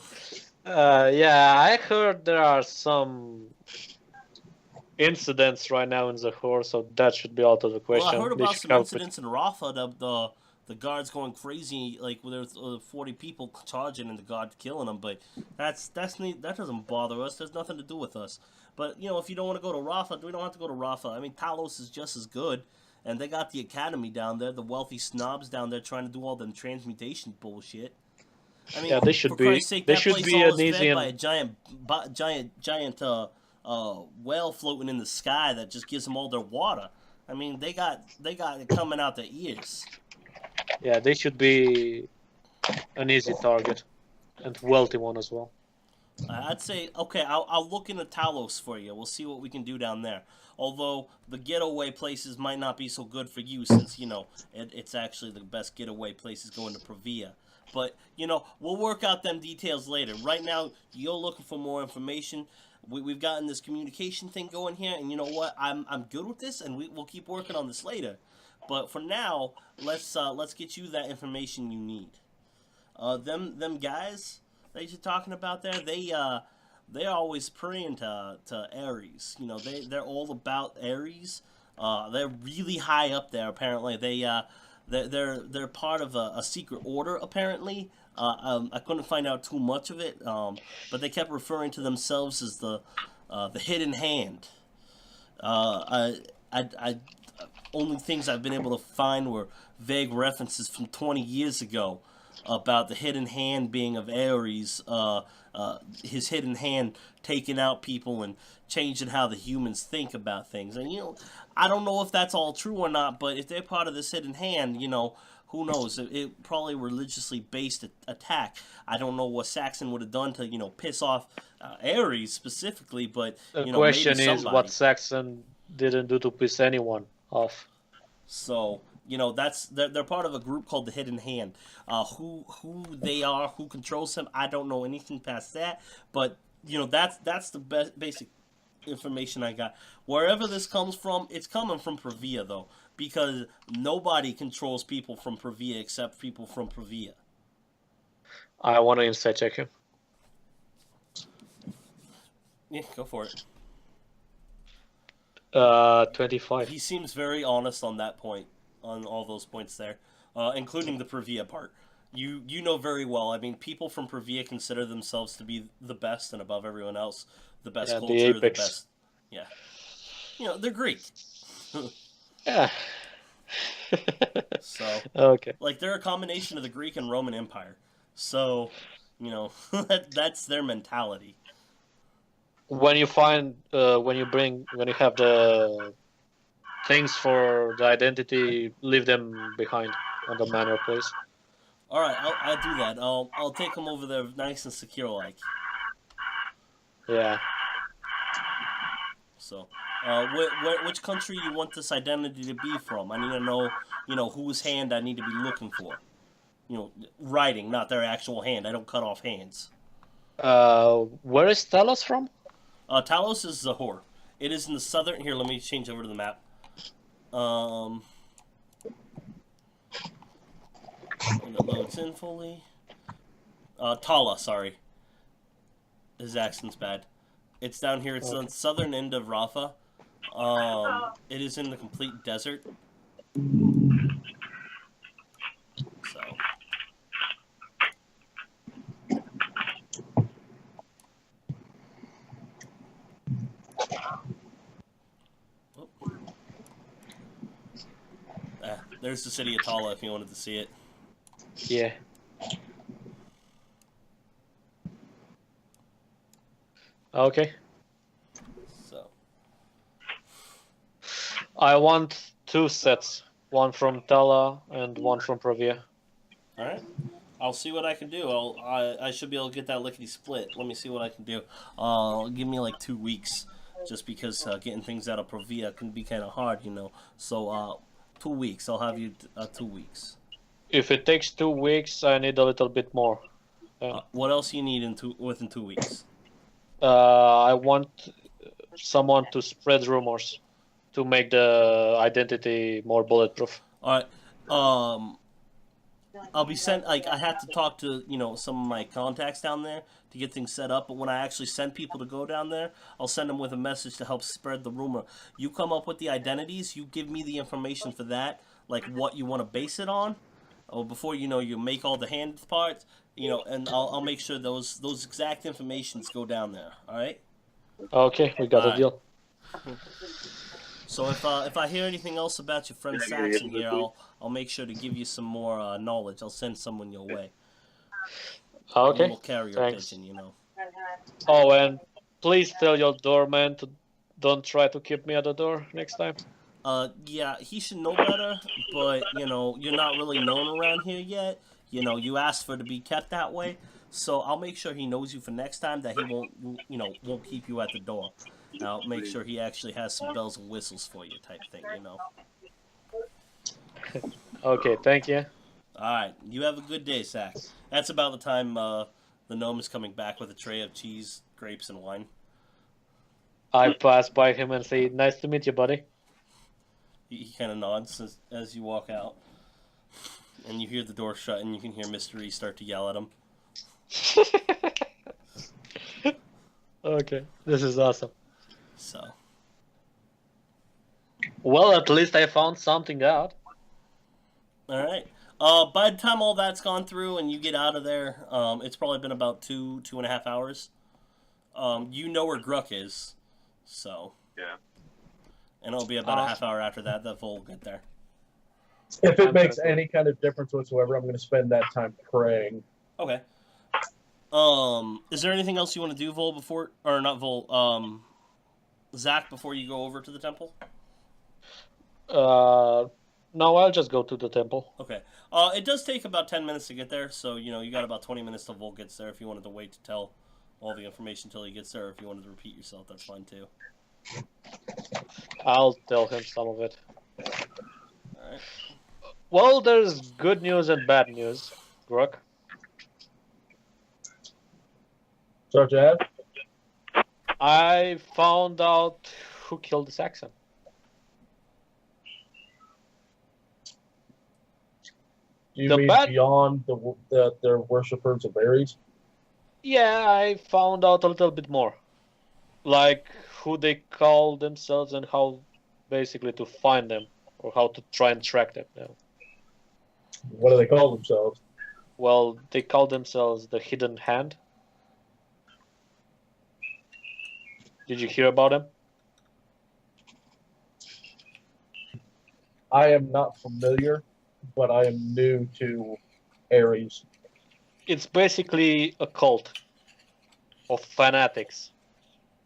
Speaker 6: Yeah, I heard there are some incidents right now in Zahor, so that should be out of the question.
Speaker 2: Well, I heard
Speaker 6: They
Speaker 2: about
Speaker 6: should
Speaker 2: some
Speaker 6: help
Speaker 2: incidents in Rafa. The guards going crazy, like there's 40 people charging and the guard killing them. But that doesn't bother us. There's nothing to do with us. But if you don't want to go to Rafa, we don't have to go to Rafa. I mean, Talos is just as good, and they got the academy down there. The wealthy snobs down there trying to do all them transmutation bullshit. I mean,
Speaker 6: Yeah, they should
Speaker 2: for
Speaker 6: be.
Speaker 2: Christ's sake,
Speaker 6: They
Speaker 2: that
Speaker 6: should
Speaker 2: place
Speaker 6: be
Speaker 2: all
Speaker 6: an
Speaker 2: is
Speaker 6: easy
Speaker 2: fed by a
Speaker 6: and
Speaker 2: giant whale floating in the sky that just gives them all their water. I mean, they got it coming out their ears.
Speaker 6: yeah, they should be an easy target and wealthy one as well.
Speaker 2: I'd say, okay, I'll look into Talos for you. We'll see what we can do down there. Although the getaway places might not be so good for you since, it's actually the best getaway places going to Provia. But, we'll work out them details later. Right now, you're looking for more information. We've gotten this communication thing going here, and you know what? I'm good with this, and we'll keep working on this later. But for now, let's get you that information you need. Them guys that you're talking about there, they're always praying to Ares. They're all about Ares. They're really high up there. Apparently, they're part of a secret order. Apparently, I couldn't find out too much of it. But they kept referring to themselves as the hidden hand. Only things I've been able to find were vague references from 20 years ago about the hidden hand being of Ares, his hidden hand taking out people and changing how the humans think about things. And, I don't know if that's all true or not, but if they're part of this hidden hand, who knows? It probably religiously based attack. I don't know what Saxon would have done to, piss off Ares specifically, but,
Speaker 6: The question
Speaker 2: maybe
Speaker 6: is
Speaker 2: somebody.
Speaker 6: what Saxon didn't do to piss anyone off.
Speaker 2: So, they're part of a group called the Hidden Hand. Who they are, who controls them, I don't know anything past that. But that's the basic information I got. Wherever this comes from, it's coming from Provia though, because nobody controls people from Provia except people from Provia.
Speaker 6: I want to insight check him.
Speaker 2: Yeah, go for it.
Speaker 6: 25.
Speaker 2: He seems very honest on that point, on all those points there, including the Provia part. You know very well. I mean, people from Provia consider themselves to be the best and above everyone else, the best
Speaker 6: Yeah, the
Speaker 2: culture, the
Speaker 6: apex.
Speaker 2: best. Yeah, they're Greek,
Speaker 6: Yeah.
Speaker 2: so
Speaker 6: Okay.
Speaker 2: like they're a combination of the Greek and Roman Empire. So, that's their mentality.
Speaker 6: When you find, when you have the things for the identity, leave them behind on the manor place.
Speaker 2: All right, I'll do that. I'll take them over there nice and secure like.
Speaker 6: Yeah.
Speaker 2: So, Which country you want this identity to be from? I need to know, whose hand I need to be looking for. Writing, not their actual hand. I don't cut off hands.
Speaker 6: Where is Talos from?
Speaker 2: Talos is Zahor. It is in the southern. Here, let me change over to the map. When it loads in fully. Tala, sorry. His accent's bad. It's down here. It's on the southern end of Rafa. It is in the complete desert. So. There's the city of Tala if you wanted to see it.
Speaker 6: Yeah. Okay.
Speaker 2: So.
Speaker 6: I want 2 sets. One from Tala and one from Provia.
Speaker 2: Alright. I'll see what I can do. I should be able to get that lickety split. Let me see what I can do. Give me like 2 weeks. Just because getting things out of Provia can be kind of hard, So, 2 weeks. I'll have you 2 weeks.
Speaker 6: If it takes 2 weeks, I need a little bit more.
Speaker 2: What else you need within 2 weeks?
Speaker 6: I want someone to spread rumors to make the identity more bulletproof.
Speaker 2: All right. I'll be sent. Like I have to talk to some of my contacts down there to get things set up. But when I actually send people to go down there, I'll send them with a message to help spread the rumor. You come up with the identities. You give me the information for that, like what you want to base it on. Or before you make all the hand parts. And I'll make sure those exact informations go down there. All right.
Speaker 6: Okay, we got a deal.
Speaker 2: So if I hear anything else about your friend Saxon here, I'll make sure to give you some more knowledge. I'll send someone your way.
Speaker 6: Okay.
Speaker 2: We'll carry your pigeon,
Speaker 6: Oh, and please tell your doorman to don't try to keep me at the door next time.
Speaker 2: Yeah, he should know better, but you're not really known around here yet. You asked for to be kept that way, so I'll make sure he knows you for next time that he won't keep you at the door. I'll make sure he actually has some bells and whistles for you, type thing.
Speaker 6: Okay, thank you.
Speaker 2: All right, you have a good day, Sax. That's about the time the gnome is coming back with a tray of cheese, grapes, and wine.
Speaker 6: I pass by him and say, "Nice to meet you, buddy."
Speaker 2: He kind of nods as you walk out. And you hear the door shut, and you can hear Mr. E start to yell at him.
Speaker 6: Okay, this is awesome.
Speaker 2: So.
Speaker 6: Well, at least I found something out.
Speaker 2: Alright. By the time all that's gone through and you get out of there, it's probably been about 2.5 hours. You know where Gruck is, so.
Speaker 7: Yeah.
Speaker 2: And it'll be about a half hour after that Vul will get there.
Speaker 3: If it makes any kind of difference whatsoever, I'm going to spend that time praying.
Speaker 2: Okay. Is there anything else you want to do, Vul, before, or not Vul, Zach, before you go over to the temple?
Speaker 6: No, I'll just go to the temple.
Speaker 2: Okay. It does take about 10 minutes to get there, so, you got about 20 minutes till Vul gets there. If you wanted to wait to tell all the information till he gets there, or if you wanted to repeat yourself, that's fine, too.
Speaker 6: I'll tell him some of it.
Speaker 2: Alright.
Speaker 6: Well, there's good news and bad news, Gruck.
Speaker 3: So, Jad?
Speaker 6: I found out who killed the Saxon.
Speaker 3: Do you mean beyond their worshippers of Ares?
Speaker 6: Yeah, I found out a little bit more. Like who they call themselves and how basically to find them or how to try and track them now.
Speaker 3: What do they call themselves?
Speaker 6: Well, they call themselves the Hidden Hand. Did you hear about them?
Speaker 3: I am not familiar, but I am new to Ares.
Speaker 6: It's basically a cult of fanatics.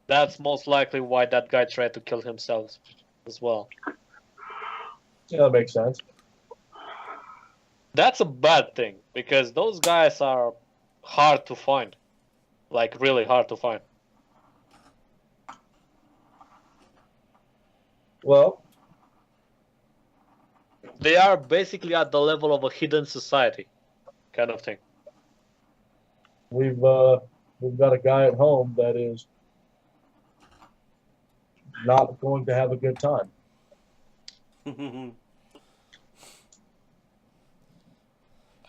Speaker 6: That's most likely why that guy tried to kill himself as well.
Speaker 3: Yeah, that makes sense.
Speaker 6: That's a bad thing, because those guys are hard to find. Like, really hard to find.
Speaker 3: Well,
Speaker 6: They are basically at the level of a hidden society, kind of thing.
Speaker 3: we've got a guy at home that is not going to have a good time.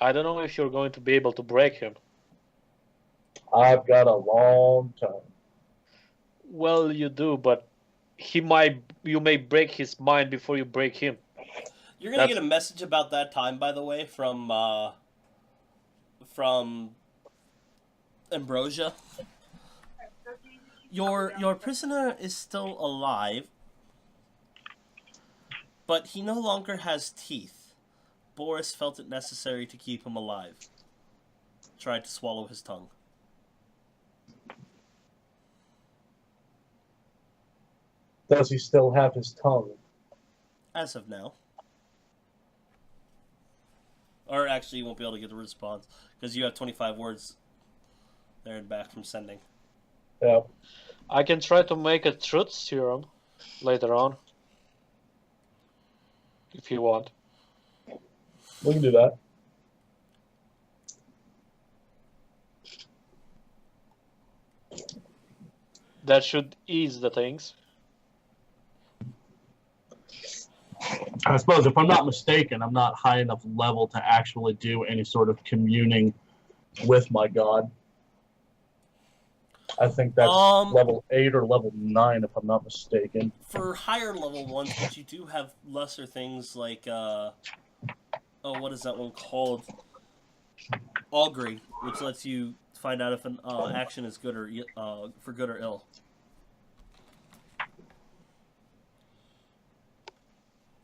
Speaker 6: I don't know if you're going to be able to break him.
Speaker 3: I've got a long time.
Speaker 6: Well, you do, but you may break his mind before you break him.
Speaker 2: You're gonna get a message about that time, by the way, from Ambrosia. Your prisoner is still alive, but he no longer has teeth. Boris felt it necessary to keep him alive. Tried to swallow his tongue.
Speaker 3: Does he still have his tongue?
Speaker 2: As of now. Or actually, you won't be able to get the response, because you have 25 words there and back from sending.
Speaker 3: Yeah.
Speaker 6: I can try to make a truth serum later on. If you want.
Speaker 3: We can do that.
Speaker 6: That should ease the things.
Speaker 3: I suppose, if I'm not mistaken, I'm not high enough level to actually do any sort of communing with my god. I think that's level 8 or level 9, if I'm not mistaken.
Speaker 2: For higher level ones, but you do have lesser things like, what is that one called? Augury, which lets you find out if an action is good or for good or ill.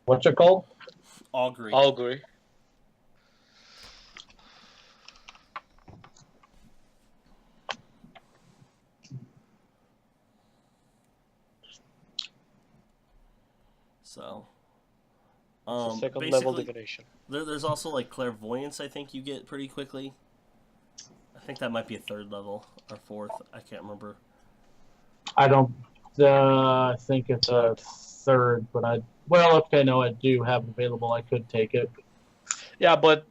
Speaker 3: What's it called?
Speaker 2: Augury.
Speaker 6: Augury.
Speaker 2: So,
Speaker 6: second level divination.
Speaker 2: There's also like clairvoyance. I think you get pretty quickly. I think that might be a 3rd level or 4th. I can't remember.
Speaker 3: I don't think it's a 3rd, but I know I do have it available. I could take it.
Speaker 6: Yeah, but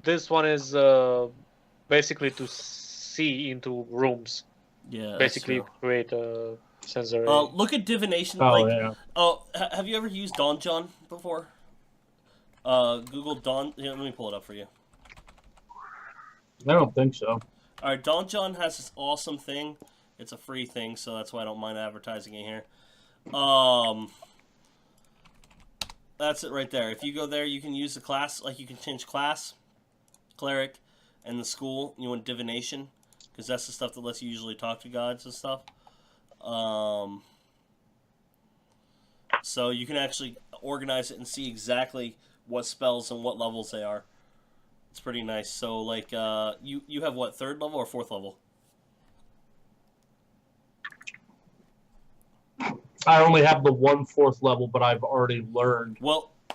Speaker 6: this one is basically to see into rooms.
Speaker 2: Yeah,
Speaker 6: basically create a sensory.
Speaker 2: Look at divination. Have you ever used Don John before? Google Don. Here, let me pull it up for you.
Speaker 3: I don't think so.
Speaker 2: All right, Don John has this awesome thing. It's a free thing, so that's why I don't mind advertising it here. That's it right there. If you go there, you can use the class. Like, you can change class, cleric, and the school. You want divination, because that's the stuff that lets you usually talk to gods and stuff. So you can actually organize it and see exactly what spells and what levels they are. It's pretty nice. So, like, you have what, 3rd level or 4th level?
Speaker 3: I only have the 1/4 level, but I've already learned,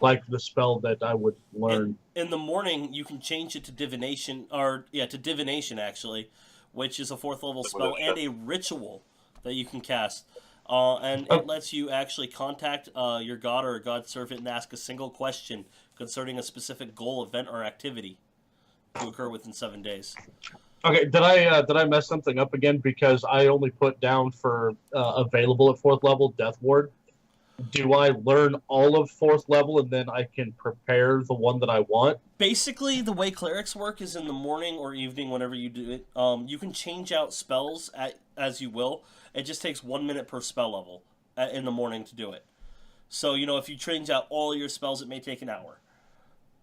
Speaker 3: like, the spell that I would learn.
Speaker 2: In the morning, you can change it to divination, to divination, actually, which is a 4th level spell and a ritual that you can cast. And it lets you actually contact your god or a god servant and ask a single question concerning a specific goal, event, or activity to occur within 7 days.
Speaker 3: Okay, did I mess something up again? Because I only put down for available at 4th level Death Ward. Do I learn all of 4th level and then I can prepare the one that I want?
Speaker 2: Basically, the way clerics work is in the morning or evening, whenever you do it. You can change out spells as you will. It just takes 1 minute per spell level in the morning to do it. So, if you change out all your spells, it may take an hour.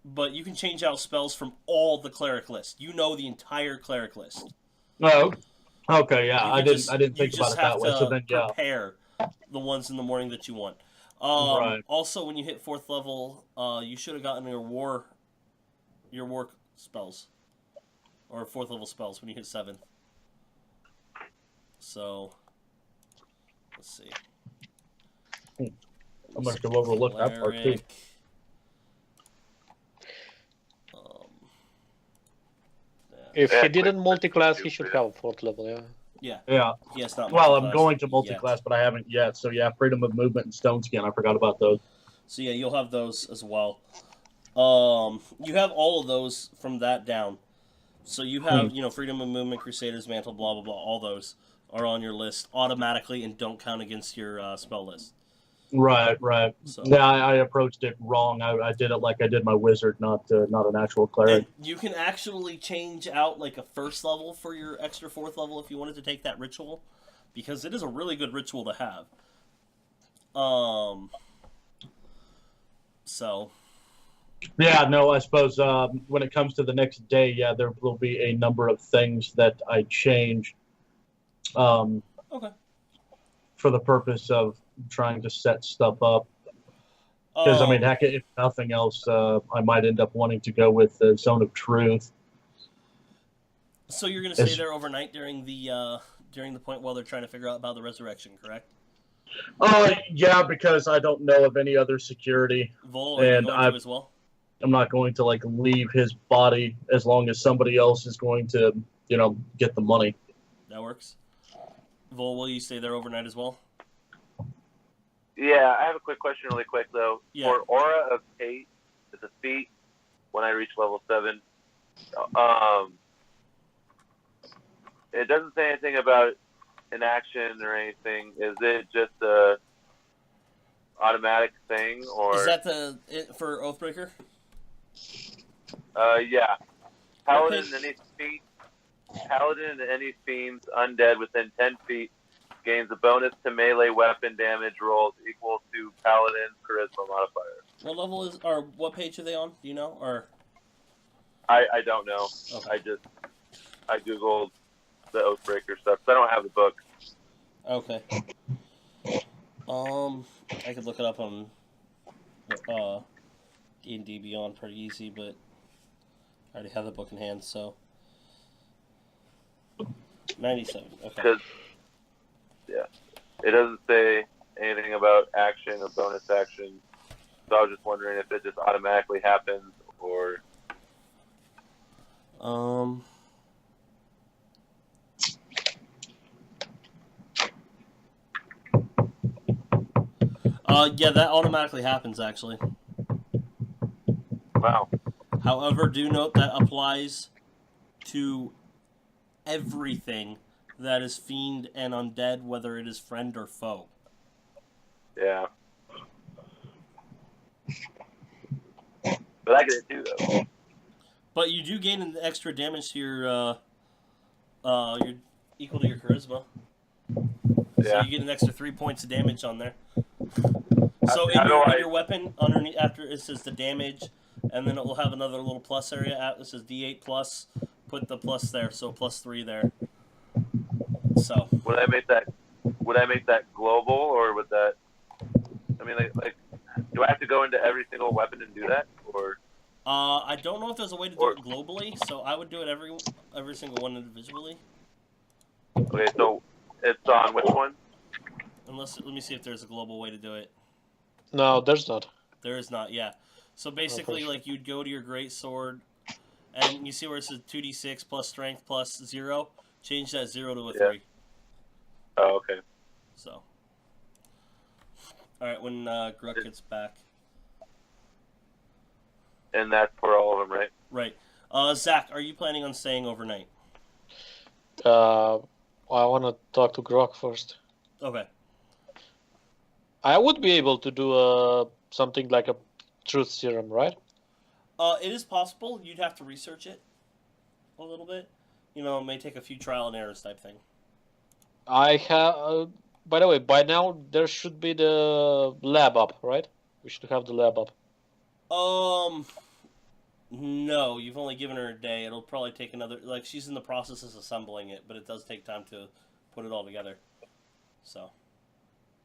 Speaker 2: But you can change out spells from all the cleric list. You know the entire cleric list.
Speaker 3: Oh, okay, yeah. I didn't think about it that way. So then,
Speaker 2: prepare the ones in the morning that you want.
Speaker 3: Right.
Speaker 2: Also, when you hit 4th level, you should have gotten your war spells, or 4th level spells when you hit 7th. So, let's see.
Speaker 3: I must have overlooked that part too.
Speaker 6: If he didn't multi-class, he should have 4th level, yeah.
Speaker 2: Yeah.
Speaker 3: Yeah.
Speaker 2: He has not.
Speaker 3: Well, I'm
Speaker 2: multi-classed
Speaker 3: going to
Speaker 2: yet.
Speaker 3: multi-class, but I haven't yet. So yeah, freedom of movement and stone skin. I forgot about those.
Speaker 2: So yeah, you'll have those as well. You have all of those from that down. So you have, freedom of movement, Crusader's Mantle, blah blah blah. All those are on your list automatically and don't count against your spell list.
Speaker 3: Right.
Speaker 2: So
Speaker 3: Yeah, I approached it wrong. I did it like I did my wizard, not an actual cleric.
Speaker 2: and you can actually change out like a first level for your extra fourth level if you wanted to take that ritual, because it is a really good ritual to have. So.
Speaker 3: Yeah, no, I suppose when it comes to the next day, yeah, there will be a number of things that I change.
Speaker 2: Okay.
Speaker 3: For the purpose of trying to set stuff up. Because, I mean, heck, if nothing else, I might end up wanting to go with the Zone of Truth.
Speaker 2: So you're going to stay there overnight during the point while they're trying to figure out about the resurrection, correct?
Speaker 3: Yeah, because I don't know of any other security.
Speaker 2: Vul, are you going to as well?
Speaker 3: I'm not going to, leave his body as long as somebody else is going to, get the money.
Speaker 2: That works. Vul, will you stay there overnight as well?
Speaker 7: Yeah, I have a quick question really quick, though.
Speaker 2: Yeah.
Speaker 7: For Aura of Hate, it's a feat when I reach level 7. It doesn't say anything about an action or anything. Is it just a automatic thing, or
Speaker 2: is that for Oathbreaker?
Speaker 7: Yeah. Paladin and any fiends undead within 10 feet gains a bonus to melee weapon damage rolls equal to Paladin's charisma modifier.
Speaker 2: What level what page are they on? Do you know? Or
Speaker 7: I don't know. Okay. I googled the Oathbreaker stuff. So I don't have the book.
Speaker 2: Okay. I could look it up on D&D Beyond pretty easy, but I already have the book in hand, so 97. Okay.
Speaker 7: Because it doesn't say anything about action or bonus action, so I was just wondering if it just automatically happens or.
Speaker 2: Yeah, that automatically happens, actually.
Speaker 7: Wow.
Speaker 2: However, do note that applies to everything that is fiend and undead, whether it is friend or foe.
Speaker 7: Yeah. But I get it too, though.
Speaker 2: But you do gain an extra damage to your equal to your charisma.
Speaker 7: Yeah.
Speaker 2: So you get an extra 3 points of damage on there. So in your weapon, underneath after it says the damage, and then it will have another little plus area. It says D8 plus. Put the plus there, so +3 there. So.
Speaker 7: Would I make that global, or would that? I mean, like, do I have to go into every single weapon and do that, or?
Speaker 2: I don't know if there's a way to do it globally, so I would do it every single one individually.
Speaker 7: Okay, so it's on which one?
Speaker 2: Let me see if there's a global way to do it.
Speaker 6: No, there's not.
Speaker 2: There is not, yeah. So basically, you'd go to your great sword, and you see where it says 2d6 plus strength plus 0. Change that 0 to a 3.
Speaker 7: Oh, okay.
Speaker 2: So. All right, when Gruck gets back.
Speaker 7: And that's for all of them, right?
Speaker 2: Right. Zach, are you planning on staying overnight?
Speaker 6: I want to talk to Grok first.
Speaker 2: Okay.
Speaker 6: I would be able to do something like a truth serum, right?
Speaker 2: It is possible. You'd have to research it a little bit. It may take a few trial and errors type thing.
Speaker 6: I have. By the way, by now there should be the lab up, right? We should have the lab up.
Speaker 2: No, you've only given her a day. It'll probably take another. She's in the process of assembling it, but it does take time to put it all together. So.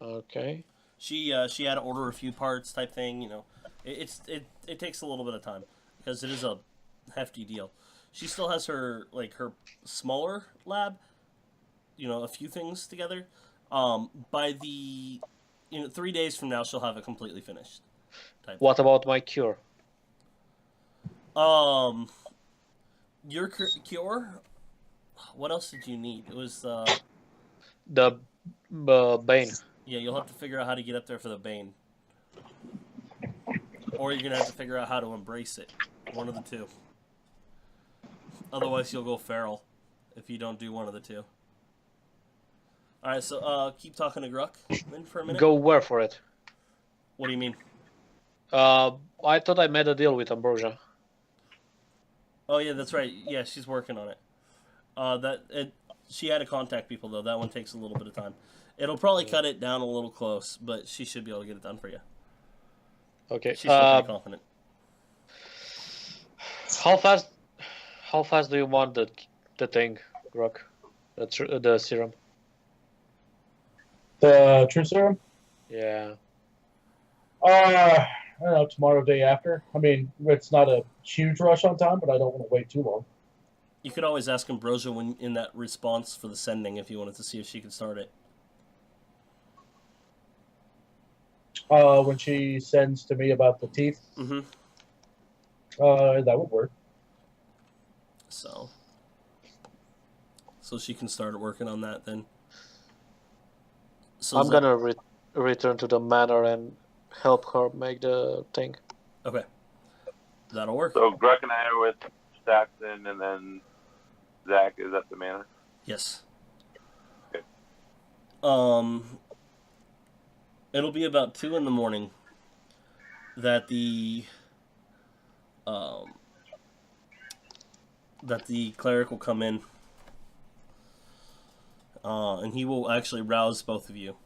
Speaker 6: Okay.
Speaker 2: She had to order a few parts type thing. It takes a little bit of time because it is a hefty deal. She still has her her smaller lab. A few things together. By the 3 days from now, she'll have it completely finished.
Speaker 6: What about my cure?
Speaker 2: Your cure? What else did you need? It was
Speaker 6: The Bane.
Speaker 2: yeah. You'll have to figure out how to get up there for the Bane, or you're gonna have to figure out how to embrace it. One of the two. Otherwise, you'll go feral if you don't do one of the two. All right, so keep talking to Gruck then for a minute.
Speaker 6: Go where for it?
Speaker 2: What do you mean?
Speaker 6: I thought I made a deal with Ambrosia.
Speaker 2: Oh yeah, that's right. Yeah, she's working on it. She had to contact people though. That one takes a little bit of time. It'll probably cut it down a little close, but she should be able to get it done for you.
Speaker 6: Okay.
Speaker 2: She's still pretty confident.
Speaker 6: How fast do you want the thing, Grok? The serum.
Speaker 3: The true serum?
Speaker 6: Yeah.
Speaker 3: I don't know, tomorrow, day after. I mean, it's not a huge rush on time, but I don't want to wait too long.
Speaker 2: You could always ask Ambrosia when in that response for the sending if you wanted to see if she could start it.
Speaker 3: When she sends to me about the teeth,
Speaker 2: Mm-hmm.
Speaker 3: That would work.
Speaker 2: So she can start working on that then. So
Speaker 6: I'm gonna return to the manor and help her make the thing.
Speaker 2: Okay. That'll work.
Speaker 7: So Gruck and I are with Saxon, and then Zach is at the manor.
Speaker 2: Yes.
Speaker 7: Okay.
Speaker 2: It'll be about 2 a.m. that the cleric will come in, and he will actually rouse both of you,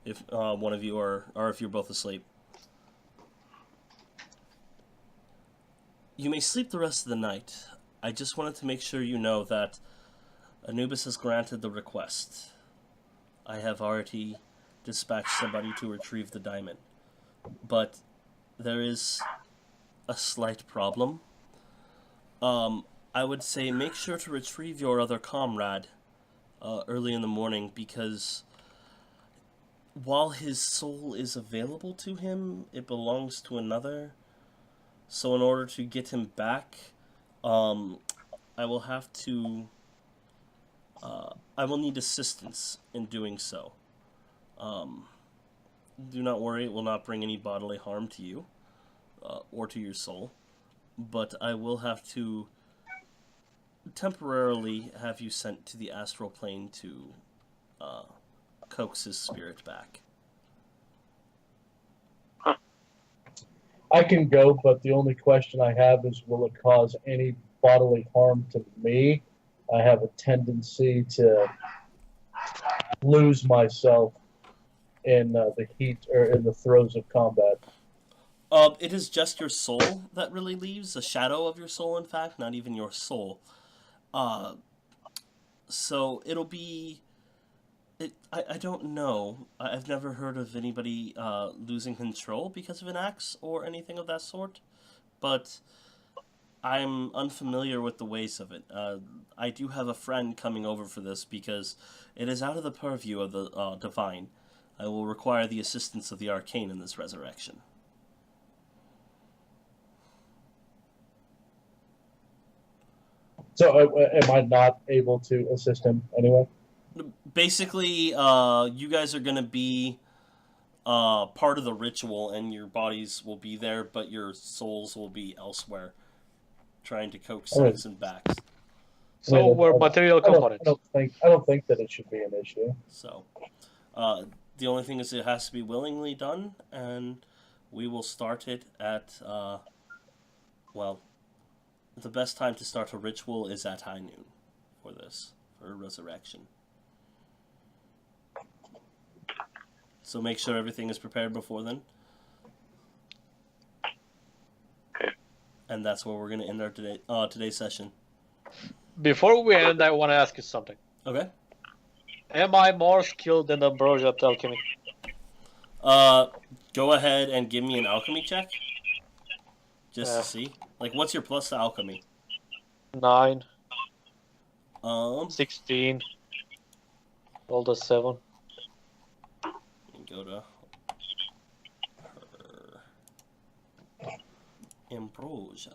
Speaker 2: if one of you or if you're both asleep. You may sleep the rest of the night. I just wanted to make sure you know that Anubis has granted the request. I have already dispatched somebody to retrieve the diamond. But there is a slight problem. I would say make sure to retrieve your other comrade early in the morning, because while his soul is available to him, it belongs to another. So in order to get him back, I will have to... I will need assistance in doing so. Do not worry, it will not bring any bodily harm to you, or to your soul. But I will have to temporarily have you sent to the astral plane to coax his spirit back.
Speaker 3: I can go, but the only question I have is, will it cause any bodily harm to me? I have a tendency to lose myself in the heat or in the throes of combat.
Speaker 2: It is just your soul that really leaves, a shadow of your soul, in fact, not even your soul. So it'll be... I don't know. I've never heard of anybody losing control because of an axe or anything of that sort, but I'm unfamiliar with the ways of it. I do have a friend coming over for this because it is out of the purview of the divine. I will require the assistance of the arcane in this resurrection.
Speaker 3: So am I not able to assist him anyway?
Speaker 2: Basically, you guys are going to be part of the ritual, and your bodies will be there, but your souls will be elsewhere, trying to coax Saxon back.
Speaker 6: So we're material components.
Speaker 3: I don't think that it should be an issue.
Speaker 2: So, the only thing is it has to be willingly done, and we will start it at, well, the best time to start a ritual is at high noon for this, for resurrection. So make sure everything is prepared before then.
Speaker 7: Okay.
Speaker 2: And that's where we're going to end our today's session.
Speaker 6: Before we end, I want to ask you something.
Speaker 2: Okay.
Speaker 6: Am I more skilled than Ambrosia at alchemy?
Speaker 2: Go ahead and give me an alchemy check. Just to see. Like, what's your plus to alchemy?
Speaker 6: 9.
Speaker 2: 16.
Speaker 6: Rolled a 7.
Speaker 2: Go to her Ambrosia.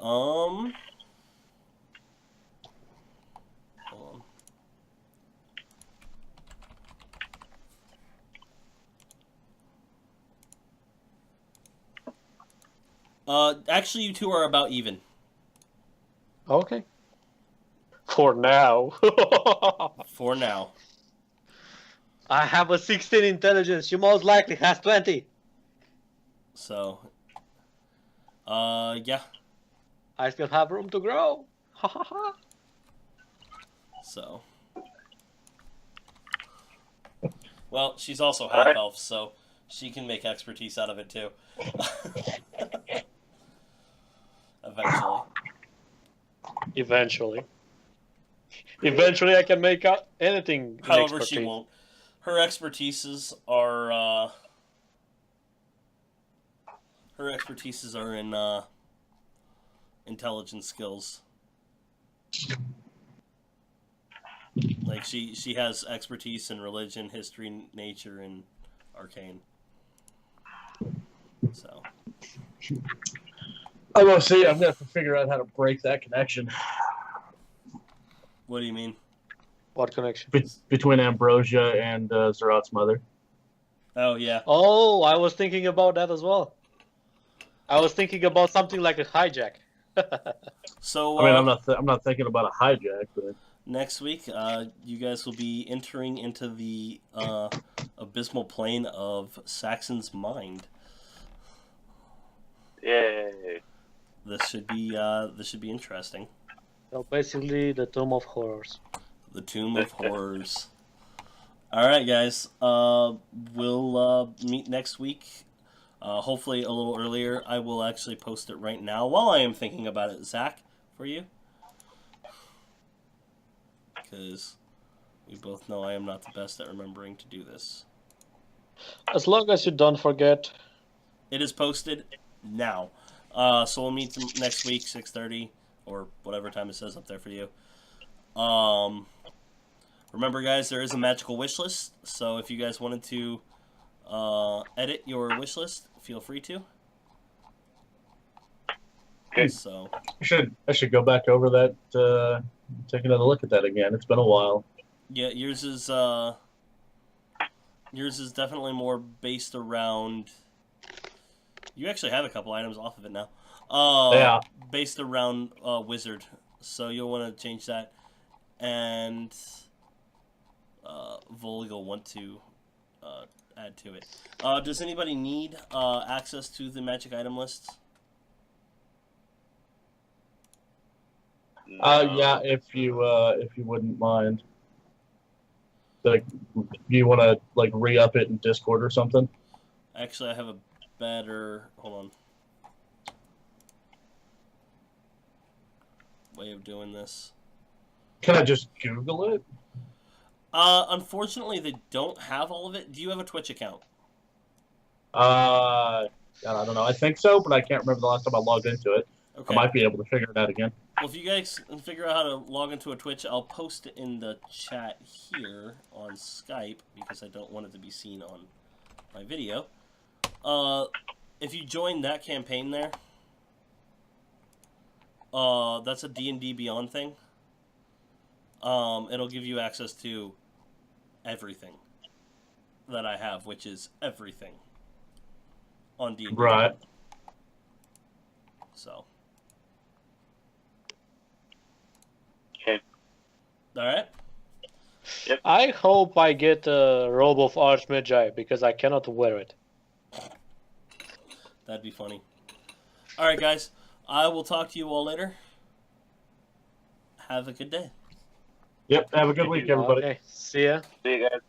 Speaker 2: Hold on. Actually, you two are about even.
Speaker 6: Okay. For now.
Speaker 2: For now.
Speaker 6: I have a 16 intelligence. You most likely has 20.
Speaker 2: So, yeah.
Speaker 6: I still have room to grow. Ha ha ha.
Speaker 2: So. Well, she's also half
Speaker 7: Alright.
Speaker 2: elf, so she can make expertise out of it too. Eventually.
Speaker 6: Eventually I can make out anything. in
Speaker 2: However,
Speaker 6: expertise.
Speaker 2: she won't. Her expertises are in intelligence skills. Like she has expertise in religion, history, nature, and arcane. So
Speaker 3: I'm gonna see. I'm gonna have to figure out how to break that connection
Speaker 2: what do you mean?
Speaker 6: What connection?
Speaker 3: between Ambrosia and Zerat's mother.
Speaker 2: Oh yeah.
Speaker 6: Oh, I was thinking about that as well. I was thinking about something like a hijack.
Speaker 2: So
Speaker 3: I mean, I'm not thinking about a hijack, but
Speaker 2: next week, you guys will be entering into the abysmal plane of Saxon's mind.
Speaker 7: Yay.
Speaker 2: This should be interesting.
Speaker 6: So basically, the Tomb of Horrors.
Speaker 2: The Tomb of Horrors. All right, guys. We'll meet next week. Hopefully a little earlier. I will actually post it right now while I am thinking about it, Zach, for you. Because we both know I am not the best at remembering to do this.
Speaker 6: As long as you don't forget.
Speaker 2: It is posted now. So we'll meet next week, 6:30, or whatever time it says up there for you. Remember, guys, there is a magical wish list. So if you guys wanted to edit your wish list, feel free to.
Speaker 7: Okay.
Speaker 2: So
Speaker 3: I should go back over that. Take another look at that again. It's been a while.
Speaker 2: yeah, yours is definitely more based around. You actually have a couple items off of it now.
Speaker 3: Yeah.
Speaker 2: Based around wizard, so you'll want to change that, and Vul, you'll want to add to it. Does anybody need access to the magic item list?
Speaker 3: Yeah, if you wouldn't mind. Like, you want to like re-up it in Discord or something?
Speaker 2: Actually, I have a better. Hold on. Way of doing this.
Speaker 3: Can I just Google it?
Speaker 2: Unfortunately, they don't have all of it. Do you have a Twitch account?
Speaker 3: God, I don't know. I think so, but I can't remember the last time I logged into it.
Speaker 2: Okay.
Speaker 3: I might be able to figure it out again.
Speaker 2: Well, if you guys can figure out how to log into a Twitch, I'll post it in the chat here on Skype because I don't want it to be seen on my video. If you join that campaign there, that's a D&D Beyond thing. It'll give you access to everything that I have, which is everything on D&D.
Speaker 3: Right.
Speaker 2: So.
Speaker 7: Okay.
Speaker 2: All right.
Speaker 6: I hope I get a robe of Archmagi because I cannot wear it.
Speaker 2: That'd be funny. All right, guys. I will talk to you all later. Have a good day.
Speaker 3: Yep. Have a good week, everybody.
Speaker 6: Okay, see ya.
Speaker 7: See you guys.